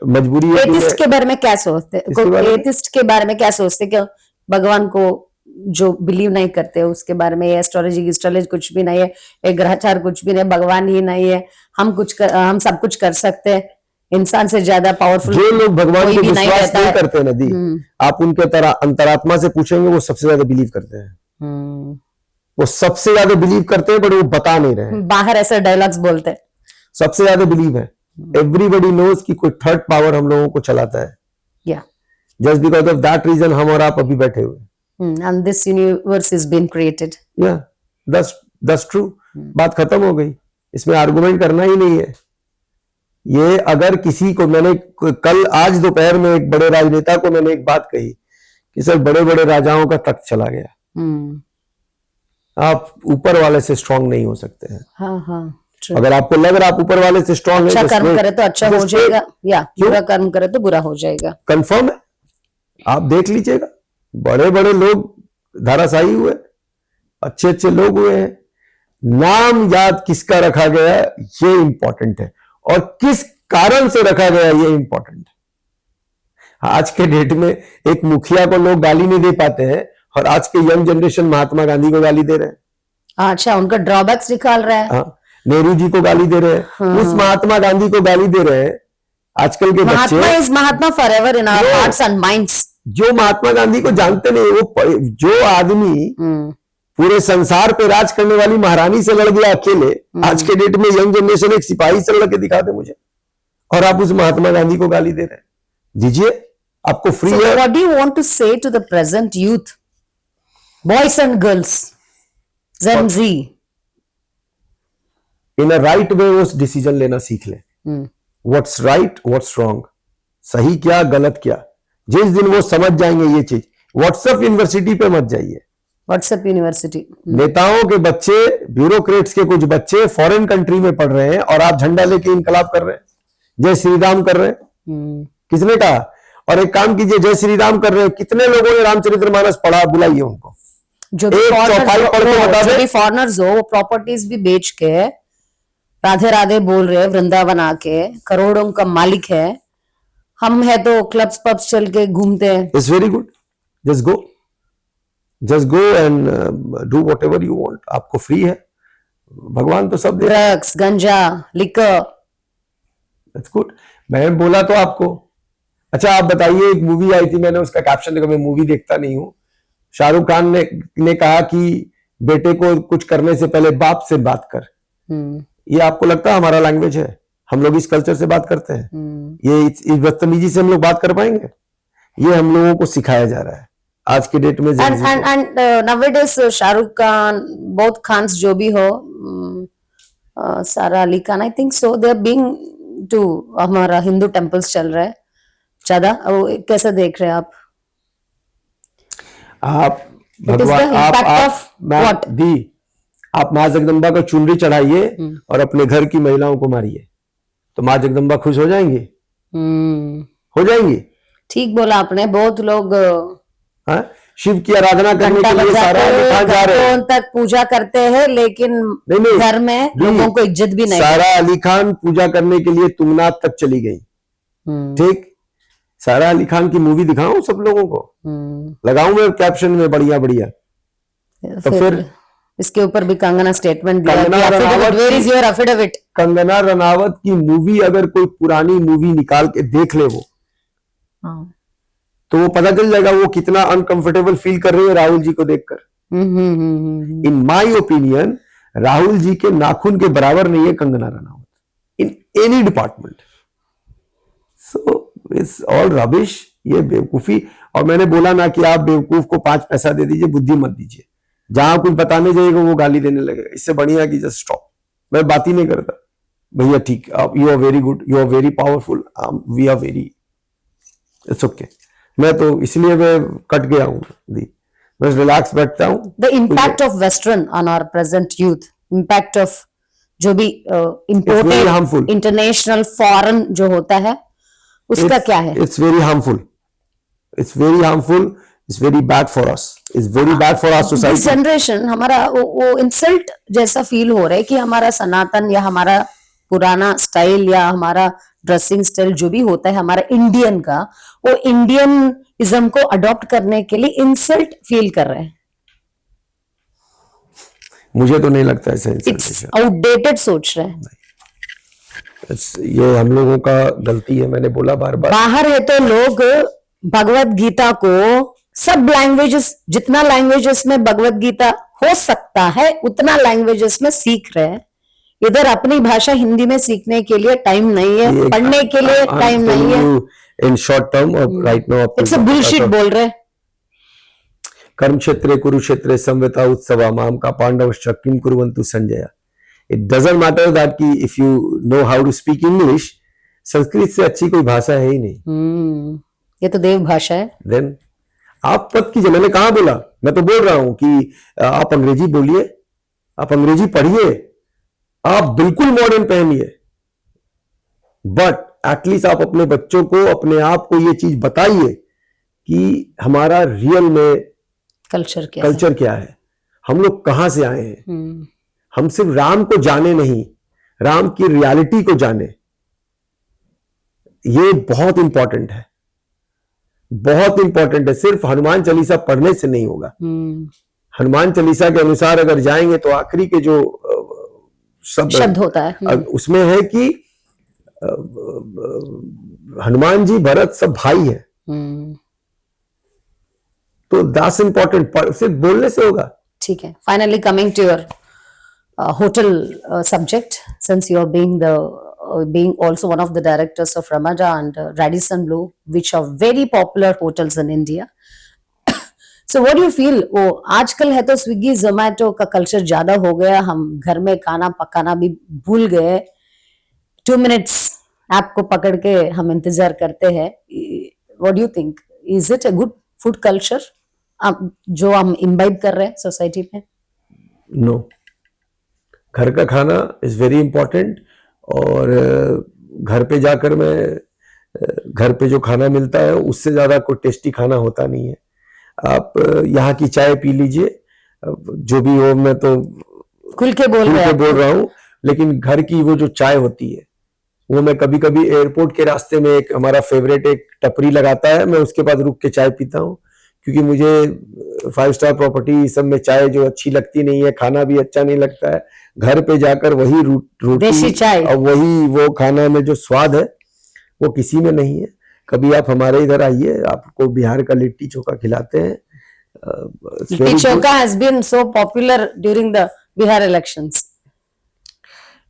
मजबूरी है। एथिस्ट के बारे में क्या सोचते हैं? एथिस्ट के बारे में क्या सोचते हैं कि भगवान को जो बिलीव नहीं करते उसके बारे में, एस्ट्रोलॉजी एस्ट्रोलॉजी कुछ भी नहीं है, एक ग्रहचार कुछ भी नहीं, भगवान ही नहीं है, हम सब कुछ कर सकते हैं, इंसान से ज्यादा पावरफुल जो लोग भगवान कोई को भी नहीं विश्वास रहता नहीं है। करते नदी, आप उनके तरह अंतरात्मा से पूछेंगे, वो सबसे ज्यादा बिलीव करते हैं। वो सबसे ज्यादा बिलीव करते हैं, बट वो बता नहीं रहे हैं। बाहर ऐसे डायलॉग्स बोलते हैं। सबसे ज्यादा बिलीव है। एवरीबडी नोज कि कोई थर्ड पावर हम लोगों को चलाता है। या just because of that reason हम और आप अभी बैठे हुए। And this universe is been created. Yeah that's true. बात खत्म हो गई, इसमें आर्गुमेंट करना ही नहीं है। ये अगर किसी को, मैंने कल आज दोपहर में एक बड़े राजनेता को मैंने एक बात कही कि सर बड़े बड़े राजाओं का तख्त चला गया, आप ऊपर वाले से स्ट्रांग नहीं हो सकते हैं। हाँ, अगर आपको लग रहा आप ऊपर वाले से स्ट्रांग अच्छा कर्म करे तो अच्छा हो जाएगा, या बुरा कर्म करे तो बुरा हो जाएगा। कंफर्म है, आप देख लीजिएगा, बड़े बड़े लोग धराशायी हुए, अच्छे अच्छे लोग हुए हैं। नाम याद किसका रखा गया ये इंपॉर्टेंट है, और किस कारण से रखा गया ये इंपॉर्टेंट है। आज के डेट में एक मुखिया को लोग गाली नहीं दे पाते हैं, और आज के यंग जनरेशन महात्मा गांधी को गाली दे रहे हैं। अच्छा, उनका ड्रॉबैक्स निकाल रहा है। हाँ, नेहरू जी को गाली दे रहे हैं, उस महात्मा गांधी को गाली दे रहे हैं। आजकल के Mahatma is Mahatma forever in our hearts and minds. जो महात्मा गांधी को जानते नहीं, वो जो आदमी पूरे संसार पे राज करने वाली महारानी से लड़ गया अकेले, आज के डेट में यंग जनरेशन एक सिपाही से लड़ के दिखा दे मुझे, और आप उस महात्मा गांधी को गाली दे रहे हैं। दीजिए, आपको फ्री है। What do you want to say to the present youth, boys and girls, gen Z? In a right way वो डिसीजन लेना सीख ले। व्हाट्स राइट, व्हाट्स रॉन्ग, सही क्या गलत क्या। जिस दिन वो समझ जाएंगे ये चीज, व्हाट्सएप यूनिवर्सिटी पे मत जाइए। व्हाट्सएप यूनिवर्सिटी, नेताओं के बच्चे, ब्यूरोक्रेट्स के कुछ बच्चे फॉरेन कंट्री में पढ़ रहे हैं, और आप झंडा लेके इनकलाब कर रहे हैं, जय श्री राम कर रहे हैं। किसने कहा? और एक काम कीजिए, जय श्री राम कर रहे हैं, कितने लोगों ने रामचरितमानस पढ़ा, बुलाइए उनको। जो भी फॉरेनर्स हो, वो प्रॉपर्टीज भी बेच के राधे राधे बोल रहे हैं, वृंदावन आके करोड़ों का मालिक है। हम है तो क्लब्स पब्स चल के घूमते हैं। It's very good, just go and do whatever you want. आपको फ्री है, भगवान तो सब दे। ड्रग्स, गंजा, लिकर, दैट्स गुड। मैंने बोला तो आपको। अच्छा, आप बताइए, एक मूवी आई थी, मैंने उसका कैप्शन देखा, मैं मूवी देखता नहीं हूं। शाहरुख खान ने कहा कि बेटे को कुछ करने से पहले बाप से बात कर। ये आपको लगता है हमारा लैंग्वेज है? हम लोग इस कल्चर से बात करते हैं? ये इस बदतमीजी से हम लोग बात कर पाएंगे? ये हम लोगों को सिखाया जा रहा है आज के डेट में। And nowadays Shahrukh Khan, both Khans जो भी हो, Sara Ali Khan, I think so, they are being to, हमारा हिंदू टेम्पल्स चल रहा है ज्यादा। कैसे देख रहे हैं आप? आप माँ जगदम्बा को चुनरी चढ़ाइए और अपने घर की महिलाओं को मारिए, तो माँ जगदम्बा खुश हो जाएंगी? हो जाएंगी। ठीक बोला आपने। बहुत लोग शिव की आराधना करने के लिए सारा अली खान जा रहे हैं, तक पूजा करते हैं, लेकिन नहीं, घर में लोगों को इज्जत भी नहीं। सारा अली खान पूजा करने के लिए तुंगनाथ तक चली गई। ठीक, सारा अली खान की मूवी दिखाऊं सब लोगों को, लगाऊं मैं कैप्शन में बढ़िया बढ़िया, तो फिर इसके ऊपर भी कंगना स्टेटमेंट दिया। Where is your affidavit? Kangana Ranaut की मूवी अगर कोई पुरानी मूवी निकाल के देख ले वो, तो वो पता चल जाएगा वो कितना अनकंफर्टेबल फील कर रही है राहुल जी को देखकर। In my opinion Rahul ji के नाखून के बराबर नहीं है Kangana Ranaut in any department. So it's all rubbish, ये बेवकूफी। और मैंने बोला ना कि आप बेवकूफ को 5 पैसा दे दीजिए, बुद्धि मत दीजिए। जहां कुछ बताने जाएगा वो गाली देने लगेगा। इससे बढ़िया कि जस्ट स्टॉप। मैं बात ही नहीं करता। भैया ठीक, you are very good, you are very powerful, we are very, it's okay. मैं तो इसलिए मैं कट गया हूँ, बस रिलैक्स बैठता हूँ। The impact of western on our present youth, impact of जो भी इम्पोर्टेड इंटरनेशनल फॉरेन जो होता है उसका क्या है? It's very harmful, it's very harmful, it's very bad for us, it's very bad for our society. This generation हमारा वो इंसल्ट जैसा फील हो रहा है कि हमारा सनातन या हमारा पुराना स्टाइल या हमारा ड्रेसिंग स्टाइल जो भी होता है हमारा इंडियन का, वो इंडियनिज्म को अडॉप्ट करने के लिए इंसल्ट फील कर रहे हैं। मुझे तो नहीं लगता ऐसा इट्स आउटडेटेड सोच रहे हैं। ये हम लोगों का गलती है, मैंने बोला बार बार। बाहर है तो लोग भगवत गीता को सब लैंग्वेजेस, जितना लैंग्वेजेस में भगवत गीता हो सकता है उतना लैंग्वेजेस में सीख रहे हैं। इधर अपनी भाषा हिंदी में सीखने के लिए टाइम नहीं है, पढ़ने के लिए टाइम नहीं है। इन शॉर्ट टर्म और right now it's a bullshit बोल रहे। कर्म क्षेत्रे कुरुक्षेत्रे संवेता उत्सवा माम का पांडवश्च किम कुर्वन्तु Sanjay. It doesn't matter that कि if you know how to speak English, Sanskrit से अच्छी कोई भाषा है ही नहीं। ये तो देव भाषा है। देन आप मत कीजिए, मैंने कहा बोला, मैं तो बोल रहा हूं कि आप अंग्रेजी बोलिए, आप अंग्रेजी पढ़िए, आप बिल्कुल मॉडर्न पहनिए, बट एटलीस्ट आप अपने बच्चों को, अपने आप को ये चीज बताइए कि हमारा रियल में कल्चर क्या है, हम लोग कहां से आए हैं। हम सिर्फ राम को जाने नहीं, राम की रियलिटी को जाने। ये बहुत इंपॉर्टेंट है, बहुत इंपॉर्टेंट है। सिर्फ हनुमान चालीसा पढ़ने से नहीं होगा। हनुमान चालीसा के अनुसार अगर जाएंगे तो आखिरी के जो शब्द होता है उसमें है कि हनुमान जी भरत सब भाई है। तो दैट्स इंपॉर्टेंट, सिर्फ बोलने से होगा। ठीक है, finally coming to your hotel subject, since you're being also one of the directors of Ramaja and Radisson Blu, which are very popular hotels in India. So what do you feel? वो आजकल है तो स्विगी जोमेटो का culture ज्यादा हो गया, हम घर में खाना पकाना भी भूल गए। 2 minutes ऐप को पकड़ के हम इंतजार करते हैं। What do you think? Is it a good food culture जो हम इम्बाइब कर रहे हैं सोसाइटी में? No. घर का खाना इज वेरी इंपॉर्टेंट। और घर पे जाकर घर पे जो खाना मिलता है उससे ज्यादा कोई टेस्टी खाना होता नहीं है। आप यहाँ की चाय पी लीजिए, जो भी हो, मैं तो खुल के बोल रहा हूँ, लेकिन घर की वो जो चाय होती है वो मैं कभी कभी एयरपोर्ट के रास्ते में एक हमारा फेवरेट एक टपरी लगाता है, मैं उसके पास रुक के चाय पीता हूँ, क्योंकि मुझे 5 स्टार प्रॉपर्टी सब में चाय जो अच्छी लगती नहीं है, खाना भी अच्छा नहीं लगता है। घर पे जाकर वही रोटी चाय और वही वो खाना में जो स्वाद है वो किसी में नहीं है। कभी आप हमारे इधर आइए, आपको बिहार का लिट्टी चोखा खिलाते हैं। Litti chokha has been so popular during the Bihar elections.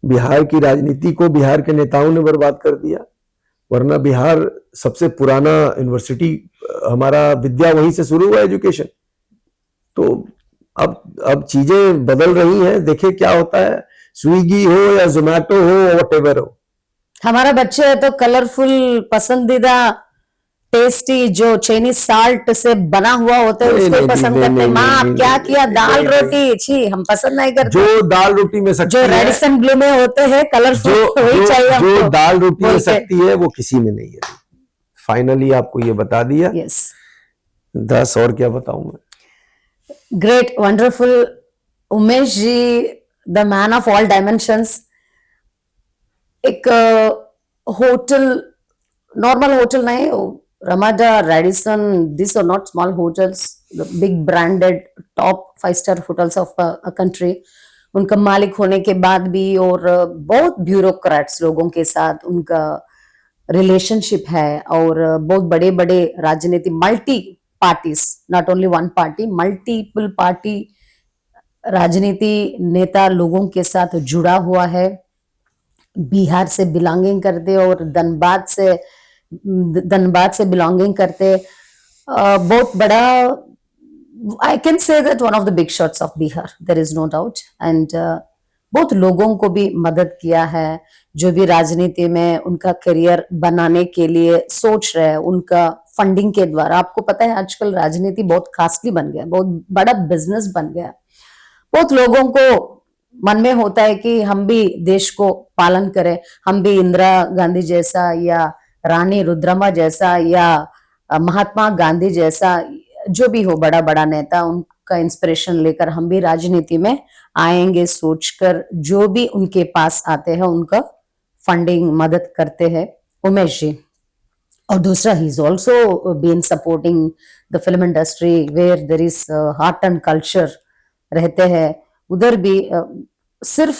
Bihar की राजनीति को बिहार के नेताओं ने बर्बाद कर दिया, वरना बिहार सबसे पुराना यूनिवर्सिटी, हमारा विद्या वहीं से शुरू हुआ, एजुकेशन। तो अब चीजें बदल रही हैं, देखिए क्या होता है। स्विगी हो या जोमेटो हो, व्हाटएवर हो, हमारा बच्चे है तो कलरफुल, पसंदीदा, टेस्टी जो चाइनीज साल्ट से बना हुआ होता है उसको पसंद करते हैं। माँ आप क्या किया, दाल रोटी, छी हम पसंद नहीं करते। जो दाल रोटी में सकती जो रेडिसन ब्लू में होते हैं कलरफुल, वही चाहिए हमको। जो दाल रोटी में सकती है वो किसी में नहीं है। फाइनली आपको ये बता दिया। यस 10 और क्या बताऊं मैं। Great, wonderful Umesh ji, the man of all dimensions. एक होटल, नॉर्मल होटल नहीं, रमाजा, Radisson, this are not small hotels, big branded top 5 star hotels of a country. उनका मालिक होने के बाद भी और बहुत ब्यूरोक्रेट्स लोगों के साथ उनका रिलेशनशिप है, और बहुत बड़े बड़े राजनीति, multi parties, not only one party, multiple party राजनीति नेता लोगों के साथ जुड़ा हुआ है। बिहार से बिलोंगिंग करते और धनबाद से बिलोंगिंग करते। बहुत बड़ा, I can say that one of the big shots of Bihar, there is no doubt. And बहुत लोगों को भी मदद किया है, जो भी राजनीति में उनका करियर बनाने के लिए सोच रहे हैं, उनका फंडिंग के द्वारा। आपको पता है आजकल राजनीति बहुत कॉस्टली बन गया, बहुत बड़ा बिजनेस बन गया। बहुत लोगों को मन में होता है कि हम भी देश को पालन करें, हम भी इंदिरा गांधी जैसा या रानी रुद्रमा जैसा या महात्मा गांधी जैसा, जो भी हो बड़ा बड़ा नेता, उनका इंस्पिरेशन लेकर हम भी राजनीति में आएंगे सोचकर जो भी उनके पास आते हैं उनका फंडिंग मदद करते हैं उमेश जी। और दूसरा, he is also been supporting the film industry where there is art and culture रहते हैं। उधर भी सिर्फ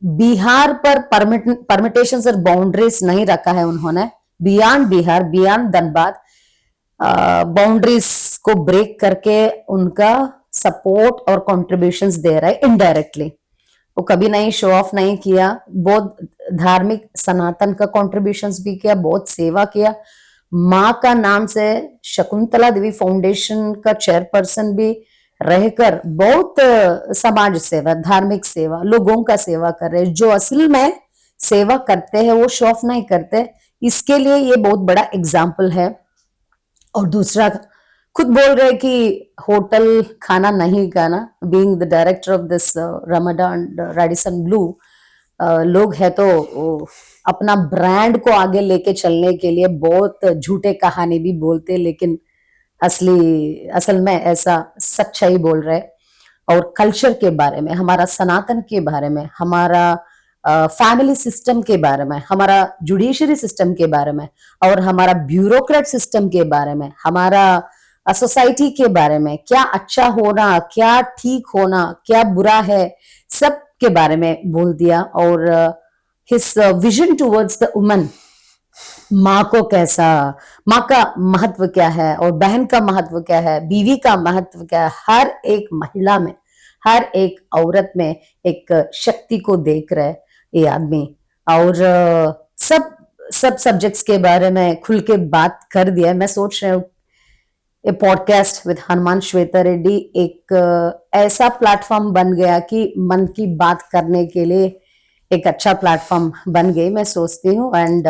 बिहार पर परमिटेशंस और बाउंड्रीज नहीं रखा है उन्होंने, beyond Bihar, beyond Dhanbad boundaries को ब्रेक करके उनका सपोर्ट और कॉन्ट्रीब्यूशंस दे रहा है इनडायरेक्टली। वो कभी नहीं शो ऑफ नहीं किया, बहुत धार्मिक सनातन का कॉन्ट्रीब्यूशंस भी किया, बहुत सेवा किया। माँ का नाम से शकुंतला देवी फाउंडेशन का चेयरपर्सन भी रहकर बहुत समाज सेवा, धार्मिक सेवा, लोगों का सेवा कर रहे हैं। जो असल में सेवा करते हैं वो शो ऑफ नहीं करते, इसके लिए ये बहुत बड़ा एग्जाम्पल है। और दूसरा, खुद बोल रहे कि होटल खाना नहीं खाना, being the director of this Ramzan Radisson Blu, लोग है तो अपना ब्रांड को आगे लेके चलने के लिए बहुत झूठे कहानी भी बोलते, लेकिन असल में ऐसा सच्चाई बोल रहे। और कल्चर के बारे में, हमारा सनातन के बारे में, हमारा फैमिली सिस्टम के बारे में, हमारा जुडिशरी सिस्टम के बारे में, और हमारा ब्यूरोक्रेट सिस्टम के बारे में, हमारा सोसाइटी के बारे में, क्या अच्छा होना, क्या ठीक होना, क्या बुरा है, सब के बारे में बोल दिया। और his vision towards the woman, माँ को कैसा, माँ का महत्व क्या है और बहन का महत्व क्या है, बीवी का महत्व क्या है, हर एक महिला में, हर एक औरत में एक शक्ति को देख रहे ये आदमी। और सब सब्जेक्ट्स के बारे में खुल के बात कर दिया। मैं सोच रही हूँ a podcast with Hanuman Shweta Reddy एक ऐसा प्लेटफॉर्म बन गया कि मन की बात करने के लिए एक अच्छा प्लेटफॉर्म बन गई, मैं सोचती हूँ। एंड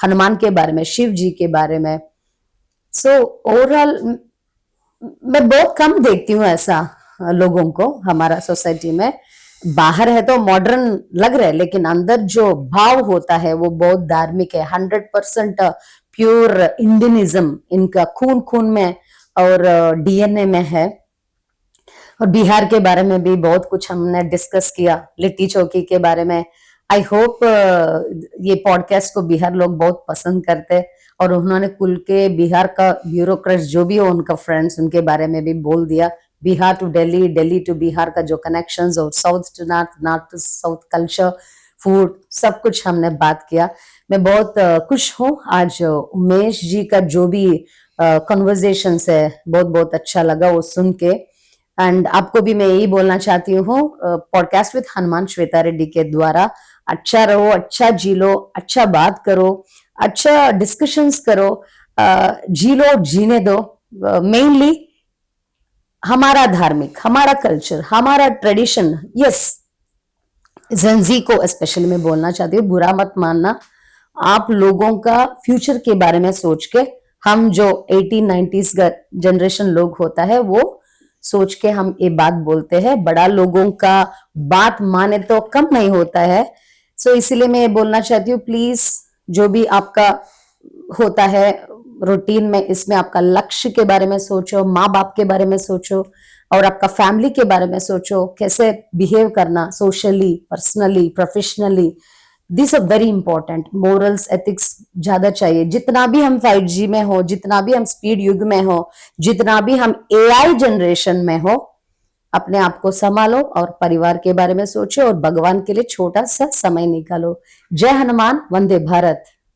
हनुमान के बारे में, शिव जी के बारे में, सो ओवरऑल मैं बहुत कम देखती हूँ ऐसा लोगों को हमारा सोसाइटी में। बाहर है तो मॉडर्न लग रहा है, लेकिन अंदर जो भाव होता है वो बहुत धार्मिक है। 100% प्योर इंडियनिज्म इनका खून खून में और डीएनए में है। और बिहार के बारे में भी बहुत कुछ हमने डिस्कस किया, लिट्टी चौकी के बारे में। आई होप ये पॉडकास्ट को बिहार लोग बहुत पसंद करते, और उन्होंने कुल के बिहार का ब्यूरोक्रेट्स जो भी हो, उनका फ्रेंड्स, उनके बारे में भी बोल दिया। बिहार टू दिल्ली, दिल्ली टू बिहार का जो कनेक्शंस, और south to north, north to south, culture, food, सब कुछ हमने बात किया। मैं बहुत खुश हूँ आज उमेश जी का जो भी कन्वर्सेशन है, बहुत बहुत अच्छा लगा वो सुन के। एंड आपको भी मैं यही बोलना चाहती हूँ, पॉडकास्ट विद हनुमान श्वेता रेड्डी के द्वारा अच्छा रहो, अच्छा जी लो, अच्छा बात करो, अच्छा डिस्कशंस करो, जी लो, जीने दो। मेनली हमारा धार्मिक, हमारा कल्चर, हमारा ट्रेडिशन, यस, जेनजी को स्पेशली मैं बोलना चाहती हूँ, बुरा मत मानना। आप लोगों का फ्यूचर के बारे में सोच के, हम जो 1890s का जनरेशन लोग होता है वो सोच के हम ये बात बोलते हैं। बड़ा लोगों का बात माने तो कम नहीं होता है। सो इसीलिए मैं ये बोलना चाहती हूँ, प्लीज जो भी आपका होता है रूटीन में, इसमें आपका लक्ष्य के बारे में सोचो, माँ बाप के बारे में सोचो, और आपका फैमिली के बारे में सोचो, कैसे बिहेव करना socially, personally, professionally. This are very important. Morals, ethics ज्यादा चाहिए। जितना भी हम 5G में हो, जितना भी हम स्पीड युग में हो, जितना भी हम AI जनरेशन में हो, अपने आप को संभालो और परिवार के बारे में सोचो, और भगवान के लिए छोटा सा समय निकालो। जय हनुमान, वंदे भारत।